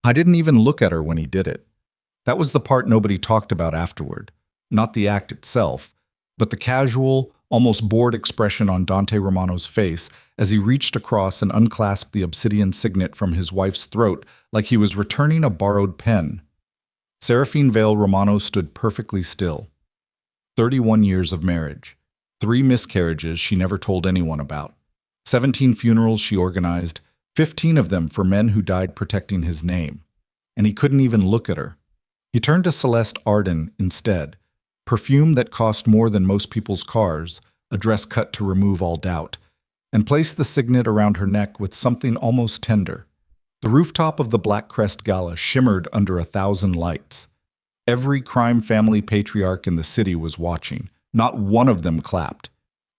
I didn't even look at her when he did it. That was the part nobody talked about afterward. Not the act itself, but the casual, almost bored expression on Dante Romano's face as he reached across and unclasped the obsidian signet from his wife's throat like he was returning a borrowed pen. Seraphine Vale Romano stood perfectly still. 31 years of marriage. 3 miscarriages she never told anyone about. 17 funerals she organized, 15 of them for men who died protecting his name. And he couldn't even look at her. He turned to Celeste Arden instead, perfume that cost more than most people's cars, a dress cut to remove all doubt, and placed the signet around her neck with something almost tender. The rooftop of the Black Crest Gala shimmered under 1,000 lights. Every crime family patriarch in the city was watching. Not one of them clapped.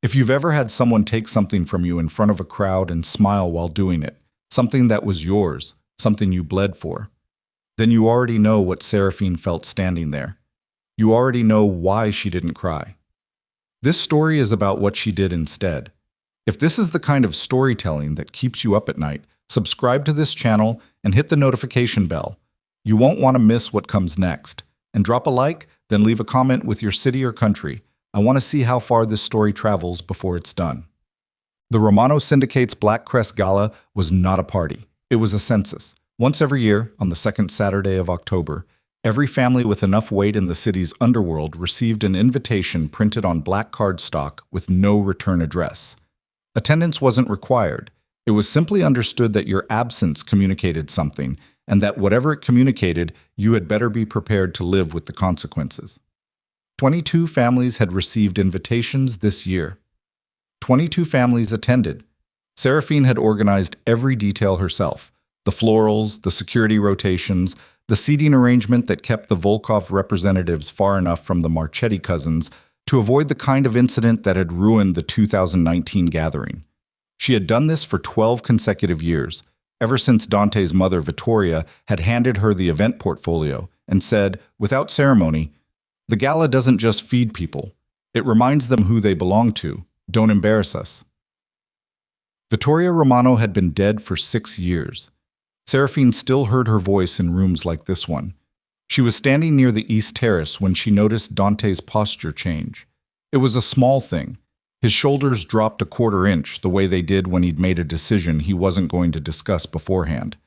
If you've ever had someone take something from you in front of a crowd and smile while doing it, something that was yours, something you bled for, then you already know what Seraphine felt standing there. You already know why she didn't cry. This story is about what she did instead. If this is the kind of storytelling that keeps you up at night, subscribe to this channel and hit the notification bell. You won't want to miss what comes next. And drop a like, then leave a comment with your city or country. I want to see how far this story travels before it's done. The Romano Syndicate's Black Crest Gala was not a party. It was a census. Once every year, on the second Saturday of October, every family with enough weight in the city's underworld received an invitation printed on black cardstock with no return address. Attendance wasn't required. It was simply understood that your absence communicated something, and that whatever it communicated, you had better be prepared to live with the consequences. 22 families had received invitations this year. 22 families attended. Seraphine had organized every detail herself. The florals, the security rotations, the seating arrangement that kept the Volkov representatives far enough from the Marchetti cousins to avoid the kind of incident that had ruined the 2019 gathering. She had done this for 12 consecutive years, ever since Dante's mother, Vittoria, had handed her the event portfolio and said, without ceremony, "The gala doesn't just feed people. It reminds them who they belong to. Don't embarrass us." Vittoria Romano had been dead for 6 years. Seraphine still heard her voice in rooms like this one. She was standing near the East Terrace when she noticed Dante's posture change. It was a small thing. His shoulders dropped a quarter inch, the way they did when he'd made a decision he wasn't going to discuss beforehand.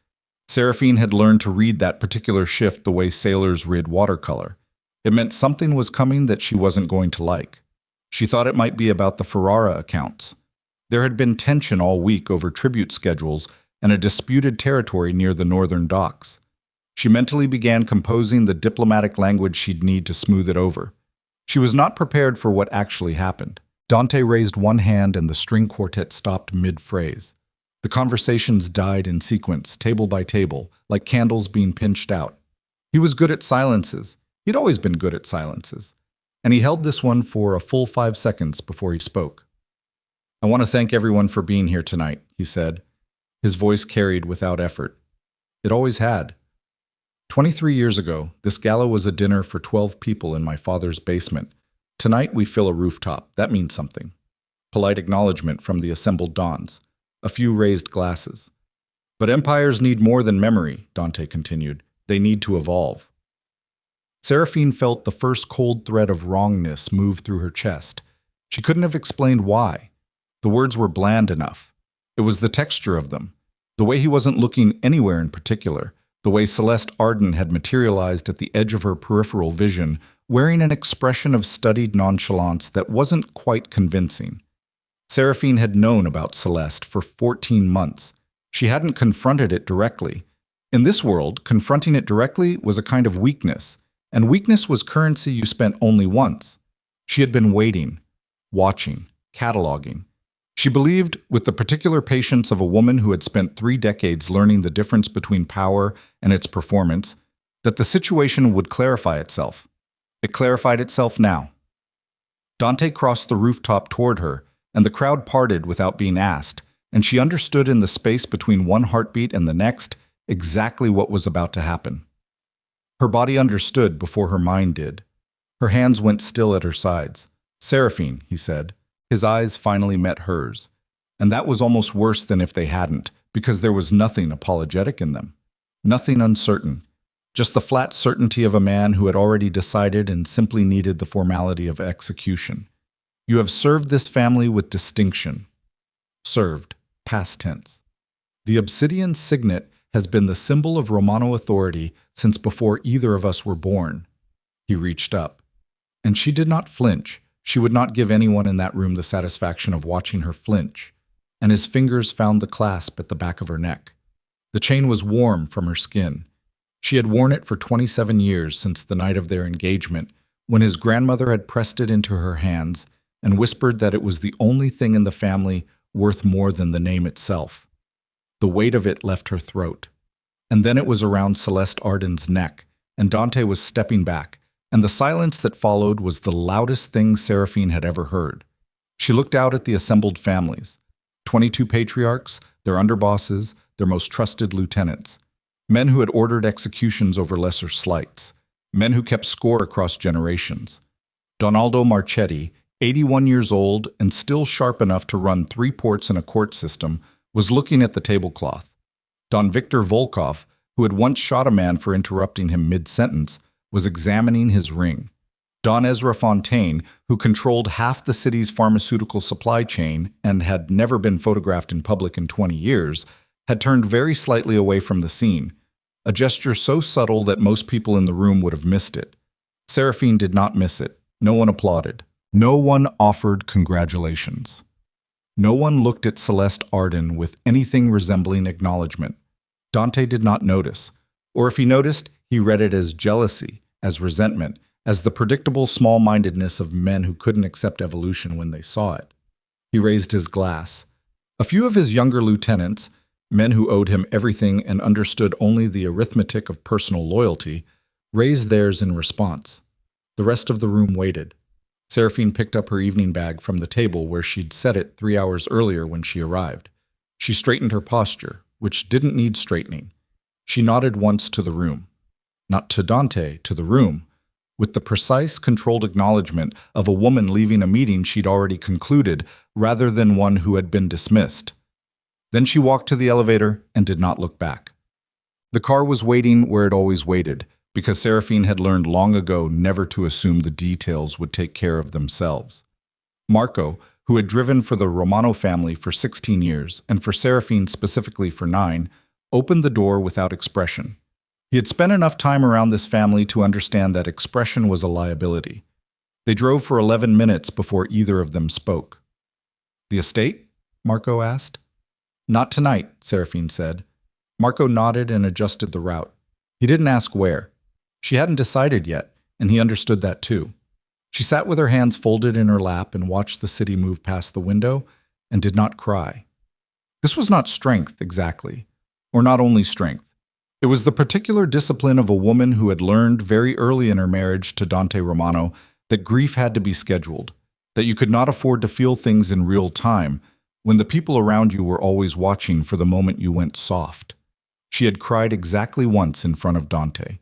Seraphine had learned to read that particular shift the way sailors read watercolor. It meant something was coming that she wasn't going to like. She thought it might be about the Ferrara accounts. There had been tension all week over tribute schedules and a disputed territory near the northern docks. She mentally began composing the diplomatic language she'd need to smooth it over. She was not prepared for what actually happened. Dante raised one hand and the string quartet stopped mid-phrase. The conversations died in sequence, table by table, like candles being pinched out. He was good at silences. He'd always been good at silences. And he held this one for a full 5 seconds before he spoke. "I want to thank everyone for being here tonight," he said. His voice carried without effort. It always had. 23 years ago, this gala was a dinner for 12 people in my father's basement. Tonight we fill a rooftop. That means something. Polite acknowledgement from the assembled dons. A few raised glasses. "But empires need more than memory," Dante continued. "They need to evolve." Seraphine felt the first cold thread of wrongness move through her chest. She couldn't have explained why. The words were bland enough. It was the texture of them. The way he wasn't looking anywhere in particular. The way Celeste Arden had materialized at the edge of her peripheral vision, wearing an expression of studied nonchalance that wasn't quite convincing. Seraphine had known about Celeste for 14 months. She hadn't confronted it directly. In this world, confronting it directly was a kind of weakness, and weakness was currency you spent only once. She had been waiting, watching, cataloging. She believed, with the particular patience of a woman who had spent 3 decades learning the difference between power and its performance, that the situation would clarify itself. It clarified itself now. Dante crossed the rooftop toward her, and the crowd parted without being asked, and she understood in the space between one heartbeat and the next exactly what was about to happen. Her body understood before her mind did. Her hands went still at her sides. "Seraphine," he said. His eyes finally met hers. And that was almost worse than if they hadn't, because there was nothing apologetic in them. Nothing uncertain, just the flat certainty of a man who had already decided and simply needed the formality of execution. You have served this family with distinction. Served, past tense. The obsidian signet has been the symbol of Romano authority since before either of us were born. He reached up. And she did not flinch. She would not give anyone in that room the satisfaction of watching her flinch. And his fingers found the clasp at the back of her neck. The chain was warm from her skin. She had worn it for 27 years since the night of their engagement, when his grandmother had pressed it into her hands and whispered that it was the only thing in the family worth more than the name itself. The weight of it left her throat. And then it was around Celeste Arden's neck, and Dante was stepping back, and the silence that followed was the loudest thing Seraphine had ever heard. She looked out at the assembled families, 22 patriarchs, their underbosses, their most trusted lieutenants, men who had ordered executions over lesser slights, men who kept score across generations. Donaldo Marchetti, 81 years old and still sharp enough to run 3 ports in a court system, was looking at the tablecloth. Don Victor Volkov, who had once shot a man for interrupting him mid-sentence, was examining his ring. Don Ezra Fontaine, who controlled half the city's pharmaceutical supply chain and had never been photographed in public in 20 years, had turned very slightly away from the scene, a gesture so subtle that most people in the room would have missed it. Seraphine did not miss it. No one applauded. No one offered congratulations. No one looked at Celeste Arden with anything resembling acknowledgement. Dante did not notice, or if he noticed, he read it as jealousy, as resentment, as the predictable small-mindedness of men who couldn't accept evolution when they saw it. He raised his glass. A few of his younger lieutenants, men who owed him everything and understood only the arithmetic of personal loyalty, raised theirs in response. The rest of the room waited. Seraphine picked up her evening bag from the table where she'd set it 3 hours earlier when she arrived. She straightened her posture, which didn't need straightening. She nodded once to the room. Not to Dante, to the room, with the precise, controlled acknowledgement of a woman leaving a meeting she'd already concluded rather than one who had been dismissed. Then she walked to the elevator and did not look back. The car was waiting where it always waited, because Seraphine had learned long ago never to assume the details would take care of themselves. Marco, who had driven for the Romano family for 16 years, and for Seraphine specifically for 9, opened the door without expression. He had spent enough time around this family to understand that expression was a liability. They drove for 11 minutes before either of them spoke. "The estate?" Marco asked. "Not tonight," Seraphine said. Marco nodded and adjusted the route. He didn't ask where. She hadn't decided yet, and he understood that too. She sat with her hands folded in her lap and watched the city move past the window and did not cry. This was not strength, exactly, or not only strength. It was the particular discipline of a woman who had learned very early in her marriage to Dante Romano that grief had to be scheduled, that you could not afford to feel things in real time when the people around you were always watching for the moment you went soft. She had cried exactly once in front of Dante.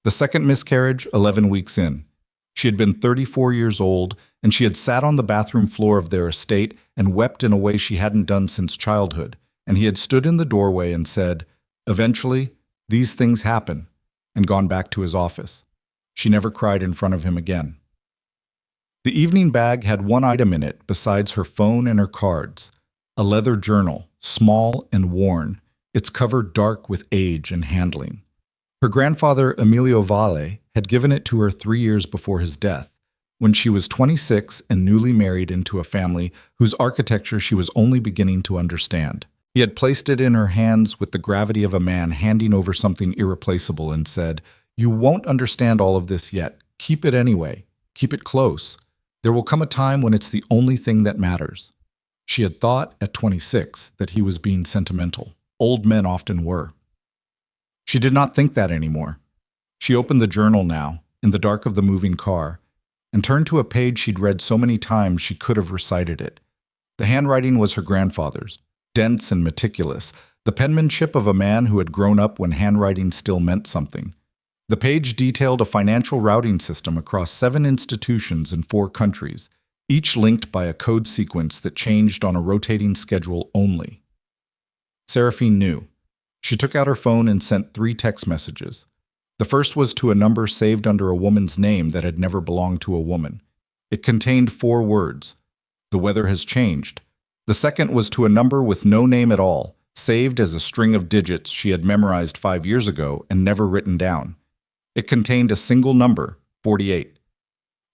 The second miscarriage, 11 weeks in. She had been 34 years old, and she had sat on the bathroom floor of their estate and wept in a way she hadn't done since childhood, and he had stood in the doorway and said, "Eventually, these things happen," and gone back to his office. She never cried in front of him again. The evening bag had one item in it besides her phone and her cards, a leather journal, small and worn, its cover dark with age and handling. Her grandfather, Emilio Valle, had given it to her 3 years before his death, when she was 26 and newly married into a family whose architecture she was only beginning to understand. He had placed it in her hands with the gravity of a man handing over something irreplaceable and said, "You won't understand all of this yet. Keep it anyway. Keep it close. There will come a time when it's the only thing that matters." She had thought, at 26, that he was being sentimental. Old men often were. She did not think that anymore. She opened the journal now, in the dark of the moving car, and turned to a page she'd read so many times she could have recited it. The handwriting was her grandfather's, dense and meticulous, the penmanship of a man who had grown up when handwriting still meant something. The page detailed a financial routing system across 7 institutions in 4 countries, each linked by a code sequence that changed on a rotating schedule only. Seraphine knew. She took out her phone and sent 3 text messages. The first was to a number saved under a woman's name that had never belonged to a woman. It contained 4 words. The weather has changed. The second was to a number with no name at all, saved as a string of digits she had memorized 5 years ago and never written down. It contained a single number, 48.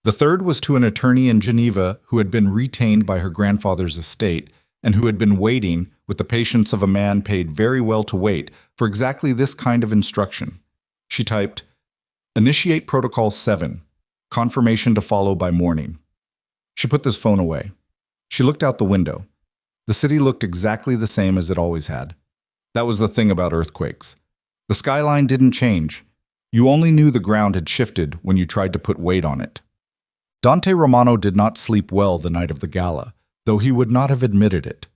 The third was to an attorney in Geneva who had been retained by her grandfather's estate and who had been waiting, with the patience of a man paid very well to wait, for exactly this kind of instruction. She typed, "Initiate Protocol 7. Confirmation to follow by morning." She put this phone away. She looked out the window. The city looked exactly the same as it always had. That was the thing about earthquakes. The skyline didn't change. You only knew the ground had shifted when you tried to put weight on it. Dante Romano did not sleep well the night of the gala, though he would not have admitted it.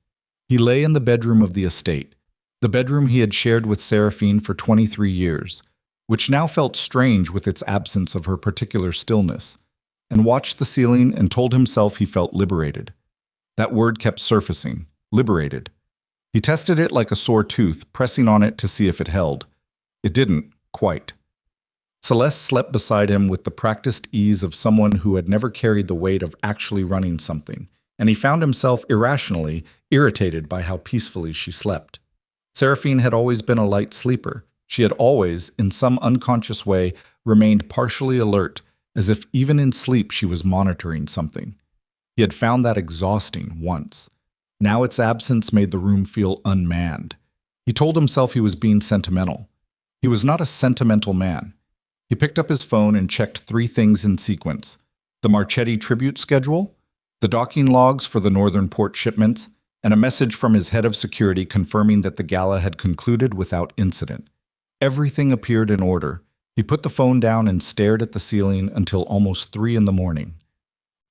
He lay in the bedroom of the estate, the bedroom he had shared with Seraphine for 23 years, which now felt strange with its absence of her particular stillness, and watched the ceiling and told himself he felt liberated. That word kept surfacing, liberated. He tested it like a sore tooth, pressing on it to see if it held. It didn't, quite. Celeste slept beside him with the practiced ease of someone who had never carried the weight of actually running something, and he found himself irrationally irritated by how peacefully she slept. Seraphine had always been a light sleeper. She had always, in some unconscious way, remained partially alert, as if even in sleep she was monitoring something. He had found that exhausting once. Now its absence made the room feel unmanned. He told himself he was being sentimental. He was not a sentimental man. He picked up his phone and checked 3 things in sequence: the Marchetti tribute schedule, the docking logs for the Northern Port shipments, and a message from his head of security confirming that the gala had concluded without incident. Everything appeared in order. He put the phone down and stared at the ceiling until almost 3 in the morning.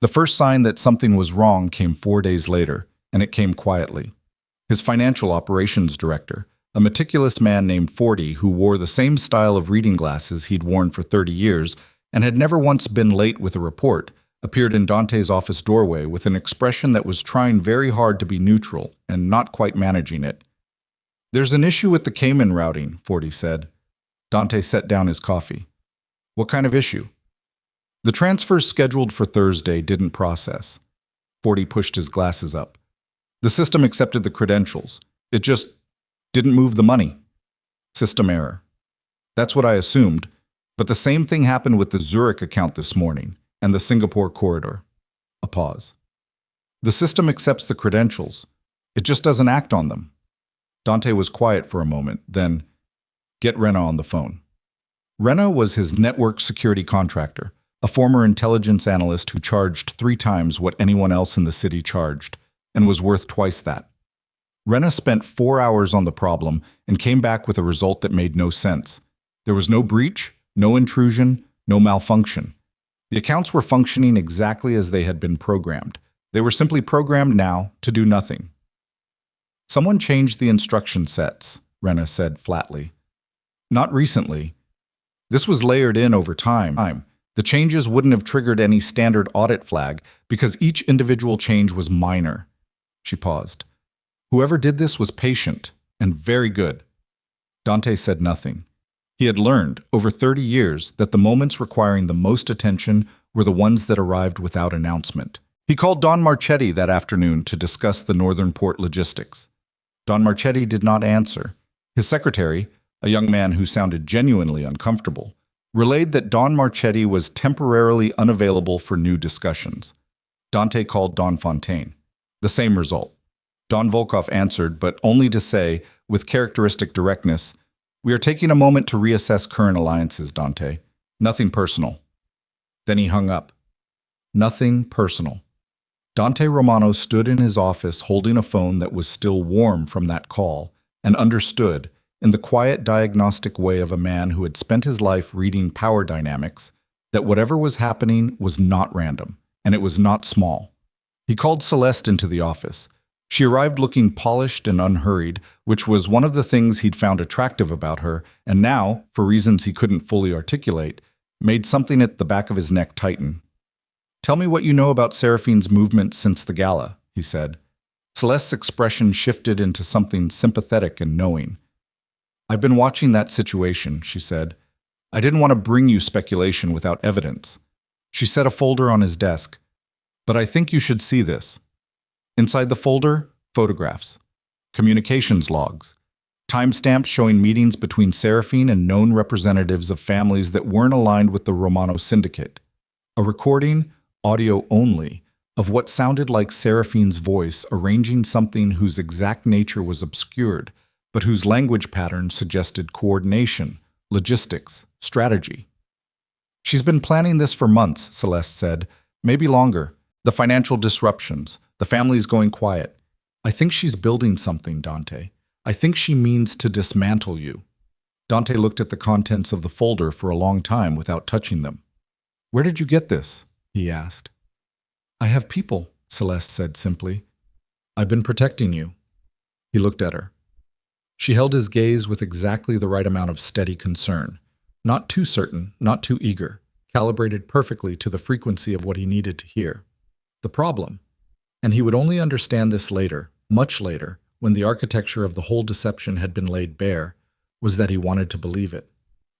The first sign that something was wrong came 4 days later, and it came quietly. His financial operations director, a meticulous man named Forty who wore the same style of reading glasses he'd worn for 30 years and had never once been late with a report, appeared in Dante's office doorway with an expression that was trying very hard to be neutral and not quite managing it. "There's an issue with the Cayman routing," Forty said. Dante set down his coffee. "What kind of issue?" "The transfers scheduled for Thursday didn't process." Forty pushed his glasses up. "The system accepted the credentials. It just didn't move the money." "System error." "That's what I assumed, but the same thing happened with the Zurich account this morning and the Singapore corridor." A pause. "The system accepts the credentials. It just doesn't act on them." Dante was quiet for a moment, then, "Get Rena on the phone." Rena was his network security contractor, a former intelligence analyst who charged 3 times what anyone else in the city charged, and was worth twice that. Rena spent 4 hours on the problem and came back with a result that made no sense. There was no breach, no intrusion, no malfunction. The accounts were functioning exactly as they had been programmed. They were simply programmed now to do nothing. "Someone changed the instruction sets," Rena said flatly. "Not recently. This was layered in over time. The changes wouldn't have triggered any standard audit flag because each individual change was minor." She paused. "Whoever did this was patient and very good." Dante said nothing. He had learned, over 30 years, that the moments requiring the most attention were the ones that arrived without announcement. He called Don Marchetti that afternoon to discuss the Northern Port logistics. Don Marchetti did not answer. His secretary, a young man who sounded genuinely uncomfortable, relayed that Don Marchetti was temporarily unavailable for new discussions. Dante called Don Fontaine. The same result. Don Volkov answered, but only to say, with characteristic directness, "We are taking a moment to reassess current alliances, Dante. Nothing personal." Then he hung up. Nothing personal. Dante Romano stood in his office holding a phone that was still warm from that call and understood, in the quiet diagnostic way of a man who had spent his life reading power dynamics, that whatever was happening was not random, and it was not small. He called Celeste into the office. She arrived looking polished and unhurried, which was one of the things he'd found attractive about her, and now, for reasons he couldn't fully articulate, made something at the back of his neck tighten. "Tell me what you know about Seraphine's movement since the gala," he said. Celeste's expression shifted into something sympathetic and knowing. I've been watching that situation, she said. I didn't want to bring you speculation without evidence. She set a folder on his desk. But I think you should see this. Inside the folder, photographs, communications logs, timestamps showing meetings between Seraphine and known representatives of families that weren't aligned with the Romano syndicate. A recording, audio only, of what sounded like Seraphine's voice arranging something whose exact nature was obscured, but whose language pattern suggested coordination, logistics, strategy. She's been planning this for months, Celeste said, maybe longer. The financial disruptions, the family's going quiet. I think she's building something, Dante. I think she means to dismantle you. Dante looked at the contents of the folder for a long time without touching them. Where did you get this? He asked. I have people, Celeste said simply. I've been protecting you. He looked at her. She held his gaze with exactly the right amount of steady concern. Not too certain, not too eager, calibrated perfectly to the frequency of what he needed to hear. The problem, and he would only understand this later, much later, when the architecture of the whole deception had been laid bare, was that he wanted to believe it.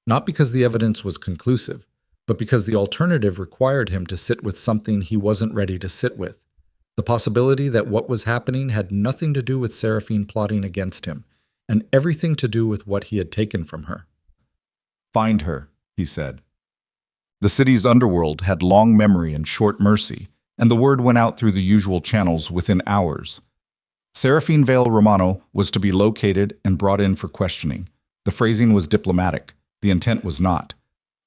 Not because the evidence was conclusive, but because the alternative required him to sit with something he wasn't ready to sit with. The possibility that what was happening had nothing to do with Seraphine plotting against him, and everything to do with what he had taken from her. Find her, he said. The city's underworld had long memory and short mercy, and the word went out through the usual channels within hours. Seraphine Vale Romano was to be located and brought in for questioning. The phrasing was diplomatic. The intent was not.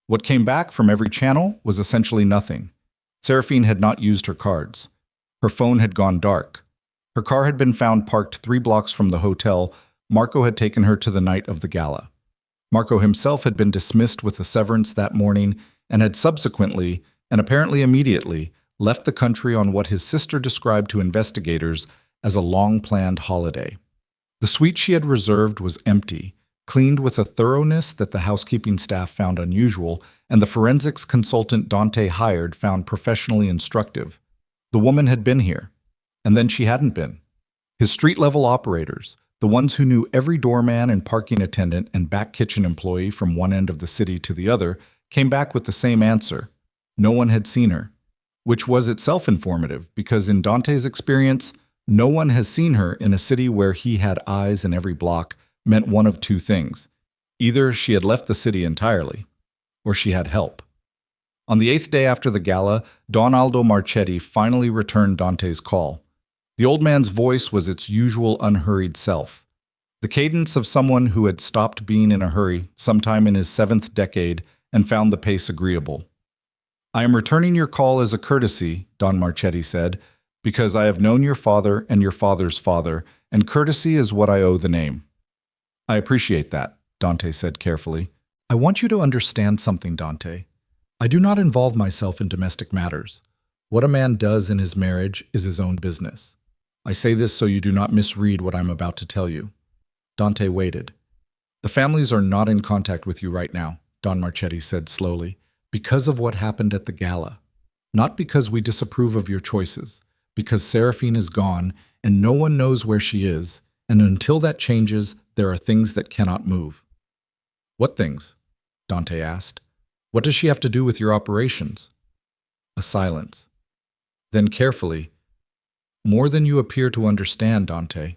What came back from every channel was essentially nothing. Seraphine had not used her cards. Her phone had gone dark. Her car had been found parked 3 blocks from the hotel Marco had taken her to the night of the gala. Marco himself had been dismissed with a severance that morning and had subsequently, and apparently immediately, left the country on what his sister described to investigators as a long-planned holiday. The suite she had reserved was empty, cleaned with a thoroughness that the housekeeping staff found unusual, and the forensics consultant Dante hired found professionally instructive. The woman had been here, and then she hadn't been. His street-level operators, the ones who knew every doorman and parking attendant and back kitchen employee from one end of the city to the other, came back with the same answer. No one had seen her, which was itself informative because in Dante's experience, no one has seen her in a city where he had eyes in every block meant one of two things. Either she had left the city entirely, or she had help. On the 8th day after the gala, Don Aldo Marchetti finally returned Dante's call. The old man's voice was its usual unhurried self. The cadence of someone who had stopped being in a hurry sometime in his 7th decade and found the pace agreeable. I am returning your call as a courtesy, Don Marchetti said, because I have known your father and your father's father, and courtesy is what I owe the name. I appreciate that, Dante said carefully. I want you to understand something, Dante. I do not involve myself in domestic matters. What a man does in his marriage is his own business. I say this so you do not misread what I'm about to tell you. Dante waited. The families are not in contact with you right now, Don Marchetti said slowly, because of what happened at the gala. Not because we disapprove of your choices, because Seraphine is gone and no one knows where she is, and until that changes, there are things that cannot move. What things? Dante asked. What does she have to do with your operations? A silence. Then carefully, more than you appear to understand, Dante.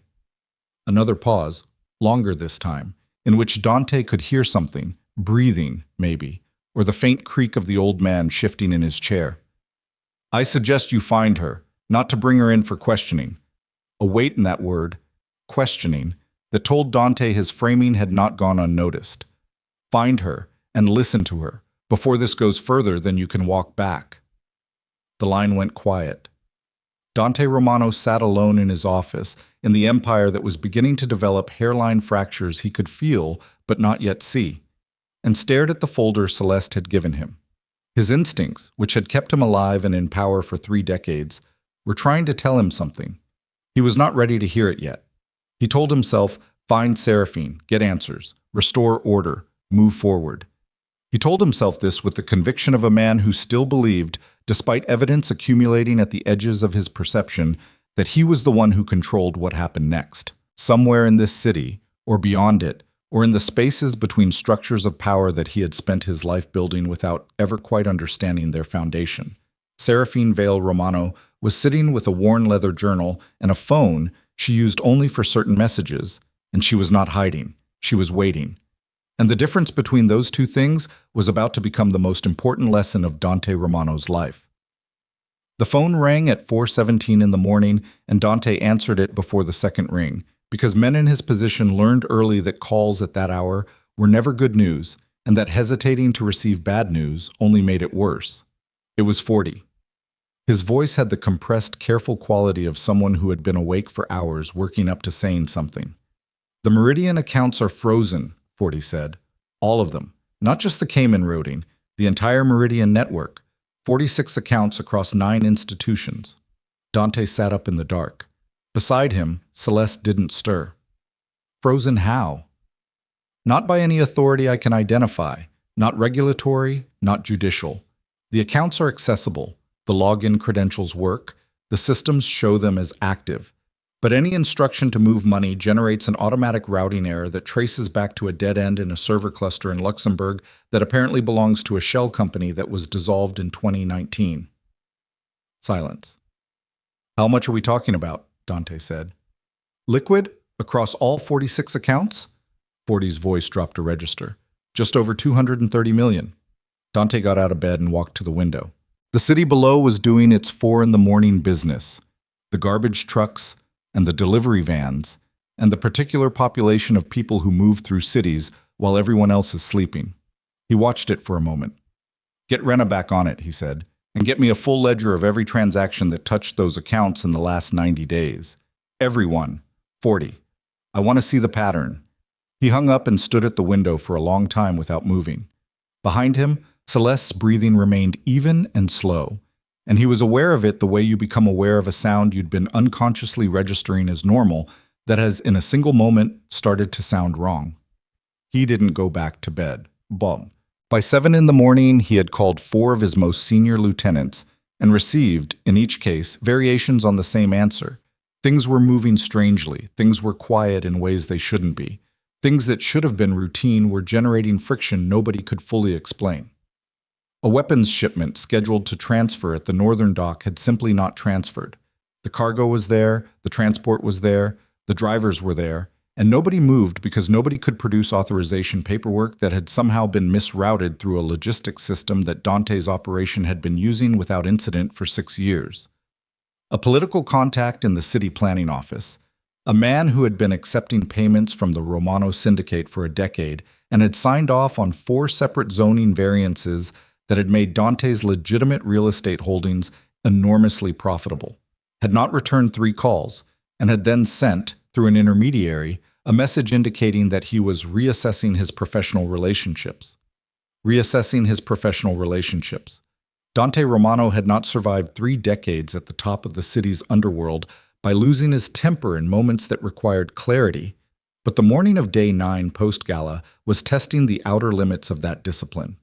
Another pause, longer this time, in which Dante could hear something, breathing, maybe, or the faint creak of the old man shifting in his chair. I suggest you find her, not to bring her in for questioning. A weight in that word, questioning, that told Dante his framing had not gone unnoticed. Find her and listen to her before this goes further than you can walk back. The line went quiet. Dante Romano sat alone in his office in the empire that was beginning to develop hairline fractures he could feel but not yet see, and stared at the folder Celeste had given him. His instincts, which had kept him alive and in power for 3 decades, were trying to tell him something. He was not ready to hear it yet. He told himself, find Seraphine, get answers, restore order, move forward. He told himself this with the conviction of a man who still believed, despite evidence accumulating at the edges of his perception, that he was the one who controlled what happened next. Somewhere in this city, or beyond it, or in the spaces between structures of power that he had spent his life building without ever quite understanding their foundation. Serafine Vale Romano was sitting with a worn leather journal and a phone she used only for certain messages, and she was not hiding. She was waiting. And the difference between those two things was about to become the most important lesson of Dante Romano's life. The phone rang at 4:17 in the morning, and Dante answered it before the second ring, because men in his position learned early that calls at that hour were never good news, and that hesitating to receive bad news only made it worse. It was 40. His voice had the compressed, careful quality of someone who had been awake for hours working up to saying something. "The Meridian accounts are frozen," 40 said. "All of them. Not just the Cayman routing, the entire Meridian network. 46 accounts across 9 institutions." Dante sat up in the dark. Beside him, Celeste didn't stir. "Frozen how?" "Not by any authority I can identify. Not regulatory, not judicial. The accounts are accessible. The login credentials work. The systems show them as active. But any instruction to move money generates an automatic routing error that traces back to a dead end in a server cluster in Luxembourg that apparently belongs to a shell company that was dissolved in 2019. Silence. "How much are we talking about?" Dante said. "Liquid? Across all 46 accounts?" 40's voice dropped a register. "Just over 230 million. Dante got out of bed and walked to the window. The city below was doing its 4 in the morning business. The garbage trucks, and the delivery vans, and the particular population of people who move through cities while everyone else is sleeping. He watched it for a moment. "Get Rena back on it," he said, "and get me a full ledger of every transaction that touched those accounts in the last 90 days. Everyone. 40. I want to see the pattern." He hung up and stood at the window for a long time without moving. Behind him, Celeste's breathing remained even and slow, and he was aware of it the way you become aware of a sound you'd been unconsciously registering as normal that has in a single moment started to sound wrong. He didn't go back to bed. Boom. By 7 in the morning, he had called 4 of his most senior lieutenants and received, in each case, variations on the same answer. Things were moving strangely. Things were quiet in ways they shouldn't be. Things that should have been routine were generating friction nobody could fully explain. A weapons shipment scheduled to transfer at the northern dock had simply not transferred. The cargo was there, the transport was there, the drivers were there, and nobody moved because nobody could produce authorization paperwork that had somehow been misrouted through a logistics system that Dante's operation had been using without incident for 6 years. A political contact in the city planning office, a man who had been accepting payments from the Romano Syndicate for a decade and had signed off on 4 separate zoning variances that had made Dante's legitimate real estate holdings enormously profitable, had not returned 3 calls, and had then sent, through an intermediary, a message indicating that he was reassessing his professional relationships. Reassessing his professional relationships. Dante Romano had not survived 3 decades at the top of the city's underworld by losing his temper in moments that required clarity, but the morning of Day 9 post-gala was testing the outer limits of that discipline.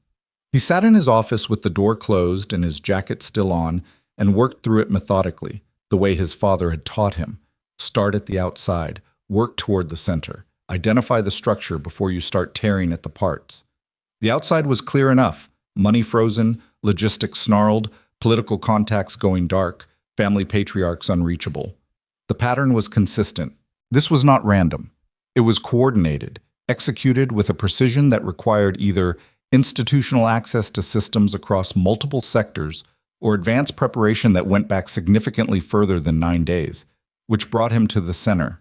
He sat in his office with the door closed and his jacket still on and worked through it methodically, the way his father had taught him. Start at the outside, work toward the center, identify the structure before you start tearing at the parts. The outside was clear enough: money frozen, logistics snarled, political contacts going dark, family patriarchs unreachable. The pattern was consistent. This was not random. It was coordinated, executed with a precision that required either institutional access to systems across multiple sectors or advanced preparation that went back significantly further than 9 days, which brought him to the center,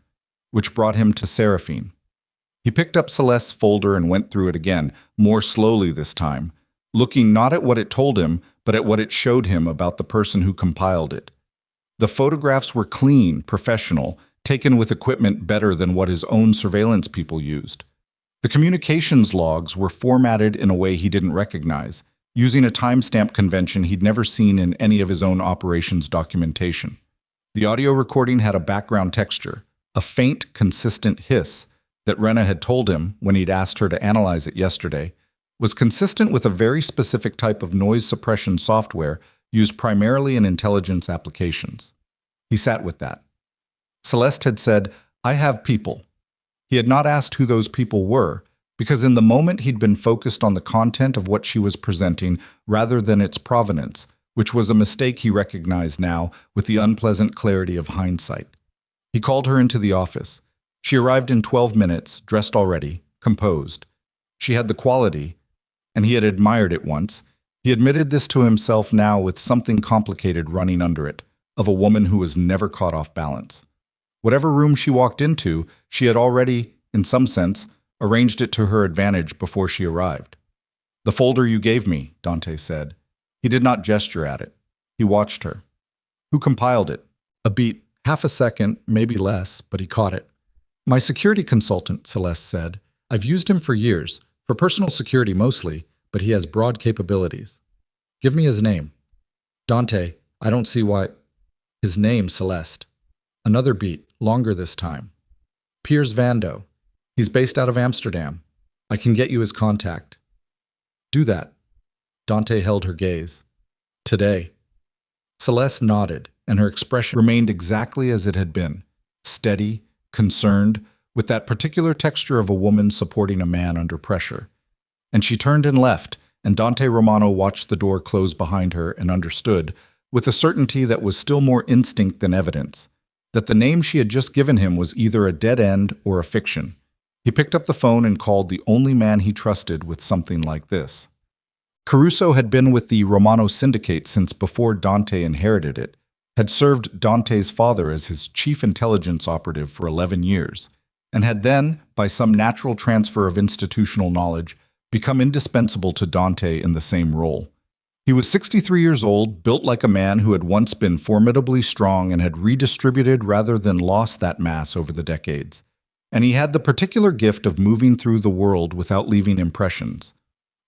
which brought him to Serafine. He picked up Celeste's folder and went through it again, more slowly this time, looking not at what it told him, but at what it showed him about the person who compiled it. The photographs were clean, professional, taken with equipment better than what his own surveillance people used. The communications logs were formatted in a way he didn't recognize, using a timestamp convention he'd never seen in any of his own operations documentation. The audio recording had a background texture, a faint, consistent hiss that Rena had told him, when he'd asked her to analyze it yesterday, was consistent with a very specific type of noise suppression software used primarily in intelligence applications. He sat with that. Celeste had said, "I have people." He had not asked who those people were, because in the moment he'd been focused on the content of what she was presenting rather than its provenance, which was a mistake he recognized now with the unpleasant clarity of hindsight. He called her into the office. She arrived in 12 minutes, dressed already, composed. She had the quality, and he had admired it once. He admitted this to himself now with something complicated running under it, of a woman who was never caught off balance. Whatever room she walked into, she had already, in some sense, arranged it to her advantage before she arrived. "The folder you gave me," Dante said. He did not gesture at it. He watched her. "Who compiled it?" A beat, half a second, maybe less, but he caught it. "My security consultant," Celeste said. "I've used him for years, for personal security mostly, but he has broad capabilities." "Give me his name." "Dante, I don't see why—" "His name, Celeste." Another beat, longer this time. "Piers Vando. He's based out of Amsterdam. I can get you his contact." "Do that." Dante held her gaze. "Today." Celeste nodded, and her expression remained exactly as it had been, steady, concerned, with that particular texture of a woman supporting a man under pressure. And she turned and left, and Dante Romano watched the door close behind her and understood, with a certainty that was still more instinct than evidence, that the name she had just given him was either a dead end or a fiction. He picked up the phone and called the only man he trusted with something like this. Caruso had been with the Romano Syndicate since before Dante inherited it, had served Dante's father as his chief intelligence operative for 11 years, and had then, by some natural transfer of institutional knowledge, become indispensable to Dante in the same role. He was 63 years old, built like a man who had once been formidably strong and had redistributed rather than lost that mass over the decades. And he had the particular gift of moving through the world without leaving impressions.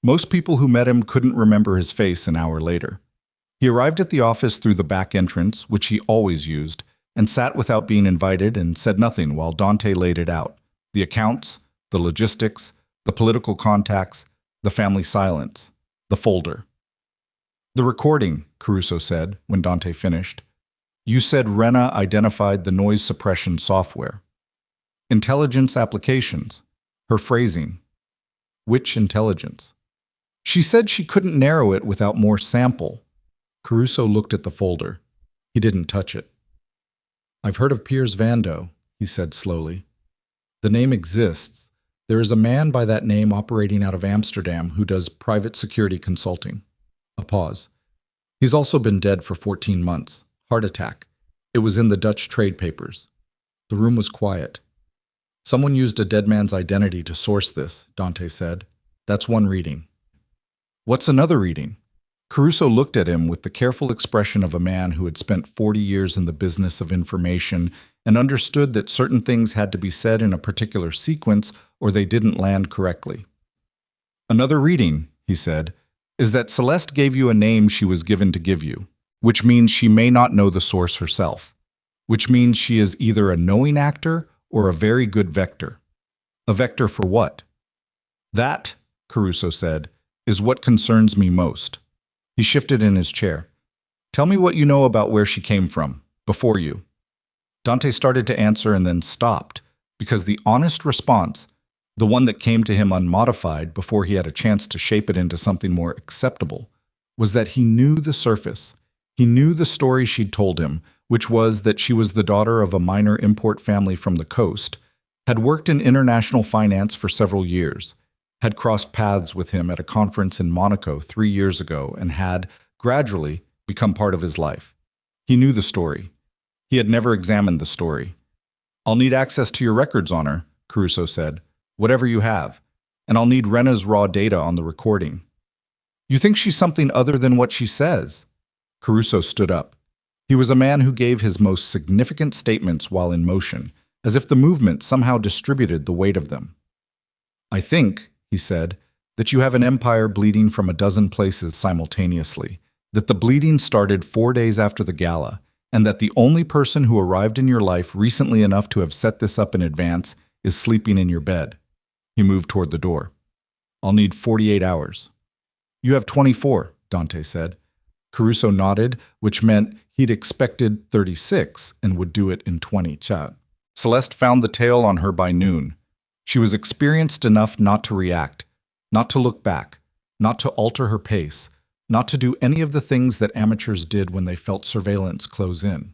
Most people who met him couldn't remember his face an hour later. He arrived at the office through the back entrance, which he always used, and sat without being invited and said nothing while Dante laid it out. The accounts, the logistics, the political contacts, the family silence, the folder. "The recording," Caruso said when Dante finished. "You said Rena identified the noise suppression software. Intelligence applications. Her phrasing. Which intelligence?" "She said she couldn't narrow it without more sample." Caruso looked at the folder. He didn't touch it. "I've heard of Piers Vando," he said slowly. "The name exists. There is a man by that name operating out of Amsterdam who does private security consulting." A pause. "He's also been dead for 14 months. Heart attack. It was in the Dutch trade papers." The room was quiet. "Someone used a dead man's identity to source this," Dante said. "That's one reading." "What's another reading?" Caruso looked at him with the careful expression of a man who had spent 40 years in the business of information and understood that certain things had to be said in a particular sequence or they didn't land correctly. "Another reading," he said, "is that Celeste gave you a name she was given to give you, which means she may not know the source herself, which means she is either a knowing actor or a very good vector." "A vector for what?" "That," Caruso said, "is what concerns me most." He shifted in his chair. "Tell me what you know about where she came from, before you." Dante started to answer and then stopped, because the honest response, the one that came to him unmodified before he had a chance to shape it into something more acceptable, was that he knew the surface. He knew the story she'd told him, which was that she was the daughter of a minor import family from the coast, had worked in international finance for several years, had crossed paths with him at a conference in Monaco 3 years ago, and had, gradually, become part of his life. He knew the story. He had never examined the story. "I'll need access to your records on her," Caruso said, "whatever you have, and I'll need Rena's raw data on the recording." "You think she's something other than what she says?" Caruso stood up. He was a man who gave his most significant statements while in motion, as if the movement somehow distributed the weight of them. "I think," he said, "that you have an empire bleeding from a dozen places simultaneously, that the bleeding started 4 days after the gala, and that the only person who arrived in your life recently enough to have set this up in advance is sleeping in your bed." He moved toward the door. "I'll need 48 hours. "You have 24, Dante said. Caruso nodded, which meant he'd expected 36 and would do it in 20 cha. Celeste found the tail on her by noon, She was experienced enough not to react, not to look back, not to alter her pace, not to do any of the things that amateurs did when they felt surveillance close in.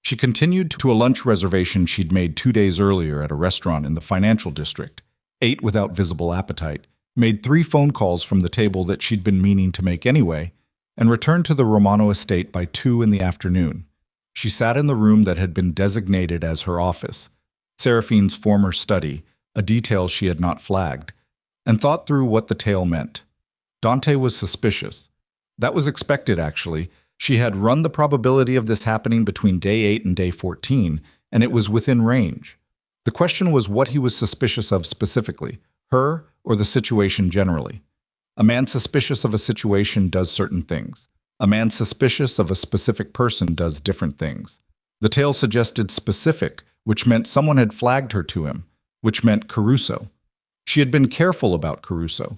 She continued to a lunch reservation she'd made 2 days earlier at a restaurant in the financial district, ate without visible appetite, made 3 phone calls from the table that she'd been meaning to make anyway, and returned to the Romano estate by 2 in the afternoon. She sat in the room that had been designated as her office, Seraphine's former study, a detail she had not flagged, and thought through what the tale meant. Dante was suspicious. That was expected, actually. She had run the probability of this happening between day 8 and day 14, and it was within range. The question was what he was suspicious of specifically, her or the situation generally. A man suspicious of a situation does certain things. A man suspicious of a specific person does different things. The tale suggested specific, which meant someone had flagged her to him, which meant Caruso. She had been careful about Caruso.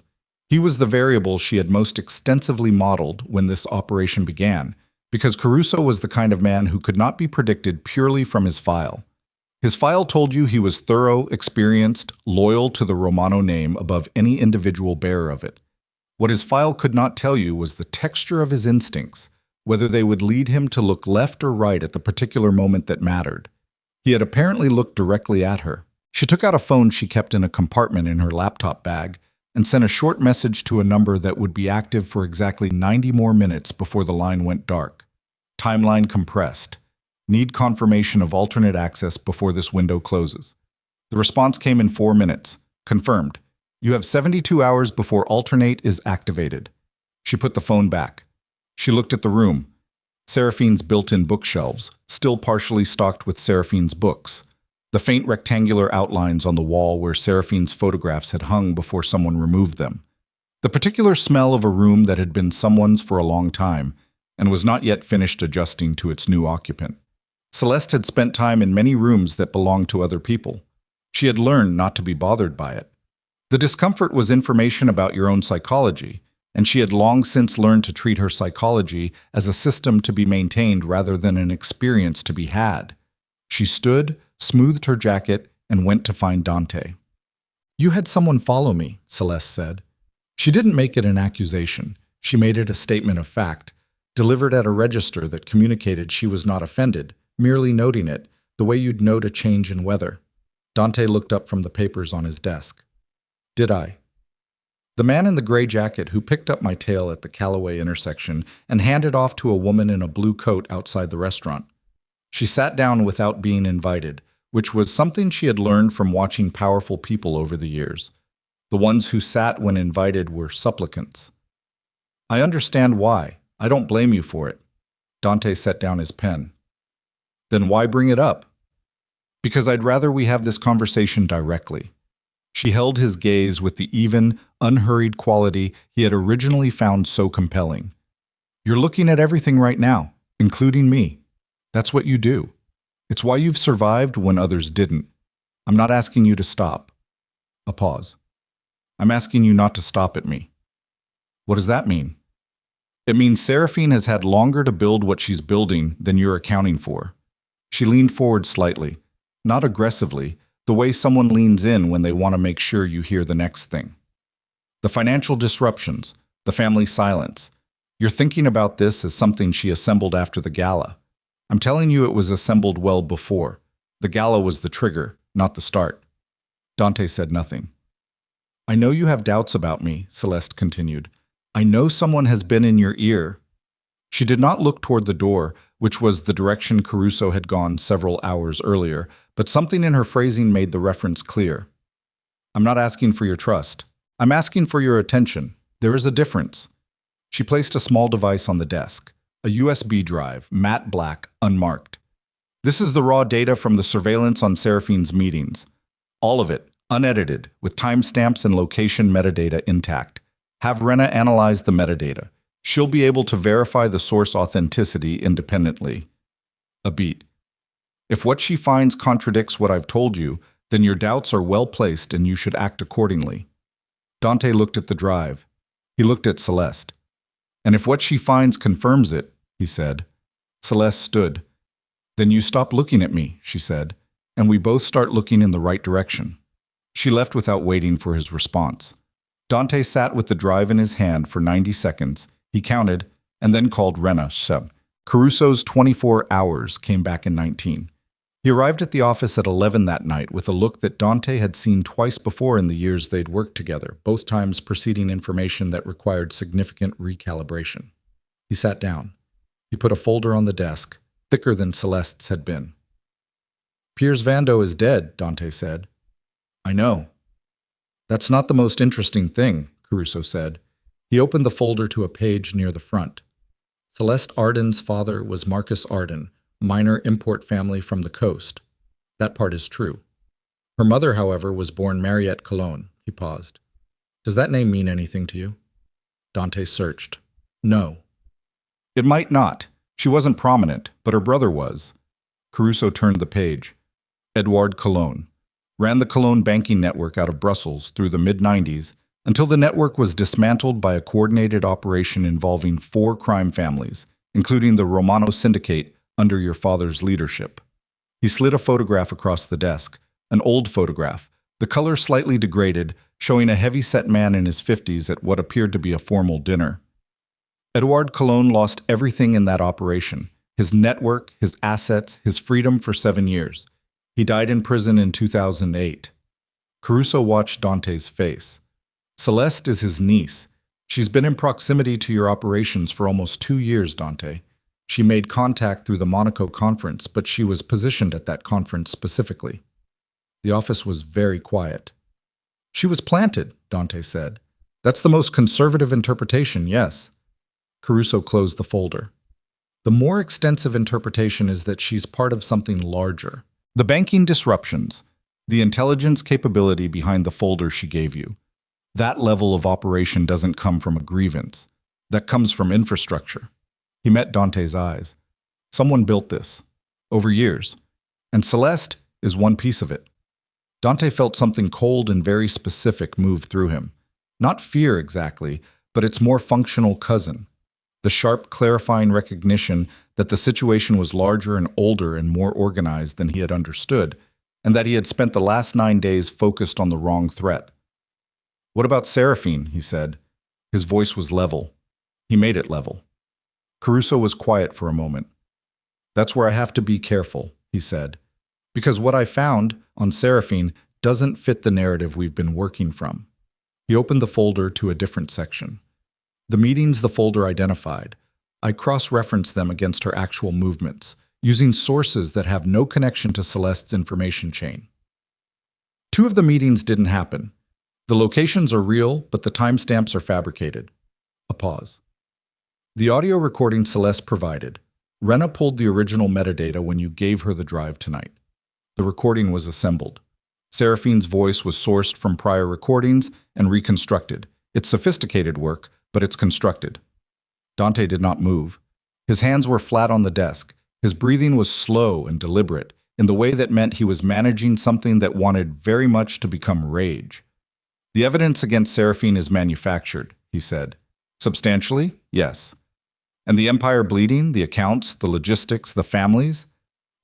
He was the variable she had most extensively modeled when this operation began, because Caruso was the kind of man who could not be predicted purely from his file. His file told you he was thorough, experienced, loyal to the Romano name above any individual bearer of it. What his file could not tell you was the texture of his instincts, whether they would lead him to look left or right at the particular moment that mattered. He had apparently looked directly at her. She took out a phone she kept in a compartment in her laptop bag and sent a short message to a number that would be active for exactly 90 more minutes before the line went dark. Timeline compressed. Need confirmation of alternate access before this window closes. The response came in 4 minutes. Confirmed. You have 72 hours before alternate is activated. She put the phone back. She looked at the room. Seraphine's built-in bookshelves, still partially stocked with Seraphine's books. The faint rectangular outlines on the wall where Seraphine's photographs had hung before someone removed them. The particular smell of a room that had been someone's for a long time and was not yet finished adjusting to its new occupant. Celeste had spent time in many rooms that belonged to other people. She had learned not to be bothered by it. The discomfort was information about your own psychology, and she had long since learned to treat her psychology as a system to be maintained rather than an experience to be had. She stood, smoothed her jacket, and went to find Dante. You had someone follow me, Celeste said. She didn't make it an accusation. She made it a statement of fact, delivered at a register that communicated she was not offended, merely noting it, the way you'd note a change in weather. Dante looked up from the papers on his desk. Did I? The man in the gray jacket who picked up my tail at the Callaway intersection and handed off to a woman in a blue coat outside the restaurant. She sat down without being invited, which was something she had learned from watching powerful people over the years. The ones who sat when invited were supplicants. I understand why. I don't blame you for it. Dante set down his pen. Then why bring it up? Because I'd rather we have this conversation directly. She held his gaze with the even, unhurried quality he had originally found so compelling. You're looking at everything right now, including me. That's what you do. It's why you've survived when others didn't. I'm not asking you to stop. A pause. I'm asking you not to stop at me. What does that mean? It means Seraphine has had longer to build what she's building than you're accounting for. She leaned forward slightly, not aggressively, the way someone leans in when they want to make sure you hear the next thing. The financial disruptions, the family silence. You're thinking about this as something she assembled after the gala. I'm telling you it was assembled well before. The gala was the trigger, not the start. Dante said nothing. I know you have doubts about me, Celeste continued. I know someone has been in your ear. She did not look toward the door, which was the direction Caruso had gone several hours earlier, but something in her phrasing made the reference clear. I'm not asking for your trust. I'm asking for your attention. There is a difference. She placed a small device on the desk, a USB drive, matte black, unmarked. This is the raw data from the surveillance on Seraphine's meetings. All of it, unedited, with timestamps and location metadata intact. Have Rena analyze the metadata. She'll be able to verify the source authenticity independently. A beat. If what she finds contradicts what I've told you, then your doubts are well placed and you should act accordingly. Dante looked at the drive. He looked at Celeste. And if what she finds confirms it, he said. Celeste stood. Then you stop looking at me, she said, and we both start looking in the right direction. She left without waiting for his response. Dante sat with the drive in his hand for 90 seconds. He counted, and then called Rena. Caruso's 24 hours came back in 19. He arrived at the office at 11 that night with a look that Dante had seen twice before in the years they'd worked together, both times preceding information that required significant recalibration. He sat down. He put a folder on the desk, thicker than Celeste's had been. "Piers Vando is dead," Dante said. "I know." "That's not the most interesting thing," Caruso said. He opened the folder to a page near the front. Celeste Arden's father was Marcus Arden, minor import family from the coast. That part is true. Her mother, however, was born Mariette Cologne. He paused. "Does that name mean anything to you?" Dante searched. "No." "It might not. She wasn't prominent, but her brother was." Caruso turned the page. Edouard Cologne ran the Cologne banking network out of Brussels through the mid-90s until the network was dismantled by a coordinated operation involving 4 crime families, including the Romano Syndicate under your father's leadership. He slid a photograph across the desk, an old photograph, the color slightly degraded, showing a heavy-set man in his 50s at what appeared to be a formal dinner. Edouard Cologne lost everything in that operation: his network, his assets, his freedom for 7 years. He died in prison in 2008. Caruso watched Dante's face. "Celeste is his niece. She's been in proximity to your operations for almost 2 years, Dante. She made contact through the Monaco conference, but she was positioned at that conference specifically." The office was very quiet. "She was planted," Dante said. "That's the most conservative interpretation, yes." Caruso closed the folder. "The more extensive interpretation is that she's part of something larger. The banking disruptions, the intelligence capability behind the folder she gave you. That level of operation doesn't come from a grievance. That comes from infrastructure." He met Dante's eyes. "Someone built this. Over years. And Celeste is one piece of it." Dante felt something cold and very specific move through him. Not fear exactly, but its more functional cousin. The sharp, clarifying recognition that the situation was larger and older and more organized than he had understood, and that he had spent the last 9 days focused on the wrong threat. "What about Seraphine?" he said. His voice was level. He made it level. Caruso was quiet for a moment. "That's where I have to be careful," he said, "because what I found on Seraphine doesn't fit the narrative we've been working from." He opened the folder to a different section. The meetings the folder identified, I cross-referenced them against her actual movements, using sources that have no connection to Celeste's information chain. 2 of the meetings didn't happen. The locations are real, but the timestamps are fabricated. A pause. The audio recording Celeste provided. Rena pulled the original metadata when you gave her the drive tonight. The recording was assembled. Seraphine's voice was sourced from prior recordings and reconstructed. It's sophisticated work, but it's constructed. Dante did not move. His hands were flat on the desk. His breathing was slow and deliberate, in the way that meant he was managing something that wanted very much to become rage. "The evidence against Seraphine is manufactured," he said. "Substantially, yes. And the empire bleeding, the accounts, the logistics, the families?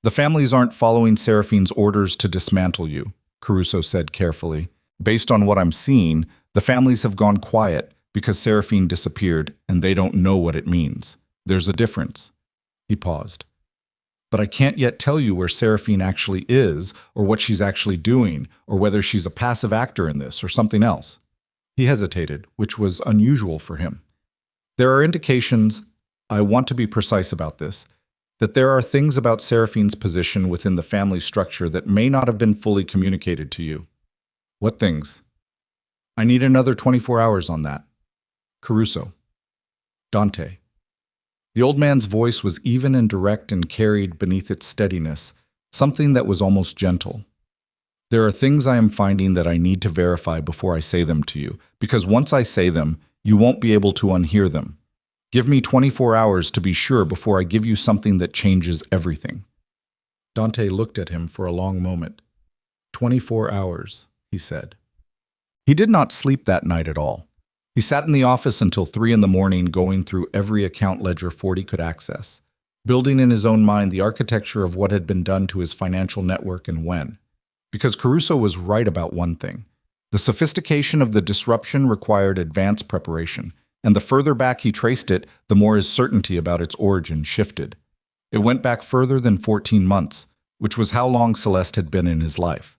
The families aren't following Seraphine's orders to dismantle you," Caruso said carefully. "Based on what I'm seeing, the families have gone quiet because Seraphine disappeared and they don't know what it means. There's a difference." He paused. "But I can't yet tell you where Seraphine actually is, or what she's actually doing, or whether she's a passive actor in this or something else." He hesitated, which was unusual for him. "There are indications, I want to be precise about this, that there are things about Seraphine's position within the family structure that may not have been fully communicated to you." "What things?" "I need another 24 hours on that." Caruso. Dante. The old man's voice was even and direct and carried beneath its steadiness something that was almost gentle. "There are things I am finding that I need to verify before I say them to you, because once I say them, you won't be able to unhear them. Give me 24 hours to be sure before I give you something that changes everything." Dante looked at him for a long moment. 24 hours, he said. He did not sleep that night at all. He sat in the office until 3 in the morning going through every account ledger 40 could access, building in his own mind the architecture of what had been done to his financial network and when. Because Caruso was right about one thing. The sophistication of the disruption required advanced preparation, and the further back he traced it, the more his certainty about its origin shifted. It went back further than 14 months, which was how long Celeste had been in his life.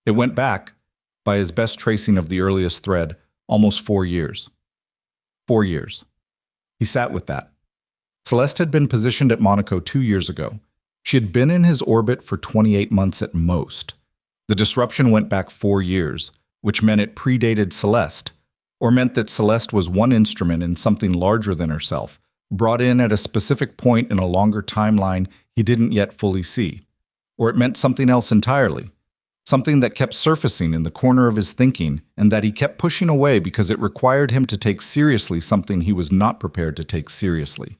It went back, by his best tracing of the earliest thread, almost 4 years. 4 years. He sat with that. Celeste had been positioned at Monaco 2 years ago. She had been in his orbit for 28 months at most. The disruption went back 4 years, which meant it predated Celeste, or meant that Celeste was one instrument in something larger than herself, brought in at a specific point in a longer timeline he didn't yet fully see. Or it meant something else entirely, something that kept surfacing in the corner of his thinking and that he kept pushing away because it required him to take seriously something he was not prepared to take seriously.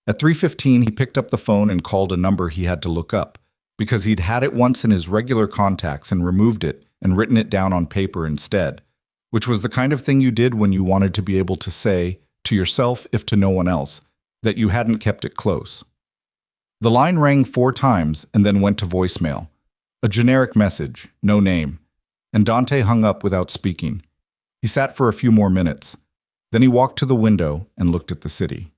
At 3:15, he picked up the phone and called a number he had to look up, because he'd had it once in his regular contacts and removed it and written it down on paper instead, which was the kind of thing you did when you wanted to be able to say, to yourself if to no one else, that you hadn't kept it close. The line rang 4 times and then went to voicemail. A generic message, no name, and Dante hung up without speaking. He sat for a few more minutes. Then he walked to the window and looked at the city.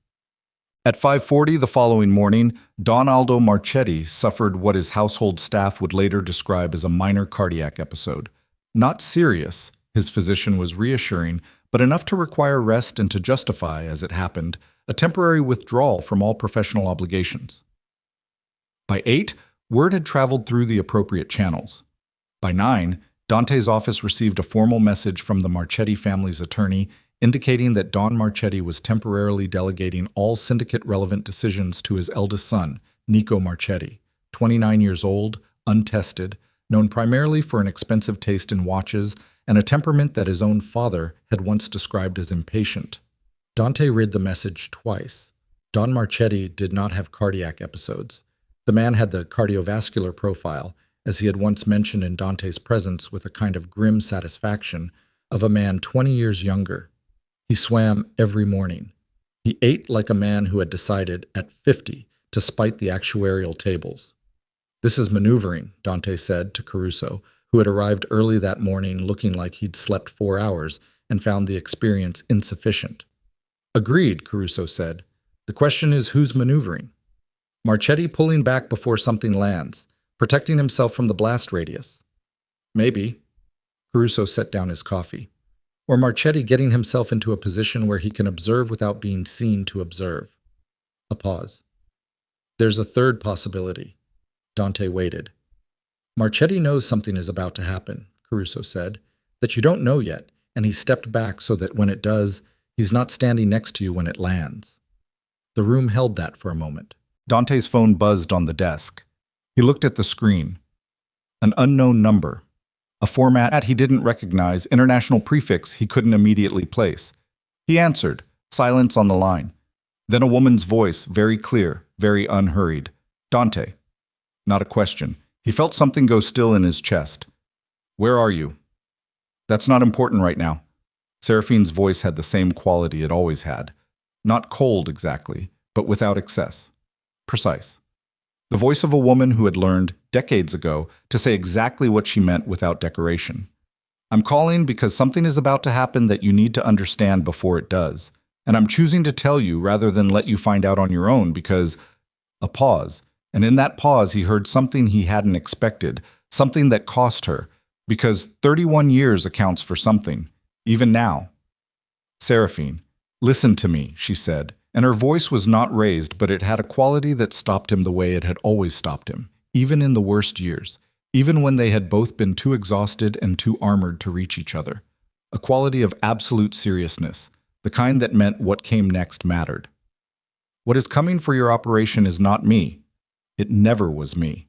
At 5:40 the following morning, Don Aldo Marchetti suffered what his household staff would later describe as a minor cardiac episode. Not serious, his physician was reassuring, but enough to require rest and to justify, as it happened, a temporary withdrawal from all professional obligations. By 8, word had traveled through the appropriate channels. By 9, Dante's office received a formal message from the Marchetti family's attorney indicating that Don Marchetti was temporarily delegating all syndicate-relevant decisions to his eldest son, Nico Marchetti, 29 years old, untested, known primarily for an expensive taste in watches and a temperament that his own father had once described as impatient. Dante read the message twice. Don Marchetti did not have cardiac episodes. The man had the cardiovascular profile, as he had once mentioned in Dante's presence with a kind of grim satisfaction, of a man 20 years younger. He swam every morning. He ate like a man who had decided, at 50, to spite the actuarial tables. "This is maneuvering," Dante said to Caruso, who had arrived early that morning looking like he'd slept 4 hours and found the experience insufficient. "Agreed," Caruso said. "The question is who's maneuvering? Marchetti pulling back before something lands, protecting himself from the blast radius. Maybe." Caruso set down his coffee. Or Marchetti getting himself into a position where he can observe without being seen to observe. A pause. "There's a third possibility." Dante waited. "Marchetti knows something is about to happen," Caruso said, "that you don't know yet, and he stepped back so that when it does, he's not standing next to you when it lands." The room held that for a moment. Dante's phone buzzed on the desk. He looked at the screen. An unknown number. A format he didn't recognize, international prefix he couldn't immediately place. He answered, silence on the line. Then a woman's voice, very clear, very unhurried. "Dante." Not a question. He felt something go still in his chest. "Where are you?" "That's not important right now." Seraphine's voice had the same quality it always had. Not cold exactly, but without excess. Precise. The voice of a woman who had learned, decades ago, to say exactly what she meant without decoration. "I'm calling because something is about to happen that you need to understand before it does. And I'm choosing to tell you rather than let you find out on your own because..." A pause. And in that pause he heard something he hadn't expected, something that cost her, because 31 years accounts for something, even now. "Seraphine, listen to me," she said. And her voice was not raised, but it had a quality that stopped him the way it had always stopped him, even in the worst years, even when they had both been too exhausted and too armored to reach each other. A quality of absolute seriousness, the kind that meant what came next mattered. "What is coming for your operation is not me. It never was me.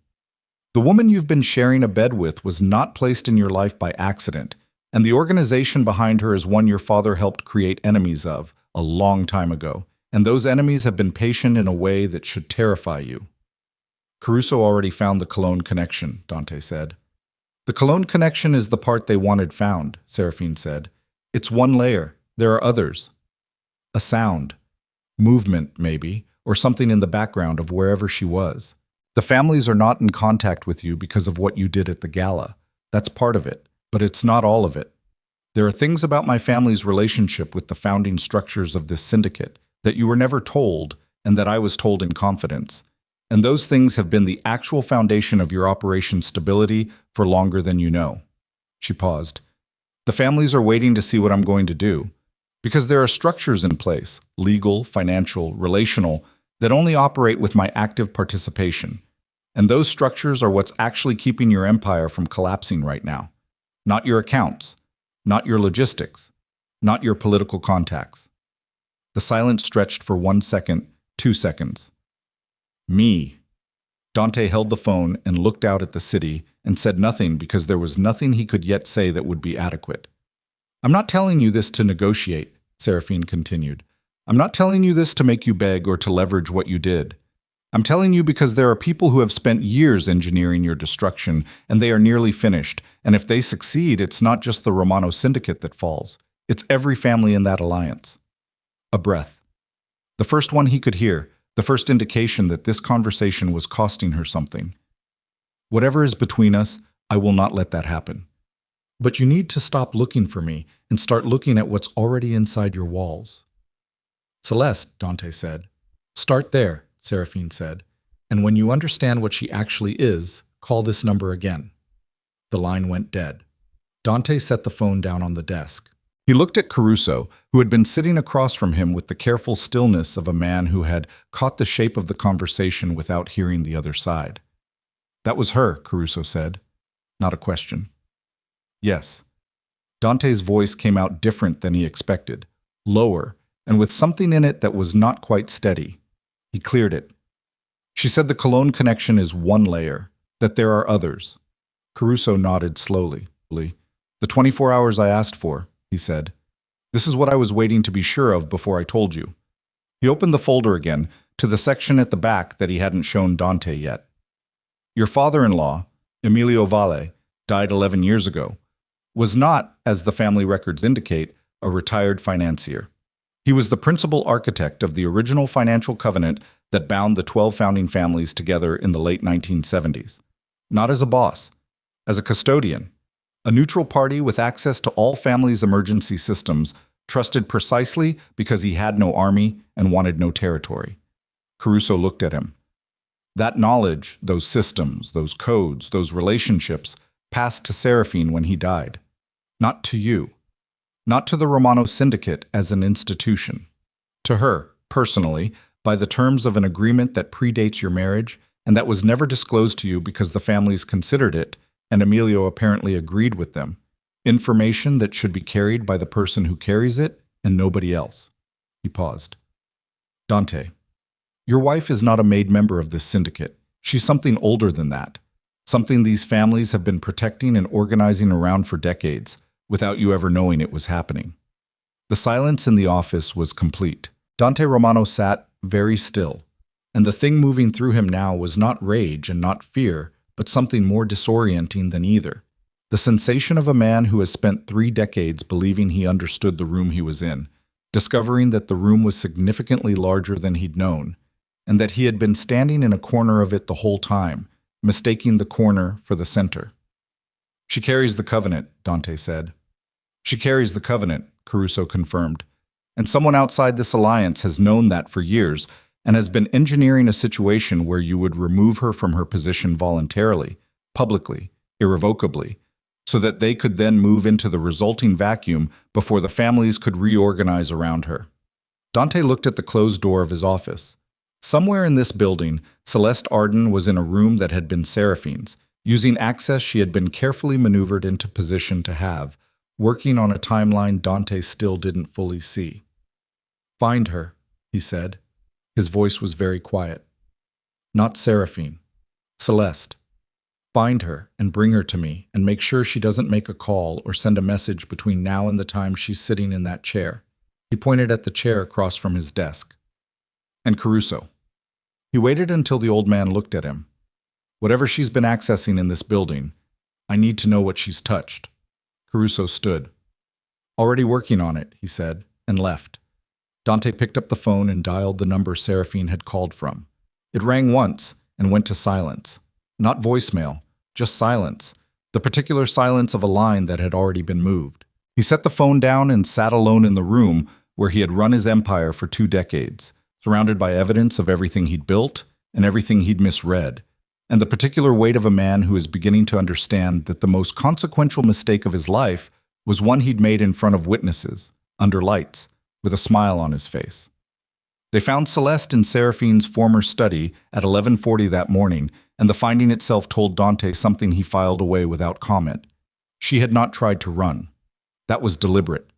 The woman you've been sharing a bed with was not placed in your life by accident, and the organization behind her is one your father helped create enemies of a long time ago. And those enemies have been patient in a way that should terrify you." Caruso already found the Cologne connection, Dante said. "The Cologne connection is the part they wanted found," Seraphine said. "It's one layer. There are others. A sound. Movement, maybe, or something in the background of wherever she was. The families are not in contact with you because of what you did at the gala. That's part of it, but it's not all of it. There are things about my family's relationship with the founding structures of this syndicate that you were never told and that I was told in confidence. And those things have been the actual foundation of your operation's stability for longer than you know. She paused. The families are waiting to see what I'm going to do. Because there are structures in place, legal, financial, relational, that only operate with my active participation. And those structures are what's actually keeping your empire from collapsing right now. Not your accounts, not your logistics, not your political contacts. The silence stretched for 1 second, 2 seconds. Me. Dante held the phone and looked out at the city and said nothing because there was nothing he could yet say that would be adequate. I'm not telling you this to negotiate, Seraphine continued. I'm not telling you this to make you beg or to leverage what you did. I'm telling you because there are people who have spent years engineering your destruction, and they are nearly finished, and if they succeed, it's not just the Romano Syndicate that falls. It's every family in that alliance. A breath. The first one he could hear, the first indication that this conversation was costing her something. Whatever is between us, I will not let that happen. But you need to stop looking for me and start looking at what's already inside your walls. Celeste, Dante said. Start there, Seraphine said, and when you understand what she actually is, call this number again. The line went dead. Dante set the phone down on the desk. He looked at Caruso, who had been sitting across from him with the careful stillness of a man who had caught the shape of the conversation without hearing the other side. That was her, Caruso said. Not a question. Yes. Dante's voice came out different than he expected, lower, and with something in it that was not quite steady. He cleared it. She said the Cologne connection is one layer, that there are others. Caruso nodded slowly. The 24 hours I asked for, he said. This is what I was waiting to be sure of before I told you. He opened the folder again, to the section at the back that he hadn't shown Dante yet. Your father-in-law, Emilio Valle, died 11 years ago, was not, as the family records indicate, a retired financier. He was the principal architect of the original financial covenant that bound the 12 founding families together in the late 1970s. Not as a boss, as a custodian, a neutral party with access to all families' emergency systems, trusted precisely because he had no army and wanted no territory. Caruso looked at him. That knowledge, those systems, those codes, those relationships, passed to Seraphine when he died. Not to you. Not to the Romano Syndicate as an institution. To her, personally, by the terms of an agreement that predates your marriage and that was never disclosed to you because the families considered it, and Emilio apparently agreed with them. Information that should be carried by the person who carries it and nobody else. He paused. Dante, your wife is not a made member of this syndicate. She's something older than that. Something these families have been protecting and organizing around for decades, without you ever knowing it was happening. The silence in the office was complete. Dante Romano sat very still, and the thing moving through him now was not rage and not fear, but something more disorienting than either. The sensation of a man who has spent 3 decades believing he understood the room he was in, discovering that the room was significantly larger than he'd known, and that he had been standing in a corner of it the whole time, mistaking the corner for the center. She carries the covenant, Dante said. She carries the covenant, Caruso confirmed. And someone outside this alliance has known that for years and has been engineering a situation where you would remove her from her position voluntarily, publicly, irrevocably, so that they could then move into the resulting vacuum before the families could reorganize around her. Dante looked at the closed door of his office. Somewhere in this building, Celeste Arden was in a room that had been Seraphine's, using access she had been carefully maneuvered into position to have, working on a timeline Dante still didn't fully see. Find her, he said. His voice was very quiet. Not Seraphine. Celeste. Find her and bring her to me and make sure she doesn't make a call or send a message between now and the time she's sitting in that chair. He pointed at the chair across from his desk. And Caruso. He waited until the old man looked at him. Whatever she's been accessing in this building, I need to know what she's touched. Caruso stood. Already working on it, he said, and left. Dante picked up the phone and dialed the number Seraphine had called from. It rang once and went to silence. Not voicemail, just silence, the particular silence of a line that had already been moved. He set the phone down and sat alone in the room where he had run his empire for 2 decades, surrounded by evidence of everything he'd built and everything he'd misread, and the particular weight of a man who is beginning to understand that the most consequential mistake of his life was one he'd made in front of witnesses, under lights, with a smile on his face. They found Celeste in Seraphine's former study at 11:40 that morning, and the finding itself told Dante something he filed away without comment. She had not tried to run. That was deliberate.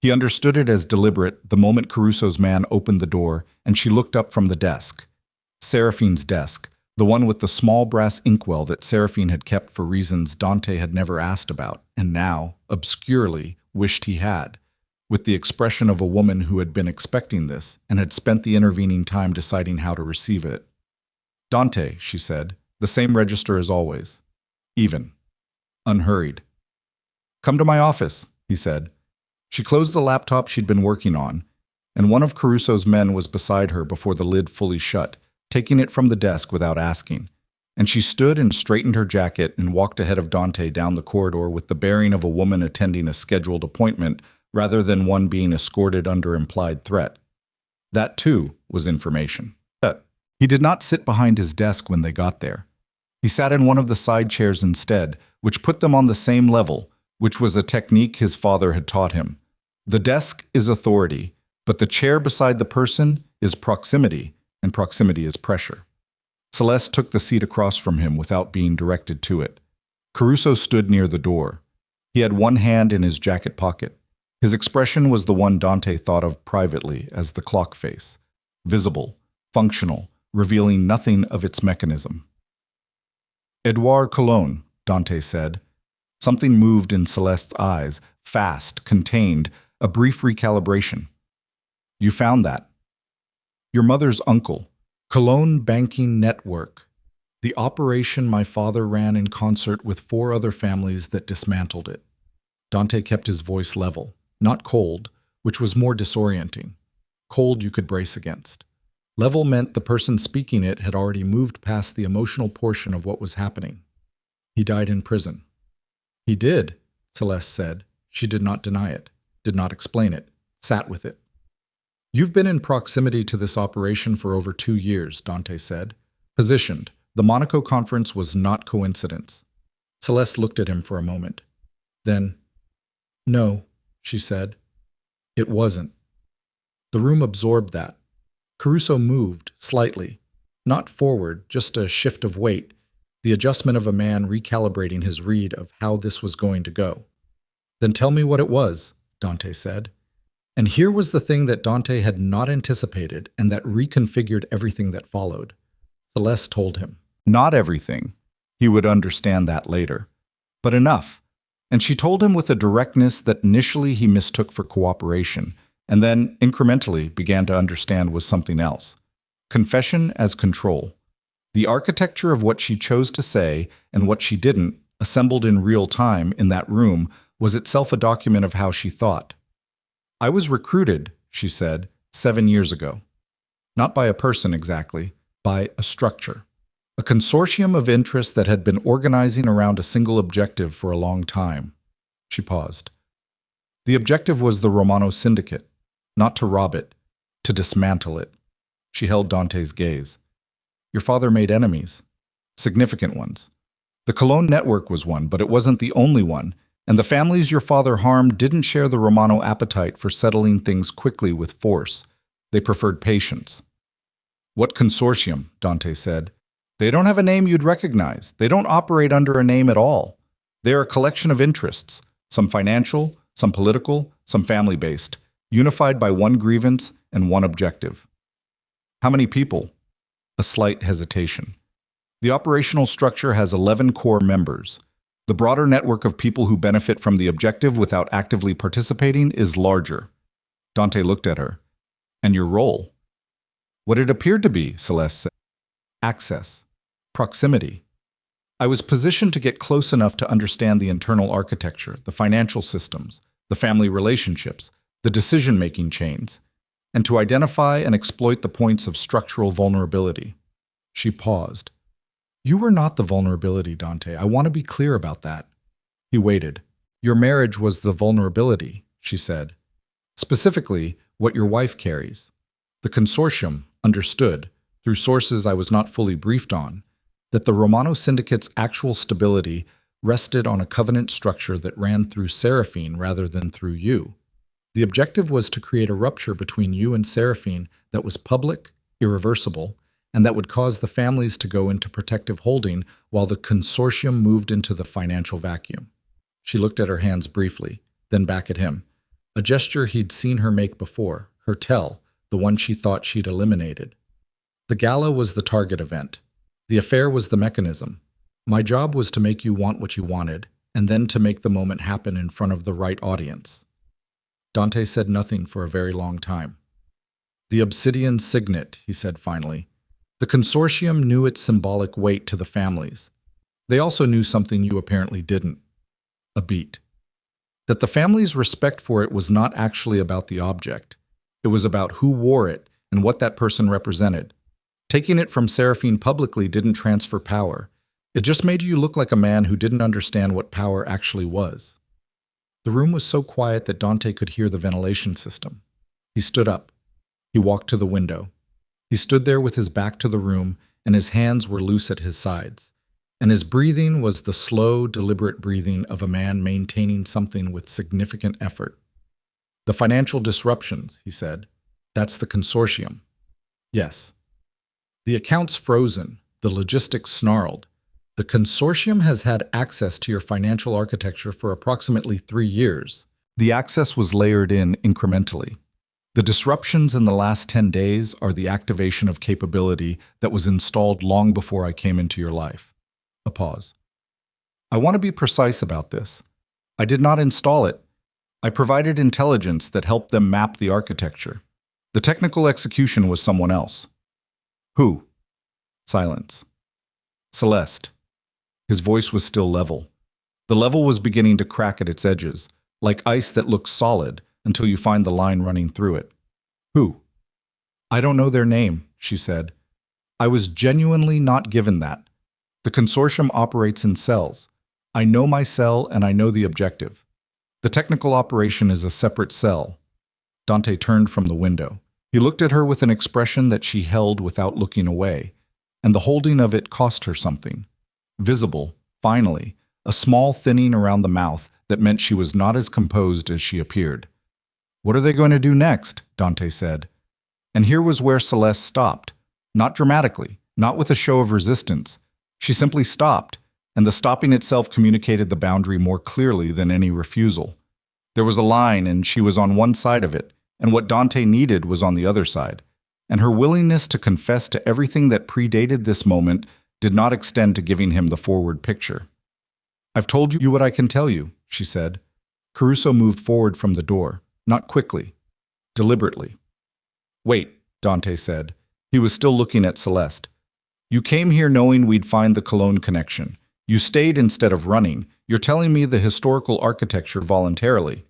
He understood it as deliberate the moment Caruso's man opened the door and she looked up from the desk. Seraphine's desk, the one with the small brass inkwell that Seraphine had kept for reasons Dante had never asked about, and now, obscurely, wished he had, with the expression of a woman who had been expecting this and had spent the intervening time deciding how to receive it. "Dante," she said, "the same register as always. Even. Unhurried." "Come to my office," he said. She closed the laptop she'd been working on, and one of Caruso's men was beside her before the lid fully shut, taking it from the desk without asking, and she stood and straightened her jacket and walked ahead of Dante down the corridor with the bearing of a woman attending a scheduled appointment rather than one being escorted under implied threat. That, too, was information. He did not sit behind his desk when they got there. He sat in one of the side chairs instead, which put them on the same level, which was a technique his father had taught him. The desk is authority, but the chair beside the person is proximity, and proximity is pressure. Celeste took the seat across from him without being directed to it. Caruso stood near the door. He had one hand in his jacket pocket. His expression was the one Dante thought of privately as the clock face, visible, functional, revealing nothing of its mechanism. "Edouard Cologne," Dante said. Something moved in Celeste's eyes, fast, contained, a brief recalibration. "You found that." "Your mother's uncle, Cologne Banking Network, the operation my father ran in concert with 4 other families that dismantled it." Dante kept his voice level, not cold, which was more disorienting. Cold you could brace against. Level meant the person speaking it had already moved past the emotional portion of what was happening. "He died in prison." "He did," Celeste said. She did not deny it, did not explain it, sat with it. "You've been in proximity to this operation for over 2 years, Dante said. Positioned. The Monaco conference was not coincidence." Celeste looked at him for a moment. Then, "No," she said. "It wasn't." The room absorbed that. Caruso moved, slightly. Not forward, just a shift of weight, the adjustment of a man recalibrating his read of how this was going to go. "Then tell me what it was," Dante said. And here was the thing that Dante had not anticipated and that reconfigured everything that followed. Celeste told him. Not everything. He would understand that later. But enough. And she told him with a directness that initially he mistook for cooperation, and then incrementally began to understand was something else. Confession as control. The architecture of what she chose to say and what she didn't, assembled in real time in that room, was itself a document of how she thought. "I was recruited," she said, 7 years ago. Not by a person exactly, by a structure. A consortium of interests that had been organizing around a single objective for a long time. She paused. The objective was the Romano Syndicate, not to rob it, to dismantle it. She held Dante's gaze. "Your father made enemies. Significant ones. The Cologne network was one, but it wasn't the only one, and the families your father harmed didn't share the Romano appetite for settling things quickly with force. They preferred patience." "What consortium?" Dante said. "They don't have a name you'd recognize. They don't operate under a name at all. They are a collection of interests, some financial, some political, some family-based, unified by one grievance and one objective." "How many people?" A slight hesitation. "The operational structure has 11 core members. The broader network of people who benefit from the objective without actively participating is larger." Dante looked at her. "And your role?" "What it appeared to be," Celeste said. "Access. Proximity. I was positioned to get close enough to understand the internal architecture, the financial systems, the family relationships, the decision-making chains, and to identify and exploit the points of structural vulnerability." She paused. "You were not the vulnerability, Dante. I want to be clear about that. He waited. Your marriage was the vulnerability, she said. Specifically, what your wife carries. The consortium understood, through sources I was not fully briefed on, that the Romano Syndicate's actual stability rested on a covenant structure that ran through Seraphine rather than through you. The objective was to create a rupture between you and Seraphine that was public, irreversible, and that would cause the families to go into protective holding while the consortium moved into the financial vacuum. She looked at her hands briefly, then back at him. A gesture he'd seen her make before, her tell, the one she thought she'd eliminated. The gala was the target event. The affair was the mechanism. My job was to make you want what you wanted, and then to make the moment happen in front of the right audience. Dante said nothing for a very long time. The obsidian signet, he said finally. The consortium knew its symbolic weight to the families. They also knew something you apparently didn't. A beat. That the family's respect for it was not actually about the object. It was about who wore it and what that person represented. Taking it from Seraphine publicly didn't transfer power. It just made you look like a man who didn't understand what power actually was. The room was so quiet that Dante could hear the ventilation system. He stood up. He walked to the window. He stood there with his back to the room, and his hands were loose at his sides. And his breathing was the slow, deliberate breathing of a man maintaining something with significant effort. The financial disruptions, he said. That's the consortium. Yes. The accounts frozen, the logistics snarled. The consortium has had access to your financial architecture for approximately 3 years. The access was layered in incrementally. The disruptions in the last 10 days are the activation of capability that was installed long before I came into your life. A pause. I want to be precise about this. I did not install it. I provided intelligence that helped them map the architecture. The technical execution was someone else. Who? Silence. Celeste. His voice was still level. The level was beginning to crack at its edges, like ice that looks solid until you find the line running through it. Who? I don't know their name, she said. I was genuinely not given that. The consortium operates in cells. I know my cell and I know the objective. The technical operation is a separate cell. Dante turned from the window. He looked at her with an expression that she held without looking away, and the holding of it cost her something. Visible, finally, a small thinning around the mouth that meant she was not as composed as she appeared. What are they going to do next? Dante said. And here was where Celeste stopped. Not dramatically, not with a show of resistance. She simply stopped, and the stopping itself communicated the boundary more clearly than any refusal. There was a line, and she was on one side of it, and what Dante needed was on the other side. And her willingness to confess to everything that predated this moment did not extend to giving him the forward picture. I've told you what I can tell you, she said. Caruso moved forward from the door, not quickly, deliberately. Wait, Dante said. He was still looking at Celeste. You came here knowing we'd find the Cologne connection. You stayed instead of running. You're telling me the historical architecture voluntarily.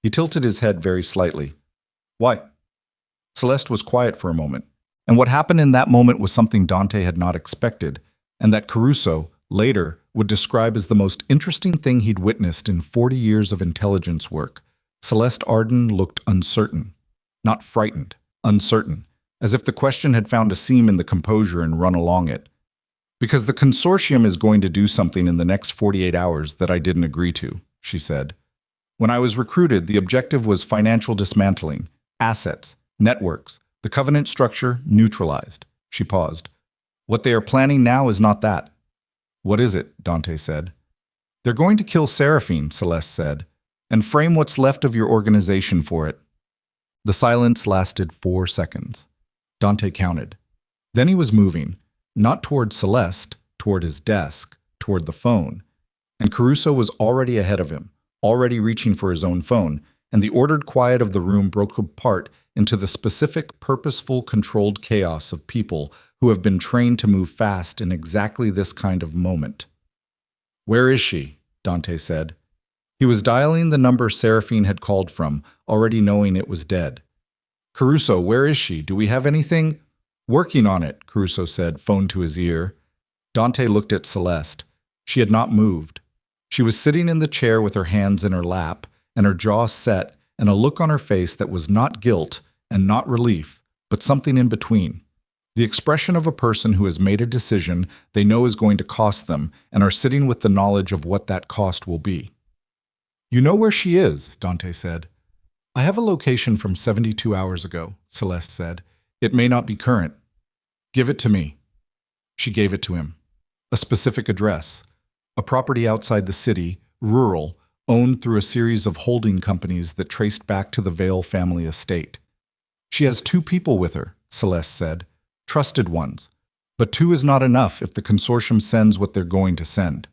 He tilted his head very slightly. Why? Celeste was quiet for a moment, and what happened in that moment was something Dante had not expected, and that Caruso, later, would describe as the most interesting thing he'd witnessed in 40 years of intelligence work. Celeste Arden looked uncertain. Not frightened, uncertain, as if the question had found a seam in the composure and run along it. Because the consortium is going to do something in the next 48 hours that I didn't agree to, she said. When I was recruited, the objective was financial dismantling, assets, networks, the covenant structure neutralized. She paused. What they are planning now is not that. What is it? Dante said. They're going to kill Seraphine, Celeste said, and frame what's left of your organization for it. The silence lasted 4 seconds. Dante counted. Then he was moving, not toward Celeste, toward his desk, toward the phone. And Caruso was already ahead of him, already reaching for his own phone, and the ordered quiet of the room broke apart into the specific, purposeful, controlled chaos of people who have been trained to move fast in exactly this kind of moment. Where is she? Dante said. He was dialing the number Seraphine had called from, already knowing it was dead. Caruso, where is she? Do we have anything? Working on it, Caruso said, phone to his ear. Dante looked at Celeste. She had not moved. She was sitting in the chair with her hands in her lap and her jaw set and a look on her face that was not guilt and not relief, but something in between. The expression of a person who has made a decision they know is going to cost them and are sitting with the knowledge of what that cost will be. "You know where she is," Dante said. "I have a location from 72 hours ago," Celeste said. "It may not be current." "Give it to me." She gave it to him. A specific address. A property outside the city, rural, owned through a series of holding companies that traced back to the Vale family estate. "She has 2 people with her," Celeste said. "Trusted ones. But 2 is not enough if the consortium sends what they're going to send."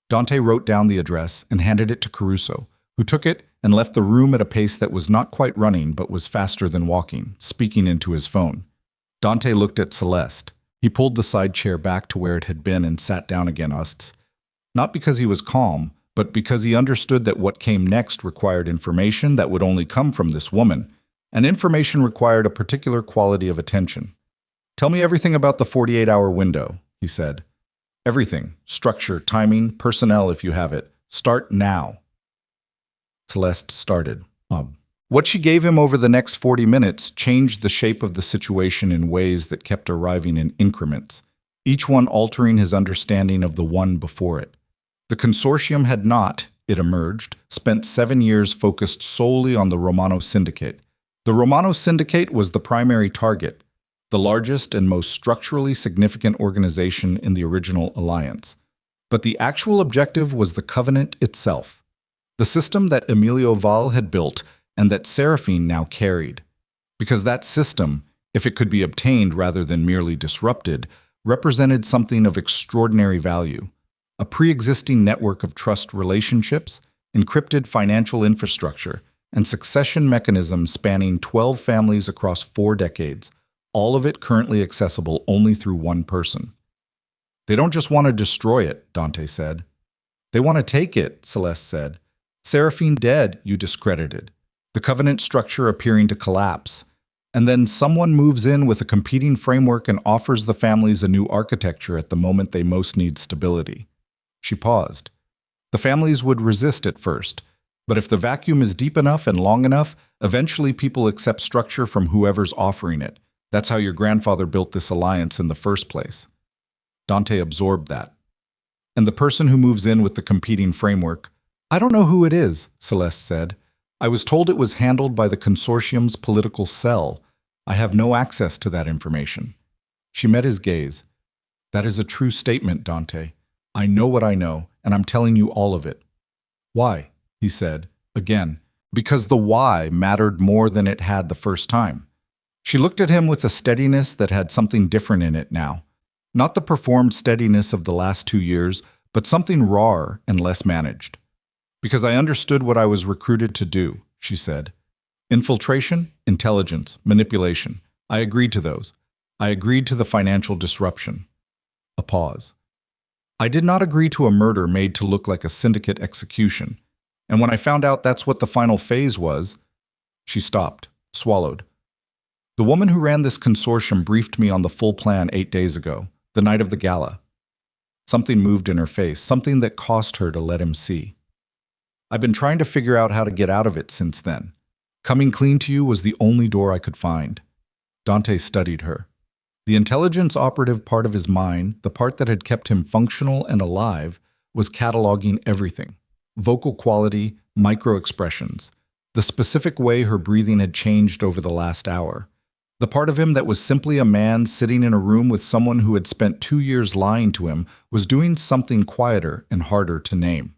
Dante wrote down the address and handed it to Caruso, who took it and left the room at a pace that was not quite running but was faster than walking, speaking into his phone. Dante looked at Celeste. He pulled the side chair back to where it had been and sat down again. Not because he was calm, but because he understood that what came next required information that would only come from this woman, and information required a particular quality of attention. "Tell me everything about the 48-hour window," he said. "Everything. Structure, timing, personnel if you have it. Start now." Celeste started. What she gave him over the next 40 minutes changed the shape of the situation in ways that kept arriving in increments, each one altering his understanding of the one before it. The consortium had not, it emerged, spent 7 years focused solely on the Romano Syndicate. The Romano Syndicate was the primary target, the largest and most structurally significant organization in the original alliance. But the actual objective was the Covenant itself, the system that Emilio Val had built and that Seraphine now carried. Because that system, if it could be obtained rather than merely disrupted, represented something of extraordinary value. A pre-existing network of trust relationships, encrypted financial infrastructure, and succession mechanisms spanning 12 families across 4 decades, all of it currently accessible only through one person. "They don't just want to destroy it," Dante said. "They want to take it," Celeste said. "Seraphine dead, you discredited. The Covenant structure appearing to collapse. And then someone moves in with a competing framework and offers the families a new architecture at the moment they most need stability." She paused. "The families would resist at first, but if the vacuum is deep enough and long enough, eventually people accept structure from whoever's offering it. That's how your grandfather built this alliance in the first place." Dante absorbed that. "And the person who moves in with the competing framework, I don't know who it is," Celeste said. "I was told it was handled by the consortium's political cell. I have no access to that information." She met his gaze. "That is a true statement, Dante. I know what I know, and I'm telling you all of it." "Why?" he said, again, because the why mattered more than it had the first time. She looked at him with a steadiness that had something different in it now. Not the performed steadiness of the last 2 years, but something rawer and less managed. "Because I understood what I was recruited to do," she said. "Infiltration, intelligence, manipulation. I agreed to those. I agreed to the financial disruption." A pause. "I did not agree to a murder made to look like a syndicate execution. And when I found out that's what the final phase was..." She stopped, swallowed. "The woman who ran this consortium briefed me on the full plan 8 days ago, the night of the gala." Something moved in her face, something that cost her to let him see. "I've been trying to figure out how to get out of it since then. Coming clean to you was the only door I could find." Dante studied her. The intelligence operative part of his mind, the part that had kept him functional and alive, was cataloging everything. Vocal quality, micro-expressions, the specific way her breathing had changed over the last hour. The part of him that was simply a man sitting in a room with someone who had spent 2 years lying to him was doing something quieter and harder to name.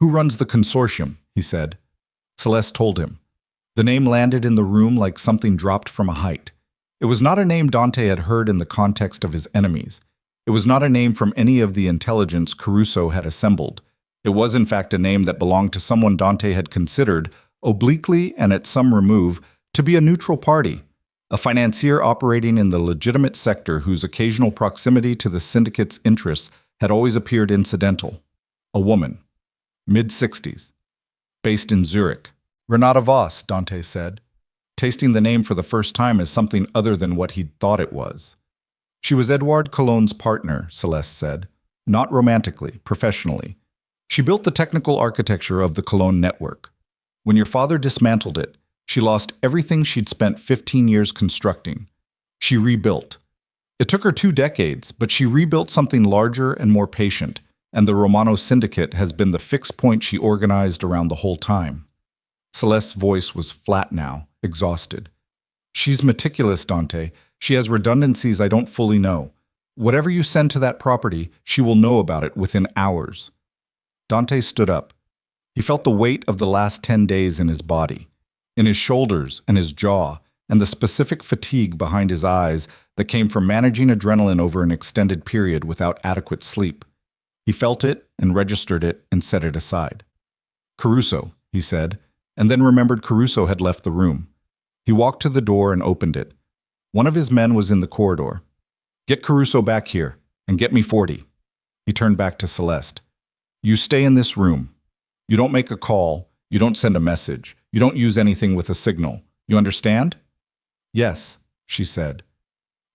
"Who runs the consortium?" he said. Celeste told him. The name landed in the room like something dropped from a height. It was not a name Dante had heard in the context of his enemies. It was not a name from any of the intelligence Caruso had assembled. It was in fact a name that belonged to someone Dante had considered, obliquely and at some remove, to be a neutral party, a financier operating in the legitimate sector whose occasional proximity to the syndicate's interests had always appeared incidental. A woman. Mid-60s. Based in Zurich. "Renata Voss," Dante said, tasting the name for the first time as something other than what he'd thought it was. "She was Edouard Cologne's partner," Celeste said. "Not romantically, professionally. She built the technical architecture of the Cologne network. When your father dismantled it, she lost everything she'd spent 15 years constructing. She rebuilt. It took her 2 decades, but she rebuilt something larger and more patient, and the Romano Syndicate has been the fixed point she organized around the whole time. Celeste's voice was flat now, exhausted. She's meticulous, Dante. She has redundancies I don't fully know. Whatever you send to that property, she will know about it within hours. Dante stood up. He felt the weight of the last 10 days in his body, in his shoulders and his jaw, and the specific fatigue behind his eyes that came from managing adrenaline over an extended period without adequate sleep. He felt it and registered it and set it aside. Caruso, he said, and then remembered Caruso had left the room. He walked to the door and opened it. One of his men was in the corridor. Get Caruso back here, and get me 40. He turned back to Celeste. You stay in this room. You don't make a call. You don't send a message. You don't use anything with a signal. You understand? Yes, she said.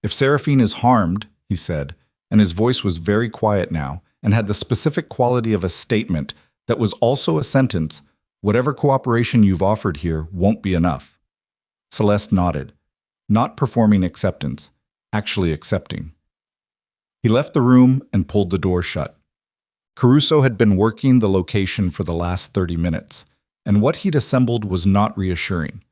If Seraphine is harmed, he said, and his voice was very quiet now and had the specific quality of a statement that was also a sentence, whatever cooperation you've offered here won't be enough. Celeste nodded, not performing acceptance, actually accepting. He left the room and pulled the door shut. Caruso had been working the location for the last 30 minutes, and what he'd assembled was not reassuring.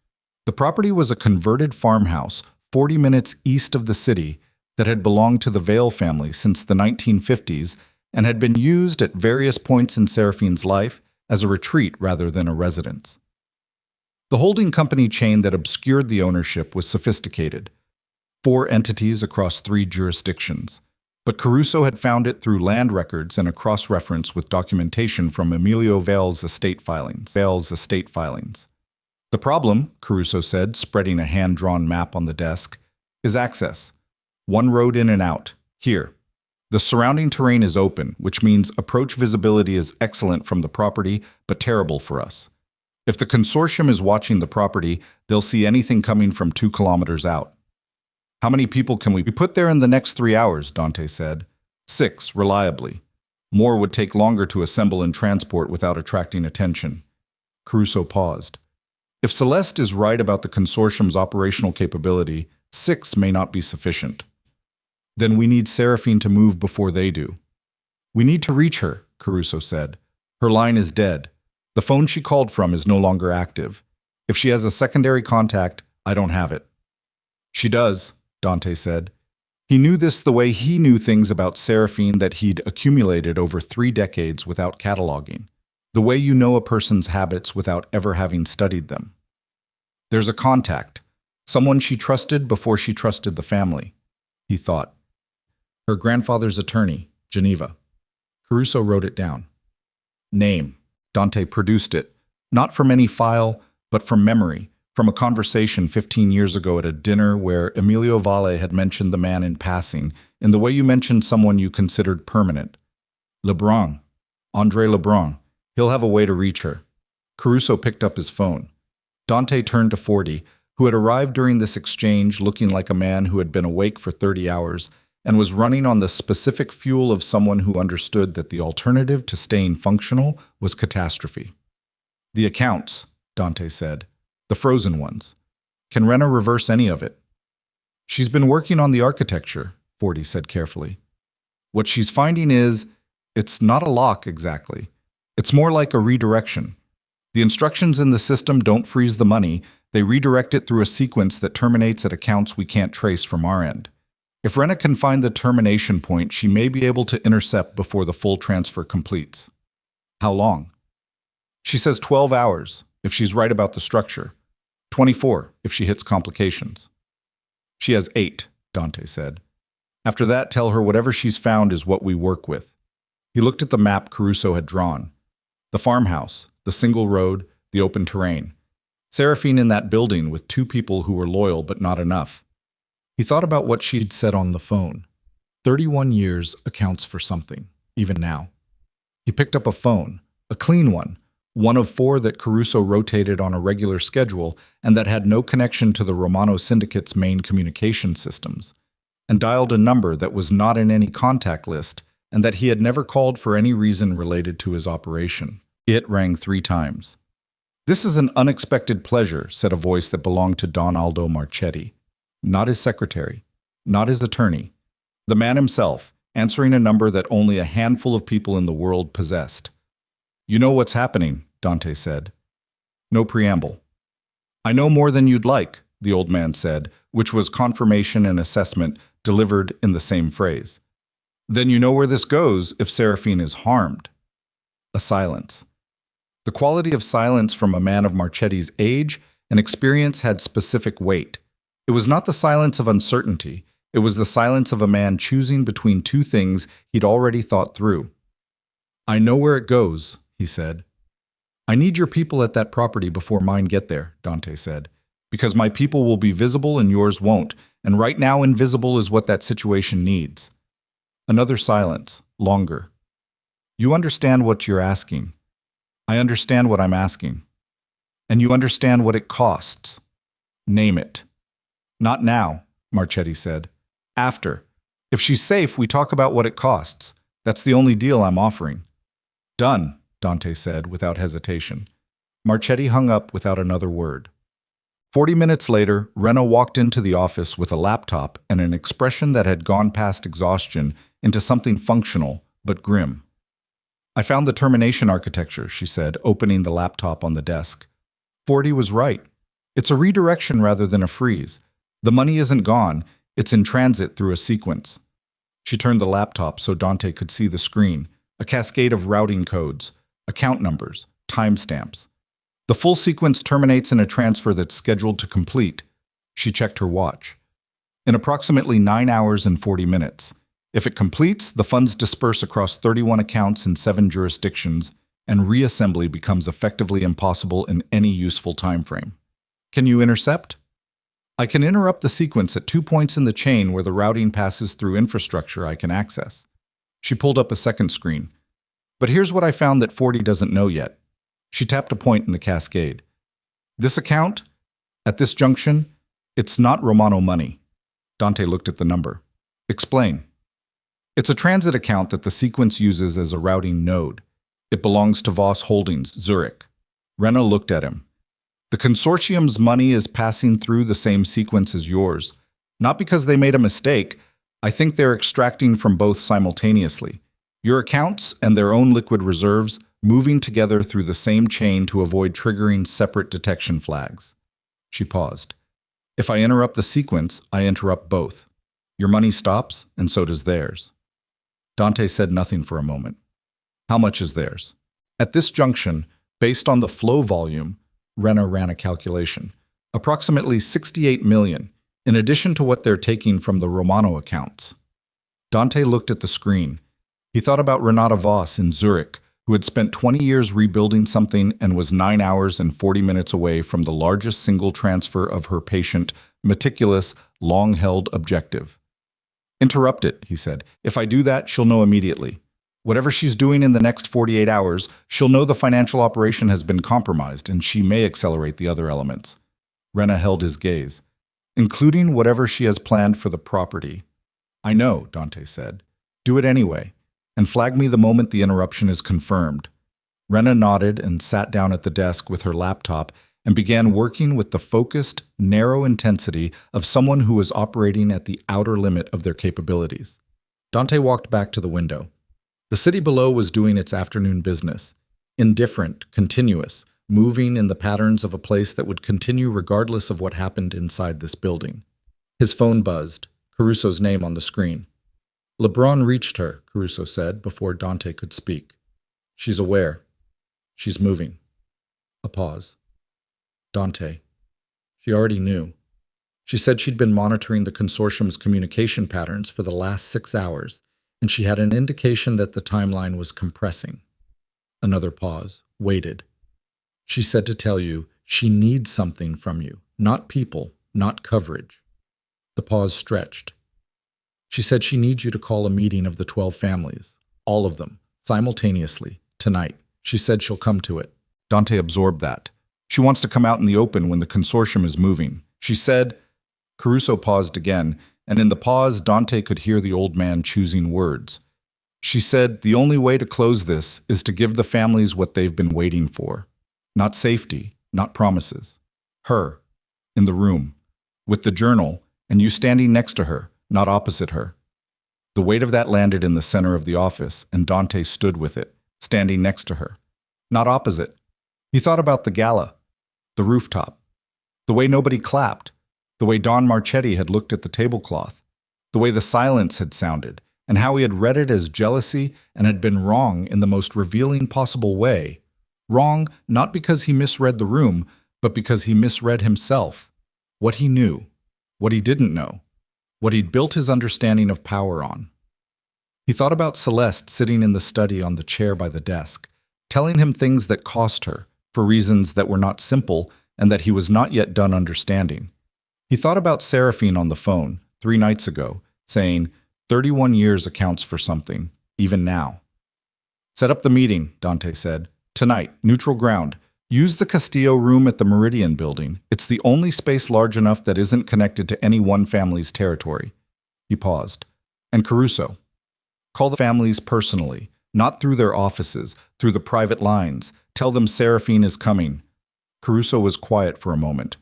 The property was a converted farmhouse 40 minutes east of the city that had belonged to the Vale family since the 1950s and had been used at various points in Seraphine's life as a retreat rather than a residence. The holding company chain that obscured the ownership was sophisticated. 4 entities across 3 jurisdictions. But Caruso had found it through land records and a cross-reference with documentation from Emilio Vale's estate filings. The problem, Caruso said, spreading a hand-drawn map on the desk, is access. One road in and out. Here. The surrounding terrain is open, which means approach visibility is excellent from the property, but terrible for us. If the consortium is watching the property, they'll see anything coming from 2 kilometers out. How many people can we put there in the next 3 hours, Dante said. 6, reliably. More would take longer to assemble and transport without attracting attention. Caruso paused. If Celeste is right about the consortium's operational capability, 6 may not be sufficient. Then we need Seraphine to move before they do. We need to reach her, Caruso said. Her line is dead. The phone she called from is no longer active. If she has a secondary contact, I don't have it. She does, Dante said. He knew this the way he knew things about Seraphine that he'd accumulated over 3 decades without cataloging. The way you know a person's habits without ever having studied them. There's a contact. Someone she trusted before she trusted the family, he thought. Her grandfather's attorney, Geneva. Caruso wrote it down. Name. Dante produced it, not from any file, but from memory, from a conversation 15 years ago at a dinner where Emilio Valle had mentioned the man in passing, in the way you mentioned someone you considered permanent. Lebrun. André Lebrun. He'll have a way to reach her. Caruso picked up his phone. Dante turned to 40, who had arrived during this exchange looking like a man who had been awake for 30 hours and was running on the specific fuel of someone who understood that the alternative to staying functional was catastrophe. The accounts, Dante said. The frozen ones. Can Rena reverse any of it? She's been working on the architecture, 40 said carefully. What she's finding is, it's not a lock exactly. It's more like a redirection. The instructions in the system don't freeze the money, they redirect it through a sequence that terminates at accounts we can't trace from our end. If Rena can find the termination point, she may be able to intercept before the full transfer completes. How long? She says 12 hours, if she's right about the structure. 24, if she hits complications. She has 8, Dante said. After that, tell her whatever she's found is what we work with. He looked at the map Caruso had drawn. The farmhouse, the single road, the open terrain. Seraphine in that building with 2 people who were loyal but not enough. He thought about what she'd said on the phone. 31 years accounts for something, even now. He picked up a phone, a clean one of 4 that Caruso rotated on a regular schedule and that had no connection to the Romano Syndicate's main communication systems, and dialed a number that was not in any contact list and that he had never called for any reason related to his operation. It rang 3 times. "This is an unexpected pleasure," said a voice that belonged to Don Aldo Marchetti. Not his secretary, not his attorney. The man himself, answering a number that only a handful of people in the world possessed. "You know what's happening," Dante said. No preamble. "I know more than you'd like," the old man said, which was confirmation and assessment delivered in the same phrase. "Then you know where this goes if Seraphine is harmed." A silence. The quality of silence from a man of Marchetti's age and experience had specific weight. It was not the silence of uncertainty. It was the silence of a man choosing between 2 things he'd already thought through. "I know where it goes," he said. "I need your people at that property before mine get there," Dante said, "because my people will be visible and yours won't, and right now invisible is what that situation needs." Another silence, longer. "You understand what you're asking." "I understand what I'm asking." "And you understand what it costs." "Name it." "Not now," Marchetti said. "After. If she's safe, we talk about what it costs. That's the only deal I'm offering." "Done," Dante said without hesitation. Marchetti hung up without another word. 40 minutes later, Rena walked into the office with a laptop and an expression that had gone past exhaustion into something functional but grim. "I found the termination architecture," she said, opening the laptop on the desk. 40 was right. It's a redirection rather than a freeze. The money isn't gone, it's in transit through a sequence. She turned the laptop so Dante could see the screen, a cascade of routing codes, account numbers, timestamps. The full sequence terminates in a transfer that's scheduled to complete. She checked her watch. In approximately 9 hours and 40 minutes. If it completes, the funds disperse across 31 accounts in 7 jurisdictions, and reassembly becomes effectively impossible in any useful time frame. "Can you intercept?" "I can interrupt the sequence at 2 points in the chain where the routing passes through infrastructure I can access." She pulled up a second screen. "But here's what I found that 40 doesn't know yet." She tapped a point in the cascade. "This account, at this junction, it's not Romano money." Dante looked at the number. "Explain." "It's a transit account that the sequence uses as a routing node. It belongs to Voss Holdings, Zurich." Rena looked at him. "The consortium's money is passing through the same sequence as yours. Not because they made a mistake. I think they're extracting from both simultaneously. Your accounts and their own liquid reserves moving together through the same chain to avoid triggering separate detection flags." She paused. "If I interrupt the sequence, I interrupt both. Your money stops, and so does theirs." Dante said nothing for a moment. "How much is theirs?" At this junction, based on the flow volume, Rena ran a calculation. Approximately 68 million, in addition to what they're taking from the Romano accounts. Dante looked at the screen. He thought about Renata Voss in Zurich, who had spent 20 years rebuilding something and was 9 hours and 40 minutes away from the largest single transfer of her patient, meticulous, long-held objective. "Interrupt it," he said. "If I do that, she'll know immediately. Whatever she's doing in the next 48 hours, she'll know the financial operation has been compromised, and she may accelerate the other elements." Rena held his gaze. "Including whatever she has planned for the property." "I know," Dante said. "Do it anyway, and flag me the moment the interruption is confirmed." Rena nodded and sat down at the desk with her laptop and began working with the focused, narrow intensity of someone who was operating at the outer limit of their capabilities. Dante walked back to the window. The city below was doing its afternoon business, indifferent, continuous, moving in the patterns of a place that would continue regardless of what happened inside this building. His phone buzzed, Caruso's name on the screen. "LeBron reached her," Caruso said before Dante could speak. "She's aware. She's moving." A pause. "Dante. She already knew. She said she'd been monitoring the consortium's communication patterns for the last 6 hours, and she had an indication that the timeline was compressing." Another pause. Waited. "She said to tell you she needs something from you, not people, not coverage." The pause stretched. "She said she needs you to call a meeting of the 12 families, all of them, simultaneously, tonight. She said she'll come to it." Dante absorbed that. "She wants to come out in the open when the consortium is moving. She said..." Caruso paused again, and in the pause Dante could hear the old man choosing words. She said the only way to close this is to give the families what they've been waiting for. Not safety, not promises. Her, in the room, with the journal, and you standing next to her, not opposite her. The weight of that landed in the center of the office, and Dante stood with it, standing next to her. Not opposite. He thought about the gala, the rooftop, the way nobody clapped, the way Don Marchetti had looked at the tablecloth, the way the silence had sounded, and how he had read it as jealousy and had been wrong in the most revealing possible way. Wrong not because he misread the room, but because he misread himself. What he knew, what he didn't know, what he'd built his understanding of power on. He thought about Celeste sitting in the study on the chair by the desk, telling him things that cost her, for reasons that were not simple and that he was not yet done understanding. He thought about Seraphine on the phone 3 nights ago, saying, 31 years accounts for something, even now. Set up the meeting, Dante said. Tonight, neutral ground. Use the Castillo room at the Meridian building. It's the only space large enough that isn't connected to any one family's territory. He paused. And Caruso. Call the families personally, not through their offices, through the private lines. Tell them Seraphine is coming. Caruso was quiet for a moment.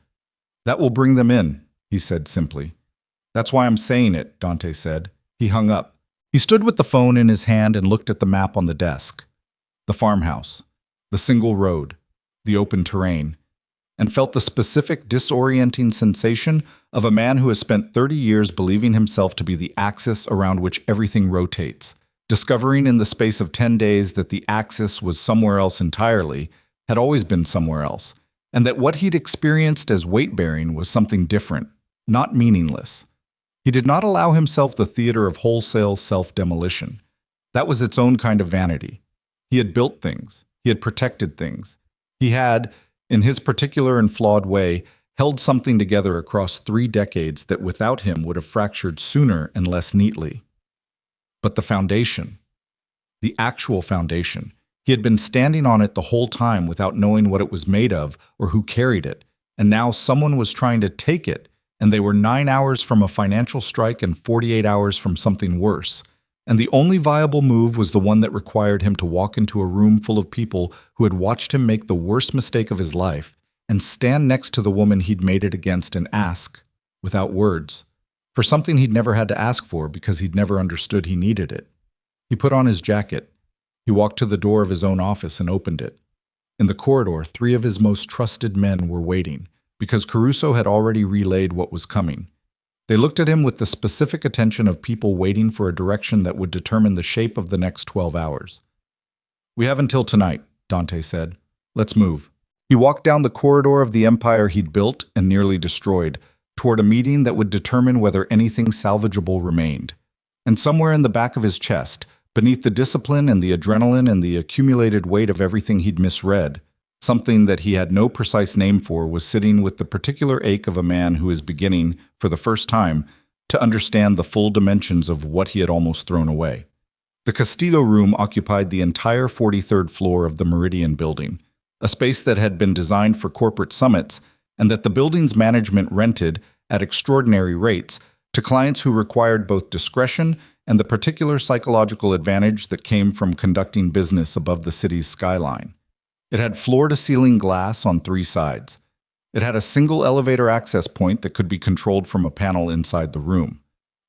That will bring them in, he said simply. That's why I'm saying it, Dante said. He hung up. He stood with the phone in his hand and looked at the map on the desk. The farmhouse, the single road, the open terrain, and felt the specific disorienting sensation of a man who has spent 30 years believing himself to be the axis around which everything rotates, discovering in the space of 10 days that the axis was somewhere else entirely, had always been somewhere else, and that what he'd experienced as weight-bearing was something different, not meaningless. He did not allow himself the theater of wholesale self-demolition. That was its own kind of vanity. He had built things. He had protected things. He had, in his particular and flawed way, held something together across 3 decades that without him would have fractured sooner and less neatly. But the foundation, the actual foundation, he had been standing on it the whole time without knowing what it was made of or who carried it, and now someone was trying to take it, and they were 9 hours from a financial strike and 48 hours from something worse. And the only viable move was the one that required him to walk into a room full of people who had watched him make the worst mistake of his life and stand next to the woman he'd made it against and ask, without words, for something he'd never had to ask for because he'd never understood he needed it. He put on his jacket. He walked to the door of his own office and opened it. In the corridor, 3 of his most trusted men were waiting, because Caruso had already relayed what was coming. They looked at him with the specific attention of people waiting for a direction that would determine the shape of the next 12 hours. We have until tonight, Dante said. Let's move. He walked down the corridor of the empire he'd built and nearly destroyed, toward a meeting that would determine whether anything salvageable remained. And somewhere in the back of his chest, beneath the discipline and the adrenaline and the accumulated weight of everything he'd misread, something that he had no precise name for was sitting with the particular ache of a man who is beginning, for the first time, to understand the full dimensions of what he had almost thrown away. The Castillo room occupied the entire 43rd floor of the Meridian building, a space that had been designed for corporate summits and that the building's management rented, at extraordinary rates, to clients who required both discretion and the particular psychological advantage that came from conducting business above the city's skyline. It had floor-to-ceiling glass on 3 sides. It had a single elevator access point that could be controlled from a panel inside the room.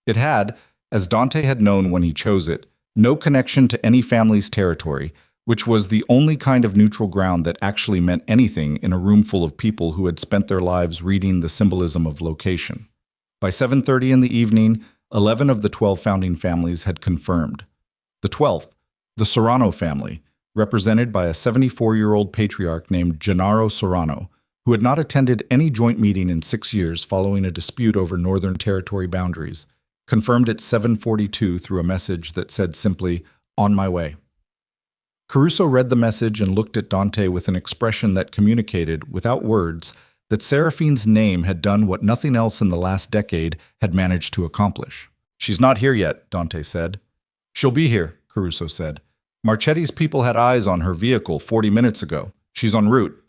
It had, as Dante had known when he chose it, no connection to any family's territory, which was the only kind of neutral ground that actually meant anything in a room full of people who had spent their lives reading the symbolism of location. By 7:30 in the evening, 11 of the 12 founding families had confirmed. The 12th, the Serrano family, represented by a 74-year-old patriarch named Gennaro Serrano, who had not attended any joint meeting in 6 years following a dispute over Northern Territory boundaries, confirmed at 7:42 through a message that said simply, "On my way." Caruso read the message and looked at Dante with an expression that communicated, without words, that Seraphine's name had done what nothing else in the last decade had managed to accomplish. "She's not here yet," Dante said. "She'll be here," Caruso said. "Marchetti's people had eyes on her vehicle 40 minutes ago. She's en route."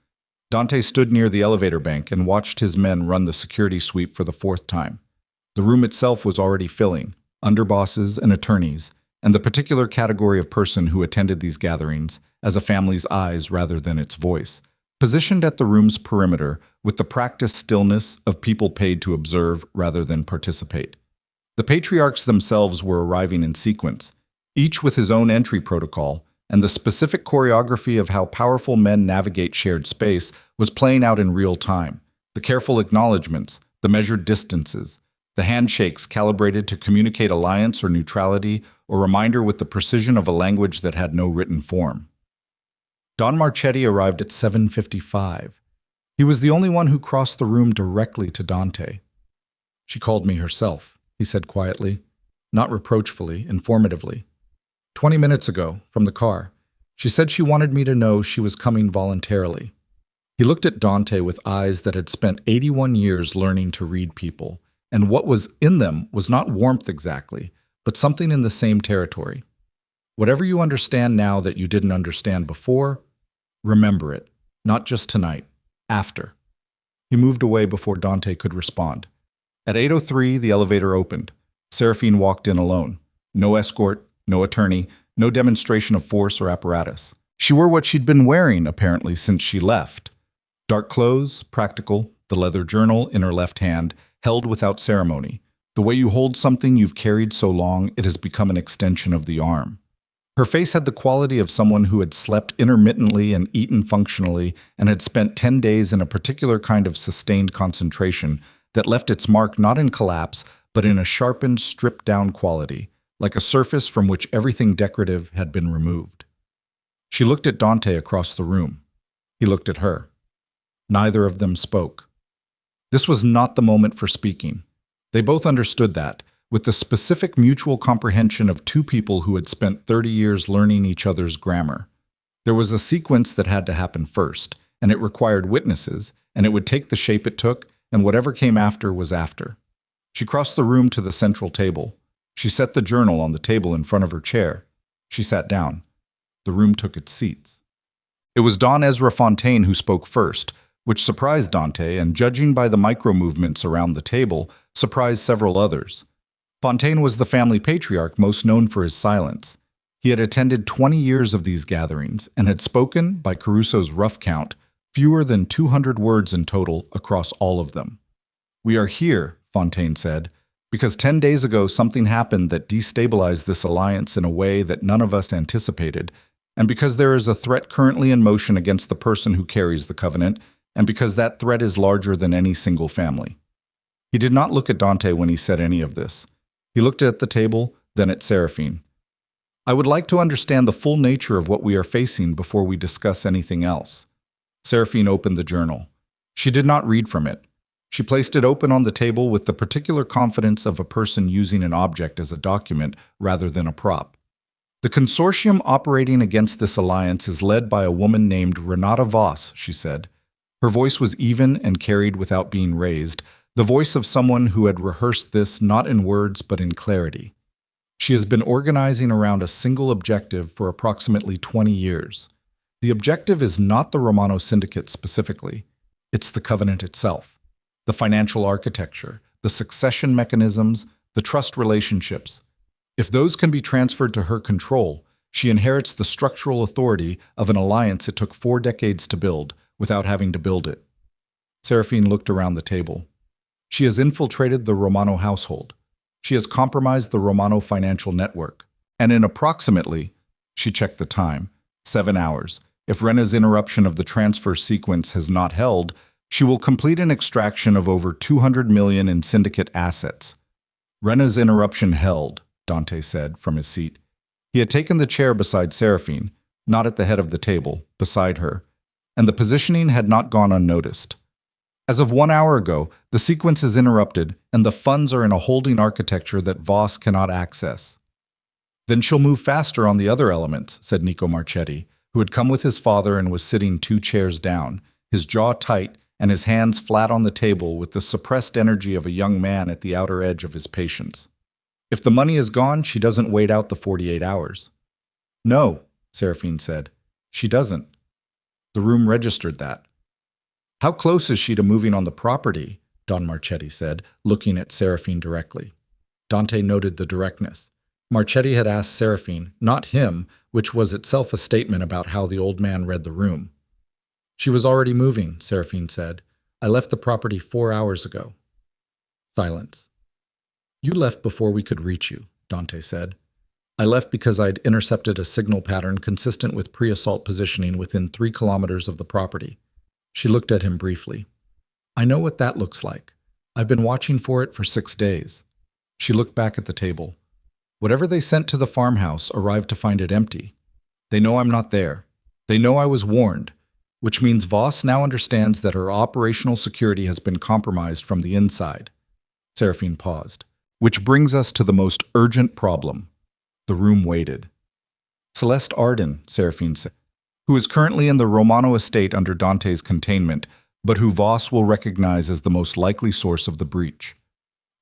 Dante stood near the elevator bank and watched his men run the security sweep for the 4th time. The room itself was already filling, underbosses and attorneys, and the particular category of person who attended these gatherings as a family's eyes rather than its voice, positioned at the room's perimeter with the practiced stillness of people paid to observe rather than participate. The patriarchs themselves were arriving in sequence, each with his own entry protocol, and the specific choreography of how powerful men navigate shared space was playing out in real time. The careful acknowledgments, the measured distances, the handshakes calibrated to communicate alliance or neutrality, or reminder with the precision of a language that had no written form. Don Marchetti arrived at 7:55. He was the only one who crossed the room directly to Dante. "She called me herself," he said quietly, not reproachfully, informatively. 20 minutes ago, from the car. She said she wanted me to know she was coming voluntarily." He looked at Dante with eyes that had spent 81 years learning to read people, and what was in them was not warmth exactly, but something in the same territory. "Whatever you understand now that you didn't understand before, remember it, not just tonight, after." He moved away before Dante could respond. At 8:03, the elevator opened. Seraphine walked in alone. No escort, no attorney, no demonstration of force or apparatus. She wore what she'd been wearing, apparently, since she left. Dark clothes, practical, the leather journal in her left hand, held without ceremony. The way you hold something you've carried so long, it has become an extension of the arm. Her face had the quality of someone who had slept intermittently and eaten functionally and had spent 10 days in a particular kind of sustained concentration that left its mark not in collapse, but in a sharpened, stripped-down quality, like a surface from which everything decorative had been removed. She looked at Dante across the room. He looked at her. Neither of them spoke. This was not the moment for speaking. They both understood that, with the specific mutual comprehension of two people who had spent 30 years learning each other's grammar. There was a sequence that had to happen first, and it required witnesses, and it would take the shape it took, and whatever came after was after. She crossed the room to the central table. She set the journal on the table in front of her chair. She sat down. The room took its seats. It was Don Ezra Fontaine who spoke first, which surprised Dante and, judging by the micro-movements around the table, surprised several others. Fontaine was the family patriarch most known for his silence. He had attended 20 years of these gatherings and had spoken, by Caruso's rough count, fewer than 200 words in total across all of them. "We are here," Fontaine said, "because 10 days ago something happened that destabilized this alliance in a way that none of us anticipated, and because there is a threat currently in motion against the person who carries the covenant, and because that threat is larger than any single family." He did not look at Dante when he said any of this. He looked at the table, then at Seraphine. "I would like to understand the full nature of what we are facing before we discuss anything else." Seraphine opened the journal. She did not read from it. She placed it open on the table with the particular confidence of a person using an object as a document rather than a prop. "The consortium operating against this alliance is led by a woman named Renata Voss," she said. Her voice was even and carried without being raised, the voice of someone who had rehearsed this not in words but in clarity. "She has been organizing around a single objective for approximately 20 years. The objective is not the Romano Syndicate specifically. It's the covenant itself. The financial architecture, the succession mechanisms, the trust relationships. If those can be transferred to her control, she inherits the structural authority of an alliance it took 4 decades to build without having to build it." Seraphine looked around the table. "She has infiltrated the Romano household. She has compromised the Romano financial network. And in approximately," she checked the time, 7 hours, "if Rena's interruption of the transfer sequence has not held, she will complete an extraction of over 200 million in syndicate assets." "Rena's interruption held," Dante said from his seat. He had taken the chair beside Seraphine, not at the head of the table, beside her, and the positioning had not gone unnoticed. "As of 1 hour ago, the sequence is interrupted, and the funds are in a holding architecture that Voss cannot access." "Then she'll move faster on the other elements," said Nico Marchetti, who had come with his father and was sitting 2 chairs down, his jaw tight and his hands flat on the table with the suppressed energy of a young man at the outer edge of his patience. "If the money is gone, she doesn't wait out the 48 hours. "No," Seraphine said. "She doesn't." The room registered that. "How close is she to moving on the property?" Don Marchetti said, looking at Seraphine directly. Dante noted the directness. Marchetti had asked Seraphine, not him, which was itself a statement about how the old man read the room. She was already moving, Seraphine said. I left the property 4 hours ago. Silence. You left before we could reach you, Dante said. I left because I'd intercepted a signal pattern consistent with pre-assault positioning within 3 kilometers of the property. She looked at him briefly. I know what that looks like. I've been watching for it for 6 days. She looked back at the table. Whatever they sent to the farmhouse arrived to find it empty. They know I'm not there. They know I was warned, which means Voss now understands that her operational security has been compromised from the inside. Seraphine paused. Which brings us to the most urgent problem. The room waited. Celeste Arden, Seraphine said, who is currently in the Romano estate under Dante's containment, but who Voss will recognize as the most likely source of the breach.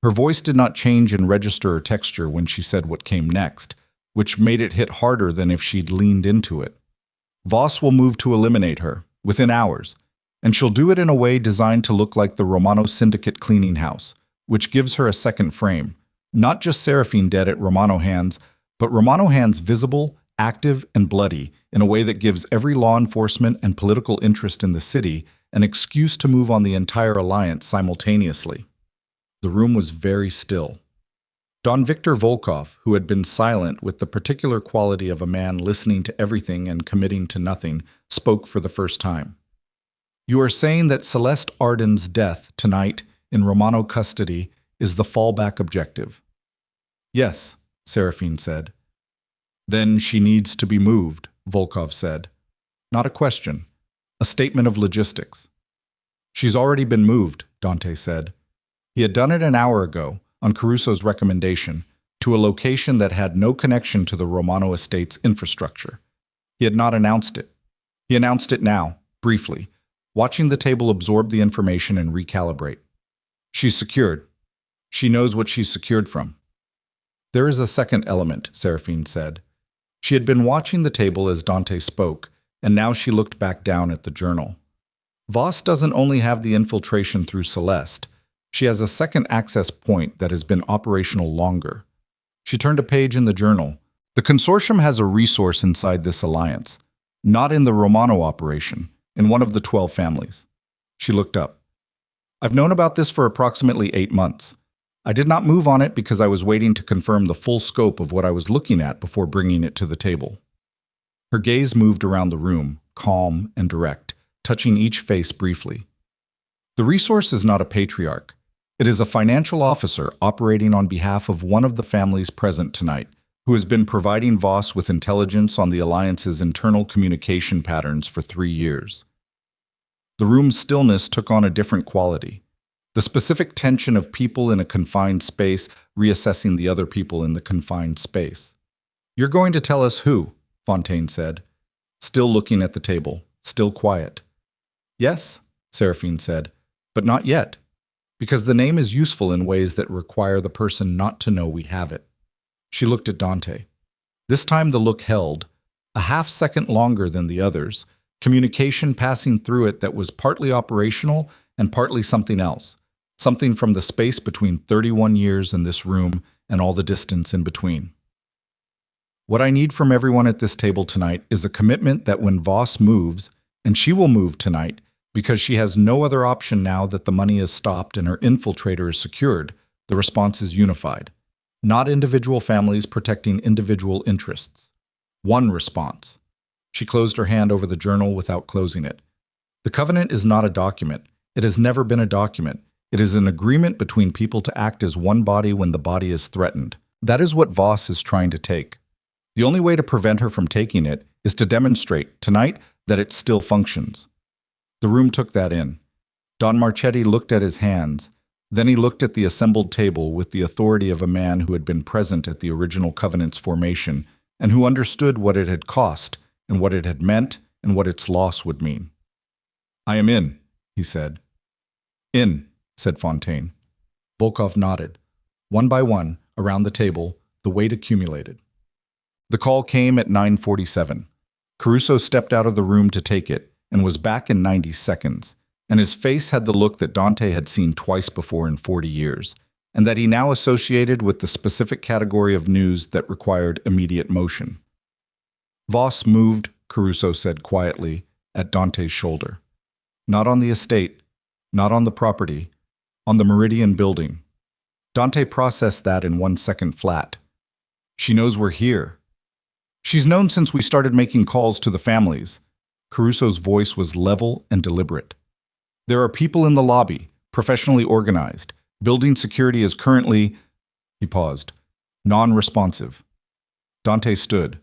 Her voice did not change in register or texture when she said what came next, which made it hit harder than if she'd leaned into it. Voss will move to eliminate her, within hours, and she'll do it in a way designed to look like the Romano Syndicate cleaning house, which gives her a second frame, not just Seraphine dead at Romano hands, but Romano hands visible, active, and bloody in a way that gives every law enforcement and political interest in the city an excuse to move on the entire alliance simultaneously. The room was very still. Don Victor Volkov, who had been silent with the particular quality of a man listening to everything and committing to nothing, spoke for the first time. You are saying that Celeste Arden's death tonight in Romano custody is the fallback objective? Yes, Seraphine said. Then she needs to be moved, Volkov said. Not a question, a statement of logistics. She's already been moved, Dante said. He had done it an hour ago, on Caruso's recommendation, to a location that had no connection to the Romano estate's infrastructure. He had not announced it. He announced it now, briefly, watching the table absorb the information and recalibrate. She's secured. She knows what she's secured from. There is a second element, Seraphine said. She had been watching the table as Dante spoke, and now she looked back down at the journal. Voss doesn't only have the infiltration through Celeste, she has a second access point that has been operational longer. She turned a page in the journal. The consortium has a resource inside this alliance, not in the Romano operation, in one of the 12 families. She looked up. I've known about this for approximately 8 months. I did not move on it because I was waiting to confirm the full scope of what I was looking at before bringing it to the table. Her gaze moved around the room, calm and direct, touching each face briefly. The resource is not a patriarch. It is a financial officer operating on behalf of one of the families present tonight, who has been providing Voss with intelligence on the Alliance's internal communication patterns for 3 years. The room's stillness took on a different quality. The specific tension of people in a confined space reassessing the other people in the confined space. You're going to tell us who, Fontaine said, still looking at the table, still quiet. Yes, Seraphine said, but not yet. Because the name is useful in ways that require the person not to know we have it. She looked at Dante. This time the look held, a half-second longer than the others, communication passing through it that was partly operational and partly something else, something from the space between 31 years in this room and all the distance in between. What I need from everyone at this table tonight is a commitment that when Voss moves, and she will move tonight, because she has no other option now that the money is stopped and her infiltrator is secured, the response is unified. Not individual families protecting individual interests. One response. She closed her hand over the journal without closing it. The covenant is not a document. It has never been a document. It is an agreement between people to act as one body when the body is threatened. That is what Voss is trying to take. The only way to prevent her from taking it is to demonstrate, tonight, that it still functions. The room took that in. Don Marchetti looked at his hands. Then he looked at the assembled table with the authority of a man who had been present at the original Covenant's formation and who understood what it had cost and what it had meant and what its loss would mean. I am in, he said. In, said Fontaine. Volkov nodded. One by one, around the table, the weight accumulated. The call came at 9:47. Caruso stepped out of the room to take it, and was back in 90 seconds, and his face had the look that Dante had seen twice before in 40 years, and that he now associated with the specific category of news that required immediate motion. Voss moved, Caruso said quietly, at Dante's shoulder. Not on the estate, not on the property, on the Meridian building. Dante processed that in 1 second flat. She knows we're here. She's known since we started making calls to the families. Caruso's voice was level and deliberate. There are people in the lobby, professionally organized. Building security is currently, he paused, non-responsive. Dante stood.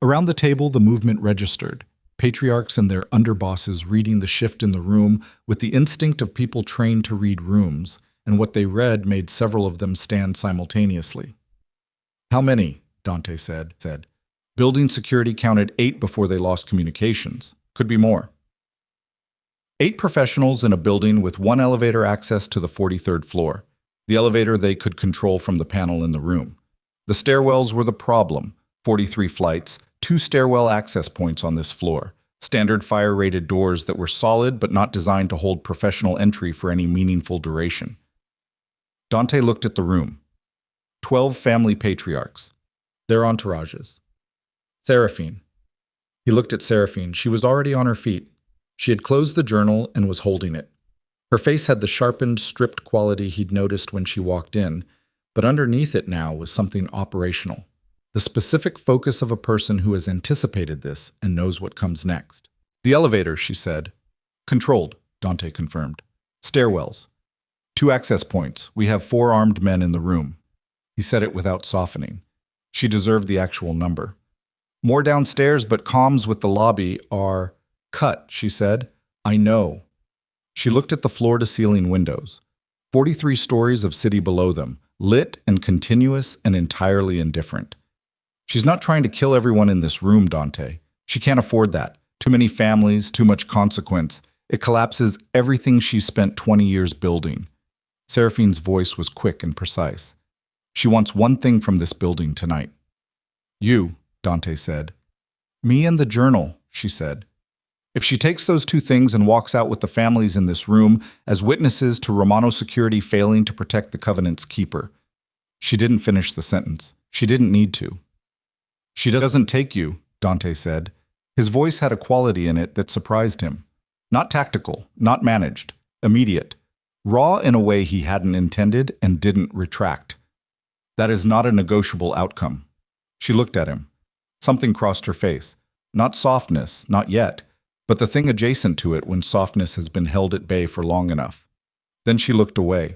Around the table, the movement registered. Patriarchs and their underbosses reading the shift in the room with the instinct of people trained to read rooms, and what they read made several of them stand simultaneously. How many? Dante said. Building security counted 8 before they lost communications. Could be more. 8 professionals in a building with 1 elevator access to the 43rd floor. The elevator they could control from the panel in the room. The stairwells were the problem. 43 flights, 2 stairwell access points on this floor. Standard fire-rated doors that were solid but not designed to hold professional entry for any meaningful duration. Dante looked at the room. 12 family patriarchs. Their entourages. Seraphine. He looked at Seraphine. She was already on her feet. She had closed the journal and was holding it. Her face had the sharpened, stripped quality he'd noticed when she walked in, but underneath it now was something operational. The specific focus of a person who has anticipated this and knows what comes next. The elevator, she said. Controlled, Dante confirmed. Stairwells. 2 access points. We have 4 armed men in the room. He said it without softening. She deserved the actual number. More downstairs, but comms with the lobby are cut, she said. I know. She looked at the floor-to-ceiling windows. 43 stories of city below them, lit and continuous and entirely indifferent. She's not trying to kill everyone in this room, Dante. She can't afford that. Too many families, too much consequence. It collapses everything she's spent 20 years building. Seraphine's voice was quick and precise. She wants one thing from this building tonight. You, Dante said. Me and the journal, she said. If she takes those 2 things and walks out with the families in this room as witnesses to Romano security failing to protect the Covenant's keeper. She didn't finish the sentence. She didn't need to. She doesn't take you, Dante said. His voice had a quality in it that surprised him. Not tactical, not managed, immediate. Raw in a way he hadn't intended and didn't retract. That is not a negotiable outcome. She looked at him. Something crossed her face. Not softness, not yet, but the thing adjacent to it when softness has been held at bay for long enough. Then she looked away.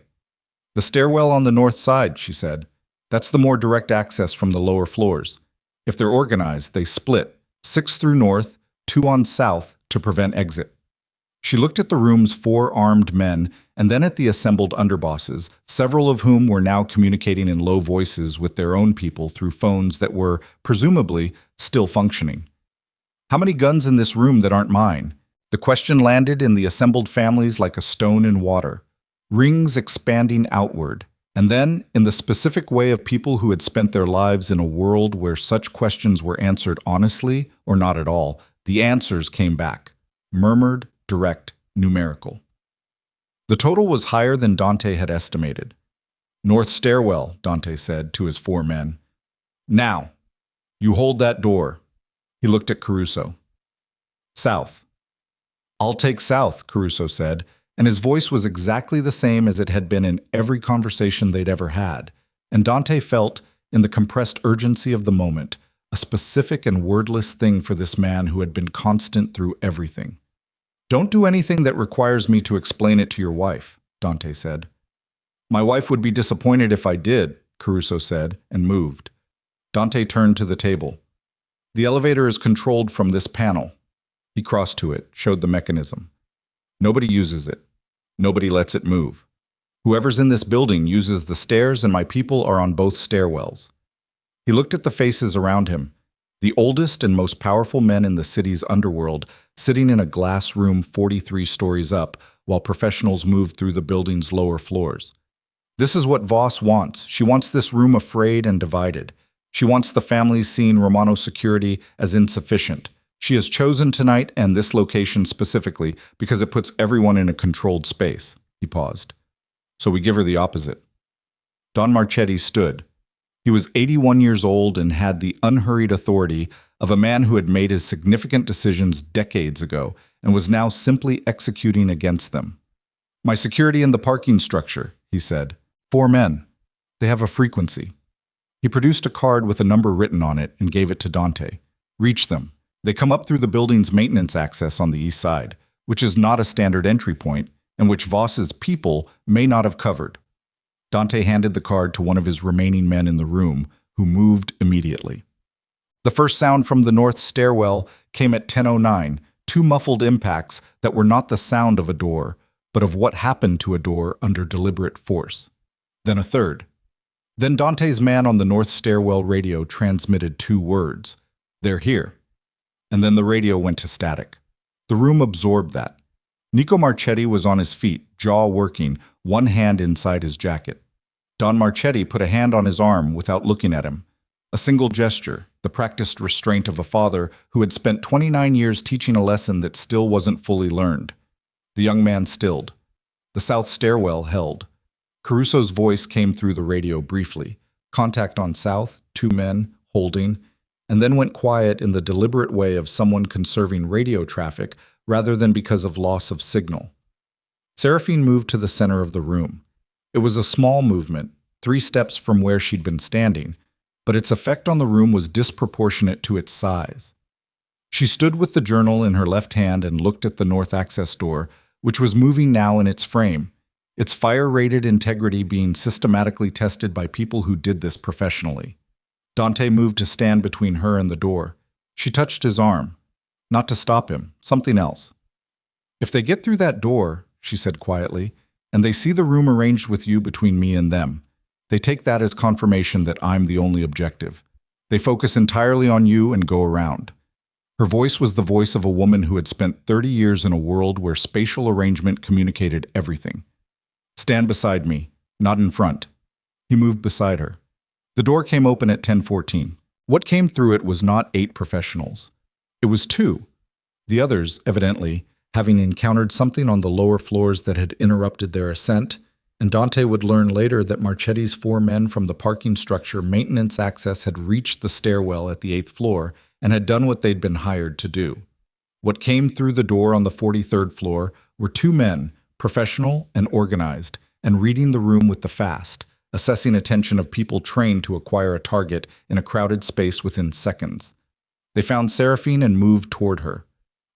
The stairwell on the north side, she said. That's the more direct access from the lower floors. If they're organized, they split, 6 through north, 2 on south to prevent exit. She looked at the room's 4 armed men and then at the assembled underbosses, several of whom were now communicating in low voices with their own people through phones that were, presumably, still functioning. How many guns in this room that aren't mine? The question landed in the assembled families like a stone in water, rings expanding outward, and then, in the specific way of people who had spent their lives in a world where such questions were answered honestly or not at all, the answers came back, murmured, direct, numerical. The total was higher than Dante had estimated. North stairwell, Dante said to his 4 men. Now, you hold that door. He looked at Caruso. South. I'll take south, Caruso said, and his voice was exactly the same as it had been in every conversation they'd ever had, and Dante felt, in the compressed urgency of the moment, a specific and wordless thing for this man who had been constant through everything. Don't do anything that requires me to explain it to your wife, Dante said. My wife would be disappointed if I did, Caruso said, and moved. Dante turned to the table. The elevator is controlled from this panel. He crossed to it, showed the mechanism. Nobody uses it. Nobody lets it move. Whoever's in this building uses the stairs, and my people are on both stairwells. He looked at the faces around him, the oldest and most powerful men in the city's underworld, sitting in a glass room 43 stories up, while professionals moved through the building's lower floors. This is what Voss wants. She wants this room afraid and divided. She wants the families seeing Romano security as insufficient. She has chosen tonight and this location specifically because it puts everyone in a controlled space. He paused. So we give her the opposite. Don Marchetti stood. He was 81 years old and had the unhurried authority of a man who had made his significant decisions decades ago and was now simply executing against them. "My security in the parking structure," he said. "4 men. They have a frequency." He produced a card with a number written on it and gave it to Dante. "Reach them. They come up through the building's maintenance access on the east side, which is not a standard entry point and which Voss's people may not have covered." Dante handed the card to one of his remaining men in the room, who moved immediately. The first sound from the north stairwell came at 10:09, 2 muffled impacts that were not the sound of a door, but of what happened to a door under deliberate force. Then a third. Then Dante's man on the north stairwell radio transmitted 2 words. "They're here." And then the radio went to static. The room absorbed that. Nico Marchetti was on his feet, jaw working, one hand inside his jacket. Don Marchetti put a hand on his arm without looking at him. A single gesture, the practiced restraint of a father who had spent 29 years teaching a lesson that still wasn't fully learned. The young man stilled. The south stairwell held. Caruso's voice came through the radio briefly. Contact on south, 2 men, holding, and then went quiet in the deliberate way of someone conserving radio traffic rather than because of loss of signal. Seraphine moved to the center of the room. It was a small movement, 3 steps from where she'd been standing, but its effect on the room was disproportionate to its size. She stood with the journal in her left hand and looked at the north access door, which was moving now in its frame, its fire-rated integrity being systematically tested by people who did this professionally. Dante moved to stand between her and the door. She touched his arm. Not to stop him, something else. "If they get through that door," she said quietly, "and they see the room arranged with you between me and them, they take that as confirmation that I'm the only objective. They focus entirely on you and go around." Her voice was the voice of a woman who had spent 30 years in a world where spatial arrangement communicated everything. "Stand beside me, not in front." He moved beside her. The door came open at 10:14. What came through it was not 8 professionals. It was 2. The others, evidently, having encountered something on the lower floors that had interrupted their ascent, and Dante would learn later that Marchetti's 4 men from the parking structure maintenance access had reached the stairwell at the 8th floor and had done what they'd been hired to do. What came through the door on the 43rd floor were 2 men, professional and organized, and reading the room with the fast, assessing attention of people trained to acquire a target in a crowded space within seconds. They found Seraphine and moved toward her.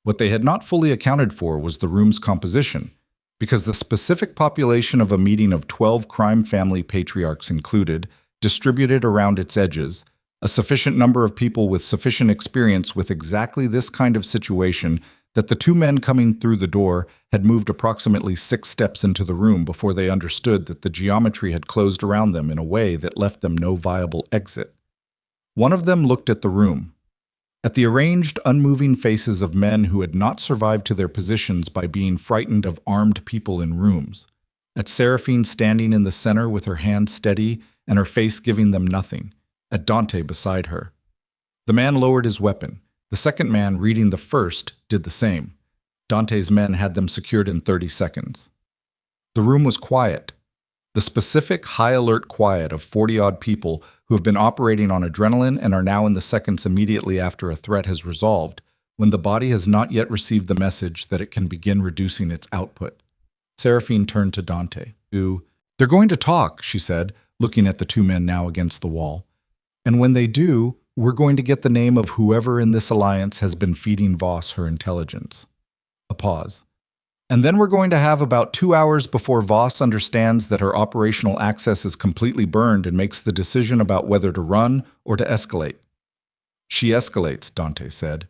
What they had not fully accounted for was the room's composition, because the specific population of a meeting of 12 crime family patriarchs included, distributed around its edges, a sufficient number of people with sufficient experience with exactly this kind of situation that the 2 men coming through the door had moved approximately 6 steps into the room before they understood that the geometry had closed around them in a way that left them no viable exit. One of them looked at the room, at the arranged, unmoving faces of men who had not survived to their positions by being frightened of armed people in rooms, at Seraphine standing in the center with her hand steady and her face giving them nothing, at Dante beside her. The man lowered his weapon. The second man, reading the first, did the same. Dante's men had them secured in 30 seconds. The room was quiet. The specific high-alert quiet of 40-odd people who have been operating on adrenaline and are now in the seconds immediately after a threat has resolved, when the body has not yet received the message that it can begin reducing its output. Seraphine turned to Dante. "They're going to talk," she said, looking at the 2 men now against the wall. "And when they do, we're going to get the name of whoever in this alliance has been feeding Voss her intelligence." A pause. "And then we're going to have about 2 hours before Voss understands that her operational access is completely burned and makes the decision about whether to run or to escalate." "She escalates," Dante said.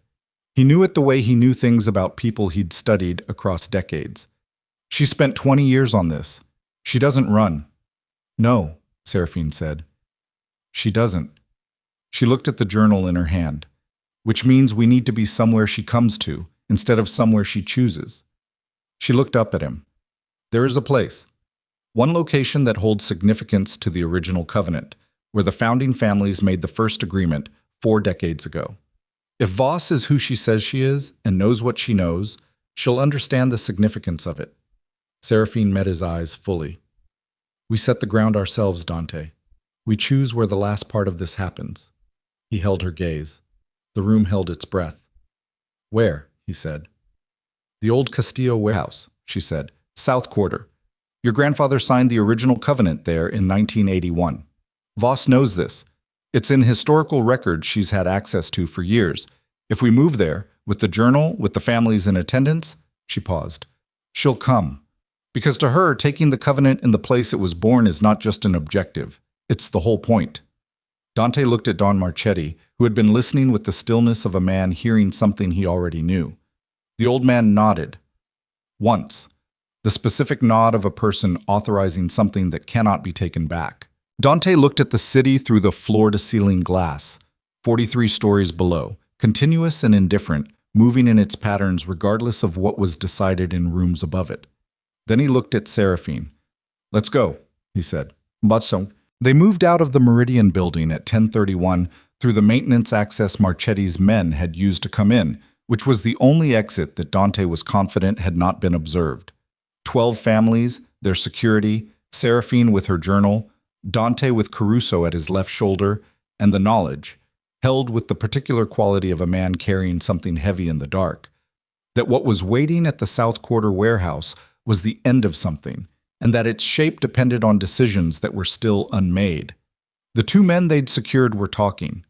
He knew it the way he knew things about people he'd studied across decades. "She spent 20 years on this. She doesn't run." "No," Seraphine said. "She doesn't." She looked at the journal in her hand. "Which means we need to be somewhere she comes to, instead of somewhere she chooses." She looked up at him. "There is a place. One location that holds significance to the original covenant, where the founding families made the first agreement 4 decades ago. If Voss is who she says she is and knows what she knows, she'll understand the significance of it." Seraphine met his eyes fully. We set the ground ourselves, Dante. We choose where the last part of this happens. He held her gaze. The room held its breath. Where? He said. The old Castillo warehouse, she said. South Quarter. Your grandfather signed the original covenant there in 1981. Voss knows this. It's in historical records she's had access to for years. If we move there, with the journal, with the families in attendance, she paused. She'll come. Because to her, taking the covenant in the place it was born is not just an objective. It's the whole point. Dante looked at Don Marchetti, who had been listening with the stillness of a man hearing something he already knew. The old man nodded. Once. The specific nod of a person authorizing something that cannot be taken back. Dante looked at the city through the floor-to-ceiling glass, 43 stories below, continuous and indifferent, moving in its patterns regardless of what was decided in rooms above it. Then he looked at Seraphine. Let's go, he said. They moved out of the Meridian building at 10:31 through the maintenance access Marchetti's men had used to come in, which was the only exit that Dante was confident had not been observed. 12 families, their security, Seraphine with her journal, Dante with Caruso at his left shoulder, and the knowledge, held with the particular quality of a man carrying something heavy in the dark, that what was waiting at the South Quarter warehouse was the end of something, and that its shape depended on decisions that were still unmade. The two men they'd secured were talking.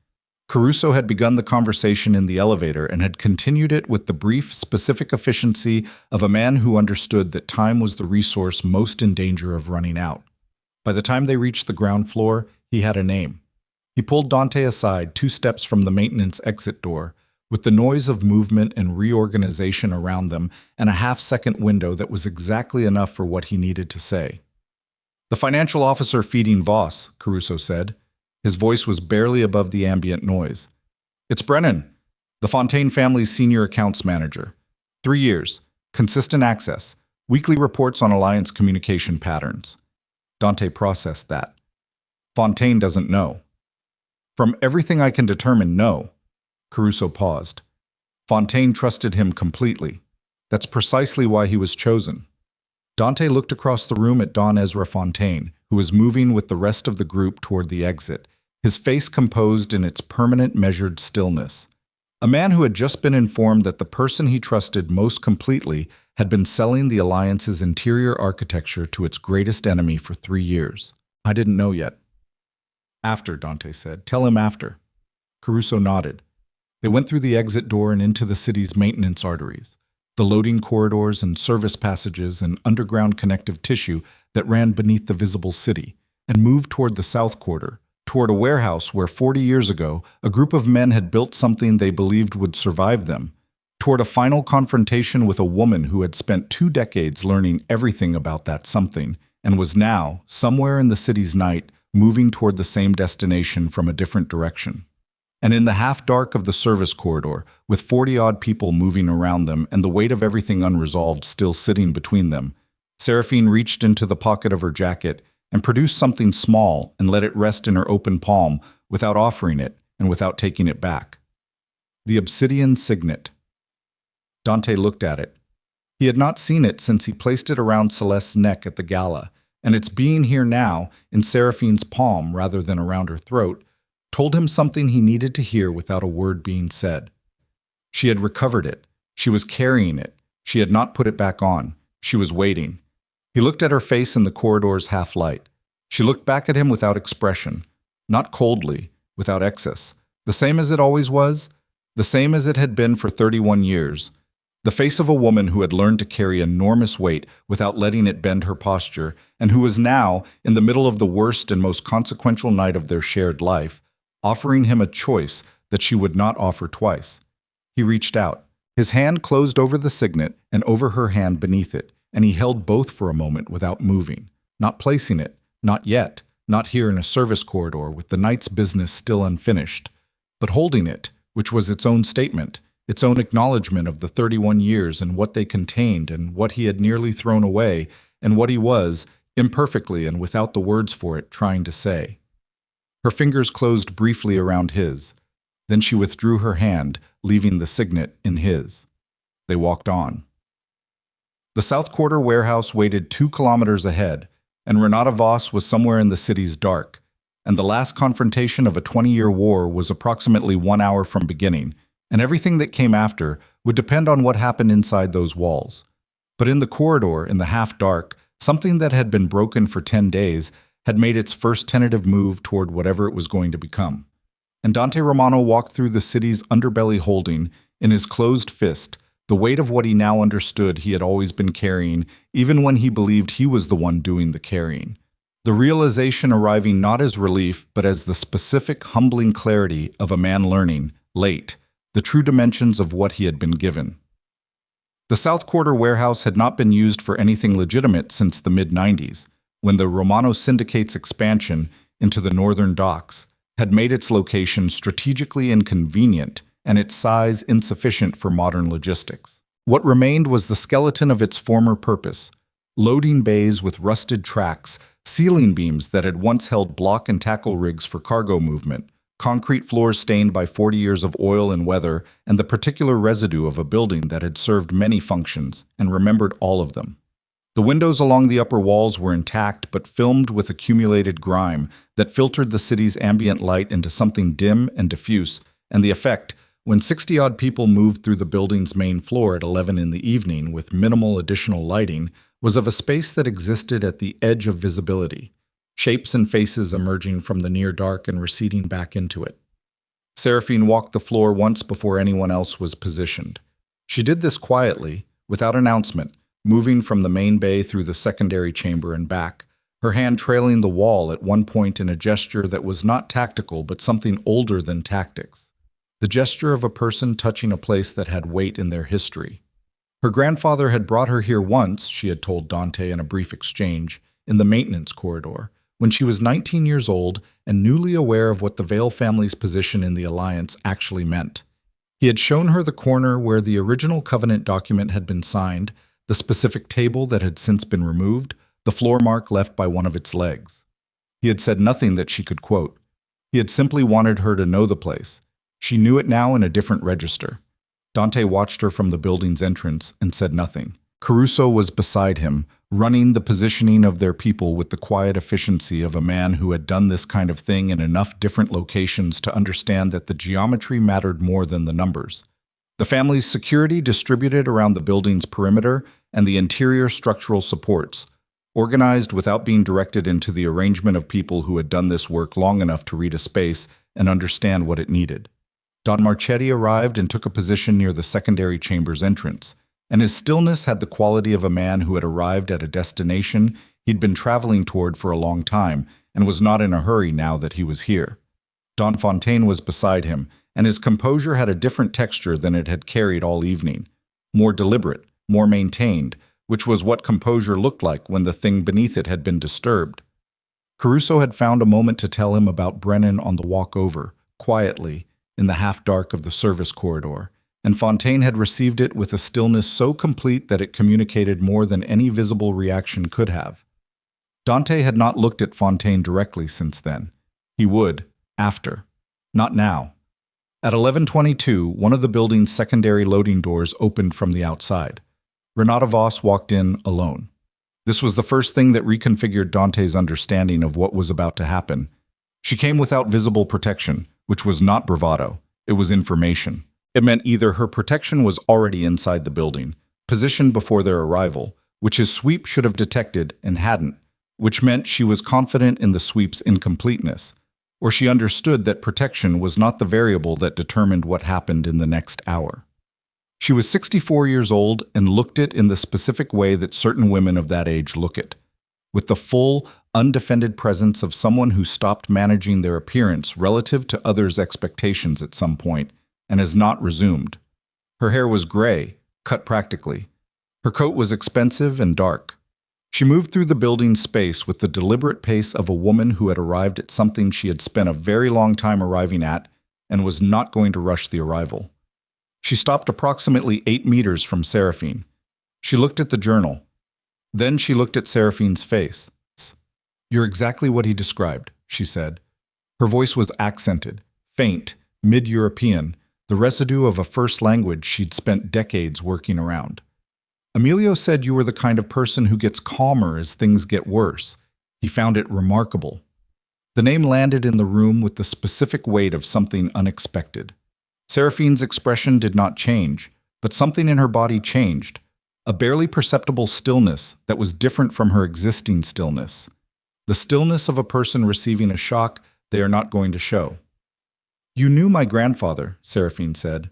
Caruso had begun the conversation in the elevator and had continued it with the brief, specific efficiency of a man who understood that time was the resource most in danger of running out. By the time they reached the ground floor, he had a name. He pulled Dante aside 2 steps from the maintenance exit door, with the noise of movement and reorganization around them and a half-second window that was exactly enough for what he needed to say. The financial officer feeding Voss, Caruso said. His voice was barely above the ambient noise. It's Brennan, the Fontaine family's senior accounts manager. 3 years, consistent access, weekly reports on Alliance communication patterns. Dante processed that. Fontaine doesn't know. From everything I can determine, no. Caruso paused. Fontaine trusted him completely. That's precisely why he was chosen. Dante looked across the room at Don Ezra Fontaine, who was moving with the rest of the group toward the exit, his face composed in its permanent measured stillness. A man who had just been informed that the person he trusted most completely had been selling the Alliance's interior architecture to its greatest enemy for 3 years. I didn't know yet. After, Dante said. Tell him after. Caruso nodded. They went through the exit door and into the city's maintenance arteries, the loading corridors and service passages and underground connective tissue that ran beneath the visible city, and moved toward the South Quarter, toward a warehouse where 40 years ago a group of men had built something they believed would survive them, toward a final confrontation with a woman who had spent 2 decades learning everything about that something and was now, somewhere in the city's night, moving toward the same destination from a different direction. And in the half-dark of the service corridor, with 40-odd people moving around them and the weight of everything unresolved still sitting between them, Seraphine reached into the pocket of her jacket and produced something small and let it rest in her open palm without offering it and without taking it back. The obsidian signet. Dante looked at it. He had not seen it since he placed it around Celeste's neck at the gala, and its being here now, in Seraphine's palm rather than around her throat, told him something he needed to hear without a word being said. She had recovered it. She was carrying it. She had not put it back on. She was waiting. He looked at her face in the corridor's half-light. She looked back at him without expression, not coldly, without excess, the same as it always was, the same as it had been for 31 years, the face of a woman who had learned to carry enormous weight without letting it bend her posture, and who was now, in the middle of the worst and most consequential night of their shared life, offering him a choice that she would not offer twice. He reached out. His hand closed over the signet and over her hand beneath it, and he held both for a moment without moving, not placing it, not yet, not here in a service corridor with the night's business still unfinished, but holding it, which was its own statement, its own acknowledgement of the 31 years and what they contained and what he had nearly thrown away and what he was, imperfectly and without the words for it, trying to say. Her fingers closed briefly around his. Then she withdrew her hand, leaving the signet in his. They walked on. The South Quarter warehouse waited 2 kilometers ahead, and Renata Voss was somewhere in the city's dark, and the last confrontation of a 20-year war was approximately 1 hour from beginning, and everything that came after would depend on what happened inside those walls. But in the corridor, in the half-dark, something that had been broken for 10 days had made its first tentative move toward whatever it was going to become. And Dante Romano walked through the city's underbelly holding, in his closed fist, the weight of what he now understood he had always been carrying, even when he believed he was the one doing the carrying. The realization arriving not as relief, but as the specific, humbling clarity of a man learning, late, the true dimensions of what he had been given. The South Quarter warehouse had not been used for anything legitimate since the mid-90s, when the Romano Syndicate's expansion into the northern docks had made its location strategically inconvenient and its size insufficient for modern logistics. What remained was the skeleton of its former purpose: loading bays with rusted tracks, ceiling beams that had once held block and tackle rigs for cargo movement, concrete floors stained by 40 years of oil and weather, and the particular residue of a building that had served many functions and remembered all of them. The windows along the upper walls were intact but filmed with accumulated grime that filtered the city's ambient light into something dim and diffuse, and the effect, when 60-odd people moved through the building's main floor at 11 in the evening with minimal additional lighting, was of a space that existed at the edge of visibility, shapes and faces emerging from the near dark and receding back into it. Seraphine walked the floor once before anyone else was positioned. She did this quietly, without announcement, moving from the main bay through the secondary chamber and back, her hand trailing the wall at one point in a gesture that was not tactical but something older than tactics. The gesture of a person touching a place that had weight in their history. Her grandfather had brought her here once, she had told Dante in a brief exchange, in the maintenance corridor, when she was 19 years old and newly aware of what the Vale family's position in the alliance actually meant. He had shown her the corner where the original covenant document had been signed, the specific table that had since been removed, the floor mark left by one of its legs. He had said nothing that she could quote. He had simply wanted her to know the place. She knew it now in a different register. Dante watched her from the building's entrance and said nothing. Caruso was beside him, running the positioning of their people with the quiet efficiency of a man who had done this kind of thing in enough different locations to understand that the geometry mattered more than the numbers. The family's security distributed around the building's perimeter and the interior structural supports, organized without being directed into the arrangement of people who had done this work long enough to read a space and understand what it needed. Don Marchetti arrived and took a position near the secondary chamber's entrance, and his stillness had the quality of a man who had arrived at a destination he'd been traveling toward for a long time and was not in a hurry now that he was here. Don Fontaine was beside him, and his composure had a different texture than it had carried all evening, more deliberate, more maintained, which was what composure looked like when the thing beneath it had been disturbed. Caruso had found a moment to tell him about Brennan on the walk over, quietly, in the half-dark of the service corridor, and Fontaine had received it with a stillness so complete that it communicated more than any visible reaction could have. Dante had not looked at Fontaine directly since then. He would, after. Not now. At 11:22, one of the building's secondary loading doors opened from the outside. Renata Voss walked in alone. This was the first thing that reconfigured Dante's understanding of what was about to happen. She came without visible protection, which was not bravado. It was information. It meant either her protection was already inside the building, positioned before their arrival, which his sweep should have detected and hadn't, which meant she was confident in the sweep's incompleteness, or she understood that protection was not the variable that determined what happened in the next hour. She was 64 years old and looked it in the specific way that certain women of that age look it, with the full, undefended presence of someone who stopped managing their appearance relative to others' expectations at some point and has not resumed. Her hair was gray, cut practically. Her coat was expensive and dark. She moved through the building's space with the deliberate pace of a woman who had arrived at something she had spent a very long time arriving at and was not going to rush the arrival. She stopped approximately 8 meters from Seraphine. She looked at the journal. Then she looked at Seraphine's face. "You're exactly what he described," she said. Her voice was accented, faint, mid-European, the residue of a first language she'd spent decades working around. "Emilio said you were the kind of person who gets calmer as things get worse. He found it remarkable. The name landed in the room with the specific weight of something unexpected. Seraphine's expression did not change, but something in her body changed, a barely perceptible stillness that was different from her existing stillness. The stillness of a person receiving a shock they are not going to show. "You knew my grandfather," Seraphine said.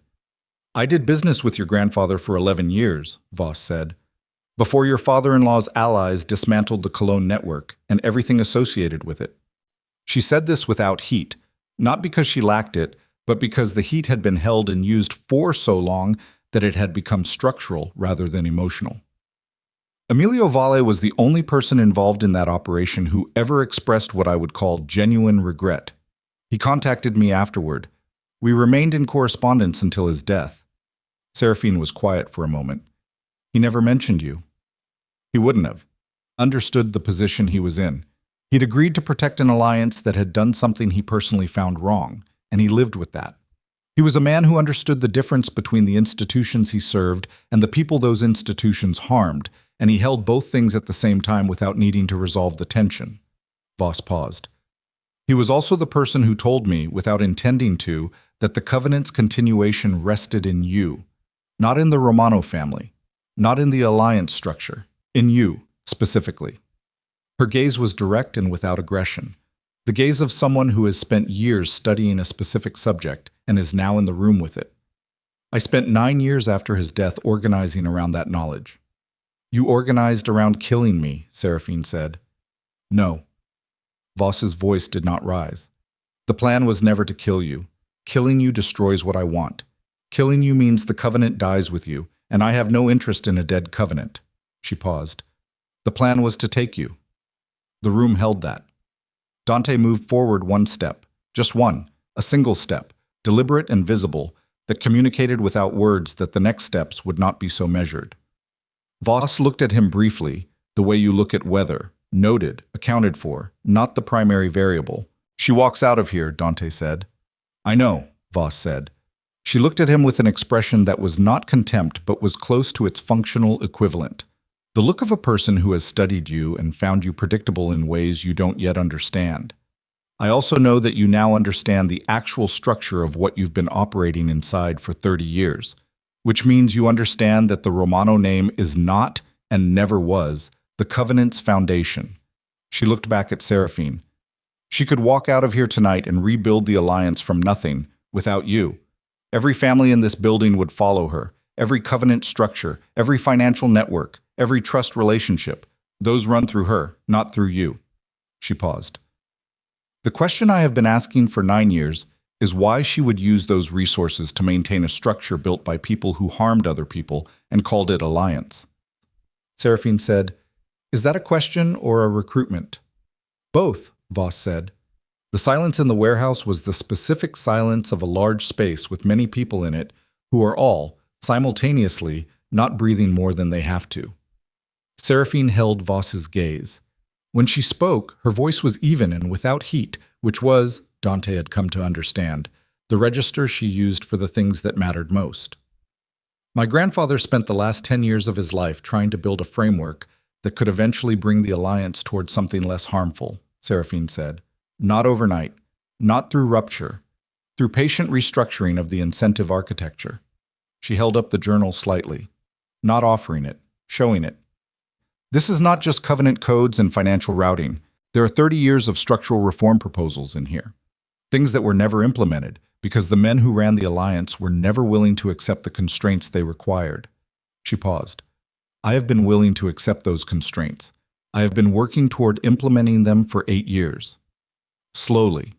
"I did business with your grandfather for 11 years, Voss said, before your father-in-law's allies dismantled the Cologne network and everything associated with it." She said this without heat, not because she lacked it, but because the heat had been held and used for so long that it had become structural rather than emotional. Emilio Valle was the only person involved in that operation who ever expressed what I would call genuine regret. He contacted me afterward. We remained in correspondence until his death. Seraphine was quiet for a moment. "He never mentioned you." He wouldn't have. Understood the position he was in. He'd agreed to protect an alliance that had done something he personally found wrong, and he lived with that. He was a man who understood the difference between the institutions he served and the people those institutions harmed, and he held both things at the same time without needing to resolve the tension. Voss paused. He was also the person who told me, without intending to, that the Covenant's continuation rested in you, not in the Romano family, not in the alliance structure, in you, specifically. Her gaze was direct and without aggression. The gaze of someone who has spent years studying a specific subject and is now in the room with it. "I spent 9 years after his death organizing around that knowledge." "You organized around killing me," Seraphine said. "No." Voss's voice did not rise. "The plan was never to kill you. Killing you destroys what I want. Killing you means the Covenant dies with you, and I have no interest in a dead Covenant." She paused. "The plan was to take you." The room held that. Dante moved forward one step, just one, a single step, deliberate and visible, that communicated without words that the next steps would not be so measured. Voss looked at him briefly, the way you look at weather, noted, accounted for, not the primary variable. "She walks out of here," Dante said. "I know," Voss said. She looked at him with an expression that was not contempt but was close to its functional equivalent. The look of a person who has studied you and found you predictable in ways you don't yet understand. "I also know that you now understand the actual structure of what you've been operating inside for 30 years, which means you understand that the Romano name is not, and never was, the Covenant's foundation." She looked back at Seraphine. "She could walk out of here tonight and rebuild the alliance from nothing, without you. Every family in this building would follow her, every Covenant structure, every financial network, every trust relationship. Those run through her, not through you." She paused. "The question I have been asking for 9 years is why she would use those resources to maintain a structure built by people who harmed other people and called it alliance." Seraphine said, "Is that a question or a recruitment?" "Both," Voss said. The silence in the warehouse was the specific silence of a large space with many people in it who are all, simultaneously, not breathing more than they have to. Seraphine held Voss's gaze. When she spoke, her voice was even and without heat, which was, Dante had come to understand, the register she used for the things that mattered most. "My grandfather spent the last 10 years of his life trying to build a framework that could eventually bring the alliance towards something less harmful," Seraphine said. "Not overnight, not through rupture, through patient restructuring of the incentive architecture." She held up the journal slightly, not offering it, showing it. "This is not just Covenant codes and financial routing. There are 30 years of structural reform proposals in here. Things that were never implemented because the men who ran the alliance were never willing to accept the constraints they required." She paused. "I have been willing to accept those constraints. I have been working toward implementing them for 8 years. Slowly.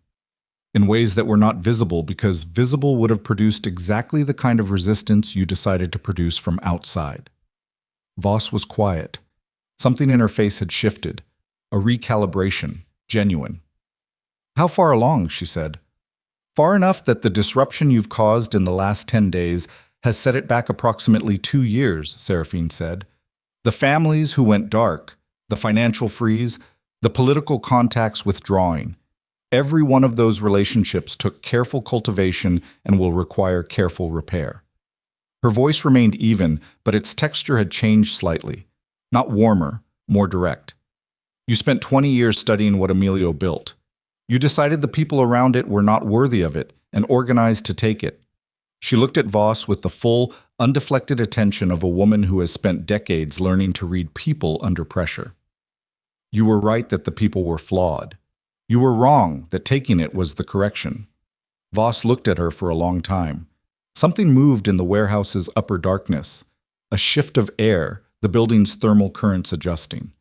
In ways that were not visible because visible would have produced exactly the kind of resistance you decided to produce from outside." Voss was quiet. Something in her face had shifted. A recalibration, genuine. "How far along?" she said. "Far enough that the disruption you've caused in the last 10 days has set it back approximately 2 years, Seraphine said. "The families who went dark, the financial freeze, the political contacts withdrawing. Every one of those relationships took careful cultivation and will require careful repair." Her voice remained even, but its texture had changed slightly. Not warmer, more direct. You spent 20 years studying what Emilio built. You decided the people around it were not worthy of it and organized to take it. She looked at Voss with the full, undeflected attention of a woman who has spent decades learning to read people under pressure. You were right that the people were flawed. You were wrong that taking it was the correction. Voss looked at her for a long time. Something moved in the warehouse's upper darkness. A shift of air, the building's thermal currents adjusting.